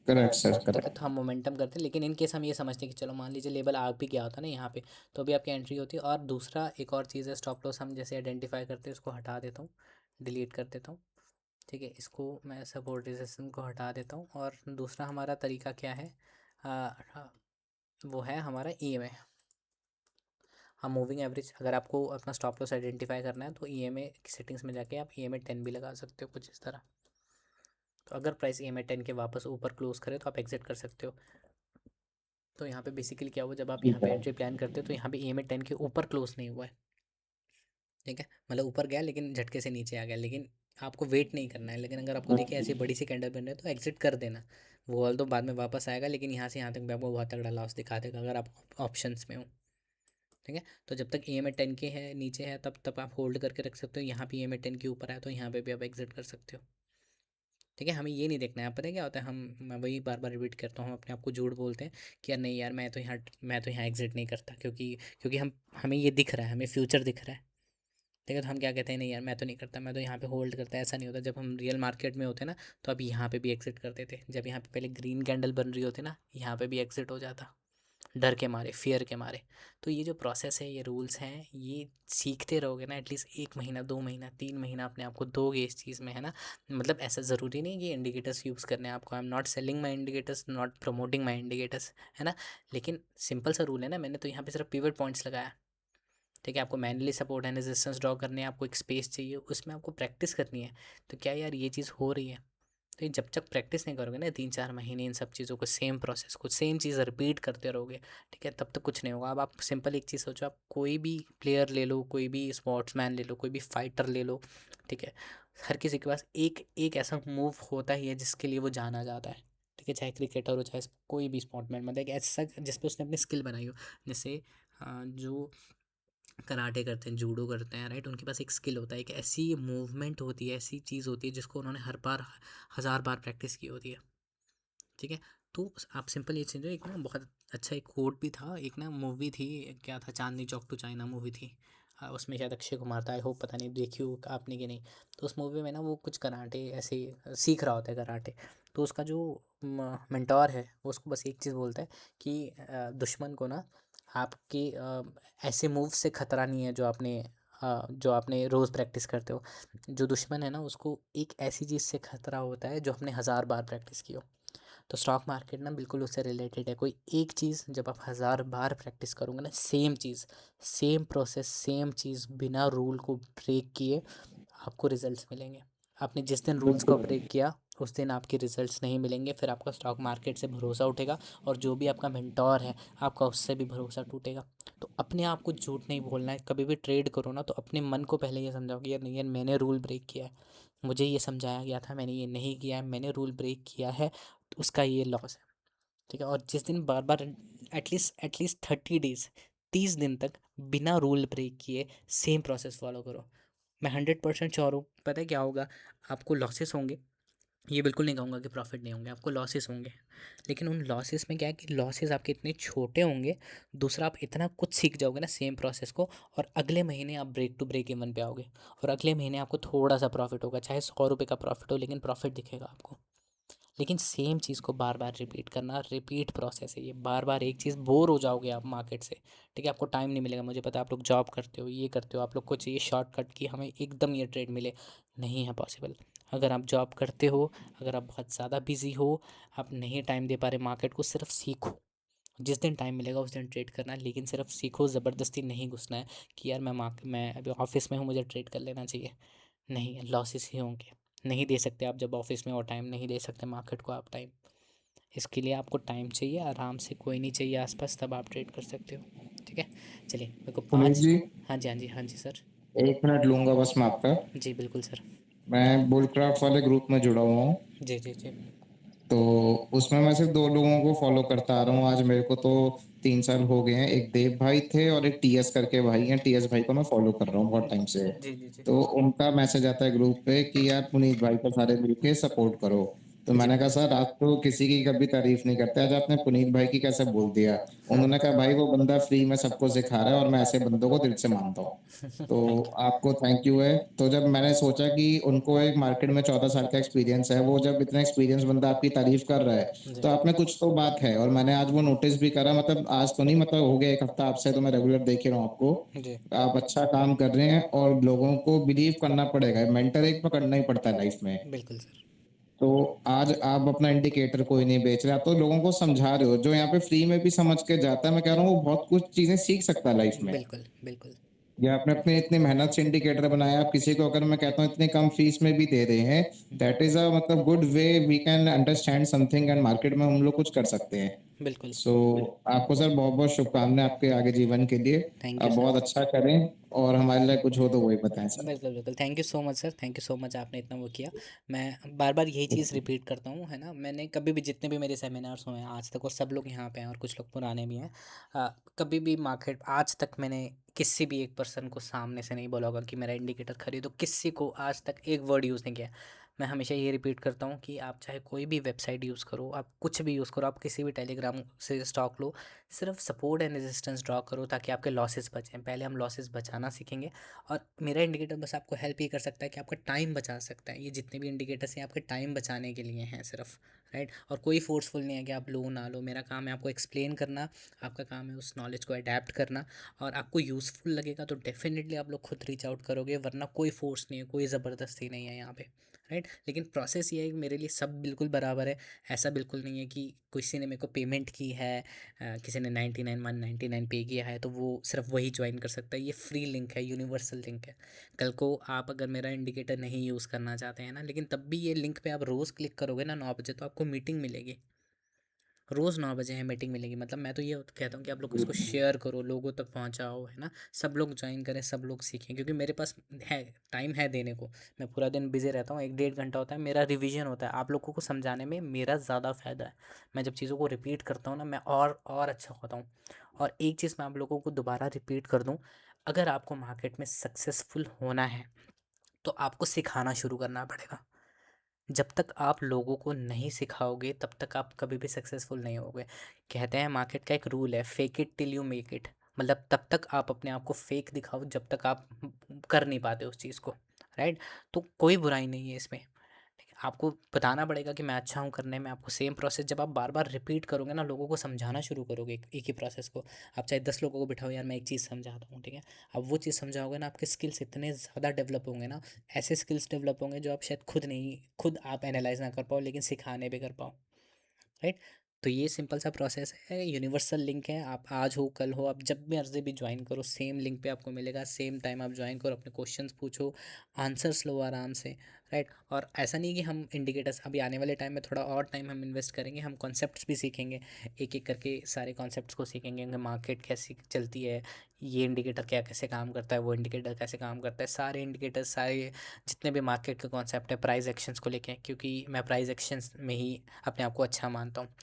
करेक्ट सर, ठीक है। करेक्ट। तो हम मोमेंटम करते हैं, लेकिन इन केस हम ये समझते हैं कि चलो मान लीजिए लेबल आ भी गया होता ना यहाँ पे, तो भी आपकी एंट्री होती है। और दूसरा एक और चीज़ है, स्टॉप लॉस हम जैसे आइडेंटिफाई करते हैं, उसको हटा देता हूँ, डिलीट कर देता हूँ, ठीक है। इसको मैं सपोर्ट रेजिस्टेंस को हटा देता हूँ। और दूसरा हमारा तरीका क्या है, वो है हमारा EMA। हम मूविंग एवरेज, अगर आपको अपना स्टॉप लॉस आइडेंटिफाई करना है तो EMA की सेटिंग्स में जाके आप EMA 10 भी लगा सकते हो कुछ इस तरह। तो अगर प्राइस EMA 10 के वापस ऊपर क्लोज करे तो आप एग्जिट कर सकते हो। तो यहाँ पे बेसिकली क्या हुआ, जब आप यहाँ ठीक पे है, एंट्री प्लान करते हो तो यहाँ पे EMA 10 के ऊपर क्लोज नहीं हुआ है, ठीक है। मतलब ऊपर गया लेकिन झटके से नीचे आ गया, लेकिन आपको वेट नहीं करना है। लेकिन अगर आपको देखिए ऐसी बड़ी सी कैंडल बन रही है तो एग्जिट कर देना, वो ऑल तो बाद में वापस आएगा, लेकिन यहाँ से यहाँ तक भी आपको बहुत तगड़ा लॉस दिखा देगा अगर आप ऑप्शंस में हो, ठीक है। तो जब तक EMA 10 के है नीचे है तब तक आप होल्ड करके रख सकते हो। यहाँ पे EMA 10 के ऊपर आया तो यहाँ पे भी आप एग्जिट कर सकते हो, ठीक है। हमें ये नहीं देखना है, पता है क्या होता है, मैं वही बार बार रिपीट करता हूँ, हम अपने आप को झूठ बोलते हैं कि यार नहीं यार, मैं तो यहाँ एग्जिट नहीं करता, क्योंकि हमें ये दिख रहा है, हमें फ्यूचर दिख रहा है, ठीक है। तो हम क्या कहते हैं, नहीं यार मैं तो नहीं करता, मैं तो यहाँ पे होल्ड करता है। ऐसा नहीं होता, जब हम रियल मार्केट में होते ना, तो अब यहाँ पे भी एग्जिट करते थे। जब यहाँ पे पहले ग्रीन कैंडल बन रही होती ना, यहाँ पे भी एग्जिट हो जाता, डर के मारे, फियर के मारे। तो ये जो प्रोसेस है, ये रूल्स हैं, ये सीखते रहोगे ना, एटलीस्ट 1 महीना, 2 महीना, 3 महीना अपने आप को दोगे इस चीज़ में, है ना। मतलब ऐसा ज़रूरी नहीं कि इंडिकेटर्स यूज़ करने हैं आपको, I am not selling my indicators, not promoting my indicators, है ना। लेकिन सिंपल सा रूल है ना, मैंने तो यहाँ पे सिर्फ पिवट पॉइंट्स लगाया, ठीक है। आपको manually support and resistance draw करने हैं, आपको एक स्पेस चाहिए, उसमें आपको प्रैक्टिस करनी है। तो क्या यार ये चीज़ हो रही है, तो ये जब तक प्रैक्टिस नहीं करोगे ना, 3-4 महीने इन सब चीज़ों को, सेम प्रोसेस को, सेम चीज़ रिपीट करते रहोगे, ठीक है, तब तक कुछ नहीं होगा। अब आप सिंपल एक चीज़ सोचो, आप कोई भी प्लेयर ले लो, कोई भी स्पोर्ट्समैन ले लो, कोई भी फाइटर ले लो, ठीक है। हर किसी के पास एक एक ऐसा मूव होता ही है जिसके लिए वो जाना जाता है, ठीक है। चाहे क्रिकेटर हो, चाहे कोई भी स्पोर्ट्समैन, मतलब एक ऐसा जिस पे उसने अपनी स्किल बनाई हो। जैसे जो कराटे करते हैं, जूडो करते हैं, राइट। उनके पास एक स्किल होता है, एक ऐसी मूवमेंट होती है, ऐसी चीज़ होती है जिसको उन्होंने हर बार 1000 बार प्रैक्टिस की होती है, ठीक है। तो आप सिंपल ये चीज़, एक ना बहुत अच्छा एक कोट भी था, एक ना मूवी थी, क्या था, Chandni Chowk to China movie थी। उसमें शायद अक्षय कुमार था, आई होप, पता नहीं देखी हो आपने कि नहीं। तो उस मूवी में ना वो कुछ कराटे ऐसे सीख रहा होता है कराटे। तो उसका जो मेंटोर है वो उसको बस एक चीज़ बोलता है कि दुश्मन को ना आपके ऐसे मूव से खतरा नहीं है जो आपने रोज़ प्रैक्टिस करते हो। जो दुश्मन है ना उसको एक ऐसी चीज़ से खतरा होता है जो आपने 1000 बार प्रैक्टिस की हो। तो स्टॉक मार्केट ना बिल्कुल उससे रिलेटेड है। कोई एक चीज़ जब आप 1000 बार प्रैक्टिस करोगे ना, सेम चीज़, सेम प्रोसेस, सेम चीज़, बिना रूल को ब्रेक किए आपको रिजल्ट्स मिलेंगे। आपने जिस दिन रूल्स को बिल्कुल ब्रेक किया उस दिन आपके रिजल्ट्स नहीं मिलेंगे, फिर आपका स्टॉक मार्केट से भरोसा उठेगा और जो भी आपका मेंटोर है आपका उससे भी भरोसा टूटेगा। तो अपने आप को झूठ नहीं बोलना है। कभी भी ट्रेड करो ना तो अपने मन को पहले ये समझाओ कि यार नहीं यार, मैंने रूल ब्रेक किया है, मुझे ये समझाया गया था, मैंने ये नहीं किया है, मैंने रूल ब्रेक किया है, तो उसका ये लॉस है, ठीक है। और जिस दिन बार बार एटलीस्ट 30 डेज, 30 दिन तक बिना रूल ब्रेक किए सेम प्रोसेस फॉलो करो, मैं 100% श्योर हूँ, पता है क्या होगा, आपको लॉसेस होंगे। ये बिल्कुल नहीं कहूँगा कि प्रॉफिट नहीं होंगे, आपको लॉसेस होंगे। लेकिन उन लॉसेस में क्या है कि लॉसेस आपके इतने छोटे होंगे, दूसरा आप इतना कुछ सीख जाओगे ना सेम प्रोसेस को, और अगले महीने आप ब्रेक टू ब्रेक इवन पे आओगे, और अगले महीने आपको थोड़ा सा प्रॉफिट होगा, चाहे 100 रुपये का प्रॉफिट हो, लेकिन प्रॉफिट दिखेगा आपको। लेकिन सेम चीज़ को बार बार रिपीट करना, रिपीट प्रोसेस है ये, बार बार एक चीज़, बोर हो जाओगे आप मार्केट से, ठीक है। आपको टाइम नहीं मिलेगा, मुझे पता है आप लोग जॉब करते हो, ये करते हो, आप लोग को चाहिए शॉर्टकट कि हमें एकदम ये ट्रेड मिले, नहीं है पॉसिबल। अगर आप जॉब करते हो, अगर आप बहुत ज़्यादा बिजी हो, आप नहीं टाइम दे पा रहे मार्केट को, सिर्फ सीखो। जिस दिन टाइम मिलेगा उस दिन ट्रेड करना है, लेकिन सिर्फ सीखो, ज़बरदस्ती नहीं घुसना है कि यार मैं अभी ऑफिस में हूँ, मुझे ट्रेड कर लेना चाहिए। नहीं, लॉसेस ही होंगे। नहीं दे सकते आप जब ऑफिस में हो टाइम, नहीं दे सकते मार्केट को आप टाइम। इसके लिए आपको टाइम चाहिए, आराम से, कोई नहीं चाहिए आसपास, तब आप ट्रेड कर सकते हो, ठीक है। चलिए मेरे को पुनीत 5। जी, हाँ जी, हाँ जी, हाँ जी सर। 1 मिनट लूंगा बस मैं आपका। जी बिल्कुल सर। मैं बुलक्राफ्ट वाले ग्रुप में जुड़ा हुआ हूँ, जी जी जी। तो उसमें मैं सिर्फ 2 लोगों को फॉलो करता आ रहा हूँ। आज मेरे को तो 3 साल हो गए हैं। एक देव भाई थे और एक टीएस करके भाई हैं। टीएस भाई को मैं फॉलो कर रहा हूँ बहुत टाइम से। जी जी जी। तो उनका मैसेज आता है ग्रुप पे कि यार पुनीत भाई को सारे मिलके सपोर्ट करो। तो जी मैंने कहा सर आप तो किसी की कभी तारीफ नहीं करते, आज आपने पुनीत भाई की कैसे बोल दिया। उन्होंने कहा भाई वो बंदा फ्री में सबको सिखा रहा है और मैं ऐसे बंदों को दिल से मानता हूँ। तो थैंक यू। आपको थैंक यू है। तो जब मैंने सोचा कि उनको एक मार्केट में 14 साल का एक्सपीरियंस है, वो जब इतना एक्सपीरियंस बंदा आपकी तारीफ कर रहा है जी तो आप में कुछ तो बात है। और मैंने आज वो नोटिस भी करा, मतलब आज तो नहीं, मतलब हो गया 1 हफ्ता आपसे, तो मैं रेगुलर देख ही रहा हूँ आपको। जी। आप अच्छा काम कर रहे हैं और लोगों को बिलीव करना पड़ेगा, मेंटर एक पकड़ना ही पड़ता है लाइफ में। बिल्कुल सर। तो आज आप अपना इंडिकेटर कोई नहीं बेच रहे, आप तो लोगों को समझा रहे हो। जो यहाँ पे फ्री में भी समझ के जाता है, मैं कह रहा हूँ वो बहुत कुछ चीजें सीख सकता है लाइफ में। बिल्कुल बिल्कुल। ये आपने अपने इतनी मेहनत से इंडिकेटर बनाया, आप किसी को अगर मैं कहता हूँ इतनी कम फीस में भी दे रहे हैं, दैट इज अ मतलब good way we can understand something and market में हम लोग कुछ कर सकते हैं। बिल्कुल। सो आपको सर बहुत बहुत शुभकामनाएं आपके आगे जीवन के लिए। थैंक आप यू सर। बहुत अच्छा करें और हमारे लिए कुछ हो तो वही बताएं सर। बिल्कुल बिल्कुल, thank you so much sir, thank you so much, आपने इतना वो किया। मैं बार बार यही चीज़ रिपीट करता हूँ, है ना। मैंने कभी भी, जितने भी मेरे सेमिनार्स हुए हैं आज तक, और सब लोग यहाँ पे हैं और कुछ लोग पुराने भी हैं, कभी भी मार्केट आज तक मैंने किसी भी एक पर्सन को सामने से नहीं बोला होगा कि मेरा इंडिकेटर खरीदो, किसी को आज तक एक वर्ड यूज़ नहीं किया। मैं हमेशा ये रिपीट करता हूँ कि आप चाहे कोई भी वेबसाइट यूज़ करो, आप कुछ भी यूज़ करो, आप किसी भी टेलीग्राम से स्टॉक लो, सिर्फ सपोर्ट एंड रेजिस्टेंस ड्रॉ करो ताकि आपके लॉसेस बचें। पहले हम लॉसेस बचाना सीखेंगे, और मेरा इंडिकेटर बस आपको हेल्प ही कर सकता है कि आपका टाइम बचा सकता है। ये जितने भी इंडिकेटर्स हैं आपके टाइम बचाने के लिए हैं सिर्फ, राइट। और कोई फोर्सफुल नहीं है कि आप लो ना लो, मेरा काम है आपको एक्सप्लेन करना, आपका काम है उस नॉलेज को अडेप्ट करना, और आपको यूज़फुल लगेगा तो डेफिनेटली आप लोग खुद रीच आउट करोगे, वरना कोई फोर्स नहीं है, कोई ज़बरदस्ती नहीं है यहाँ पे, राइट। लेकिन प्रोसेस ये है कि मेरे लिए सब बिल्कुल बराबर है। ऐसा बिल्कुल नहीं है कि किसी ने मेरे को पेमेंट की है, किसी ने 99 पे किया है तो वो सिर्फ वही ज्वाइन कर सकता है। ये फ्री लिंक है, यूनिवर्सल लिंक है। कल को आप अगर मेरा इंडिकेटर नहीं यूज़ करना चाहते हैं ना, लेकिन तब भी ये लिंक पे आप रोज़ क्लिक करोगे ना 9 बजे, तो आपको मीटिंग मिलेगी। रोज़ 9 बजे है मीटिंग मिलेगी। मतलब मैं तो ये कहता हूँ कि आप लोग इसको शेयर करो, लोगों तक पहुँचाओ, है ना। सब लोग ज्वाइन करें, सब लोग सीखें, क्योंकि मेरे पास है, टाइम है देने को। मैं पूरा दिन बिजी रहता हूँ, 1 डेढ़ घंटा होता है मेरा रिवीजन होता है, आप लोगों को समझाने में मेरा ज़्यादा फ़ायदा है। मैं जब चीज़ों को रिपीट करता हूँ ना, मैं और अच्छा होता हूँ। और एक चीज़ मैं आप लोगों को दोबारा रिपीट कर दूँ, अगर आपको मार्केट में सक्सेसफुल होना है तो आपको सिखाना शुरू करना पड़ेगा। जब तक आप लोगों को नहीं सिखाओगे तब तक आप कभी भी सक्सेसफुल नहीं होगे। कहते हैं मार्केट का एक रूल है, fake it till you make it. मतलब तब तक आप अपने आप को फेक दिखाओ जब तक आप कर नहीं पाते उस चीज़ को, राइट। तो कोई बुराई नहीं है इसमें, ठीक है? आपको बताना पड़ेगा कि मैं अच्छा हूँ करने में। आपको सेम प्रोसेस जब आप बार बार रिपीट करोगे ना, लोगों को समझाना शुरू करोगे एक ही प्रोसेस को। आप चाहे 10 लोगों को बिठाओ, यार मैं एक चीज़ समझाता हूँ, ठीक है। अब वो चीज़ समझाओगे ना, आपके स्किल्स इतने ज़्यादा डेवलप होंगे ना, ऐसे स्किल्स डेवलप होंगे जो आप शायद खुद आप एनालाइज ना कर पाओ लेकिन सिखाने पे कर पाओ, राइट। तो ये सिंपल सा प्रोसेस है, यूनिवर्सल लिंक है। आप आज हो कल हो, आप जब भी मर्जी भी ज्वाइन करो, सेम लिंक पे आपको मिलेगा। सेम टाइम आप ज्वाइन करो, अपने क्वेश्चंस पूछो, आंसर्स लो आराम से, राइट। और ऐसा नहीं कि हम इंडिकेटर्स, अभी आने वाले टाइम में थोड़ा और टाइम हम इन्वेस्ट करेंगे, हम कॉन्सेप्ट्स भी सीखेंगे, एक एक करके सारे कॉन्सेप्ट्स को सीखेंगे कि मार्केट कैसी चलती है, ये इंडिकेटर क्या कैसे काम करता है, वो इंडिकेटर कैसे काम करता है, सारे इंडिकेटर्स, सारे जितने भी मार्केट के कॉन्सेप्ट है, प्राइस एक्शंस को लेके, क्योंकि मैं प्राइस एक्शंस में ही अपने आप को अच्छा मानता हूँ।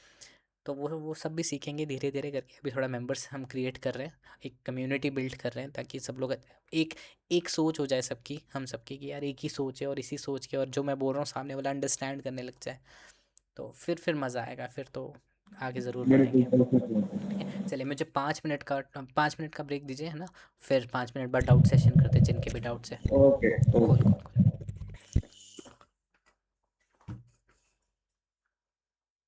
तो वो सब भी सीखेंगे धीरे धीरे करके। अभी थोड़ा मेंबर्स हम क्रिएट कर रहे हैं, एक कम्युनिटी बिल्ड कर रहे हैं, ताकि सब लोग एक एक सोच हो जाए सबकी, हम सबकी, कि यार एक ही सोच है और इसी सोच के, और जो मैं बोल रहा हूँ सामने वाला अंडरस्टैंड करने लग जाए, तो फिर मज़ा आएगा, फिर तो आगे ज़रूर बढ़ेंगे बिल्कुल हम। बिल्कुल। ठीक है, चलिए मुझे 5 मिनट का ब्रेक दीजिए, है ना। फिर 5 मिनट बाद डाउट सेशन करते हैं, जिनके भी डाउट्स है। Okay cool okay. कूल।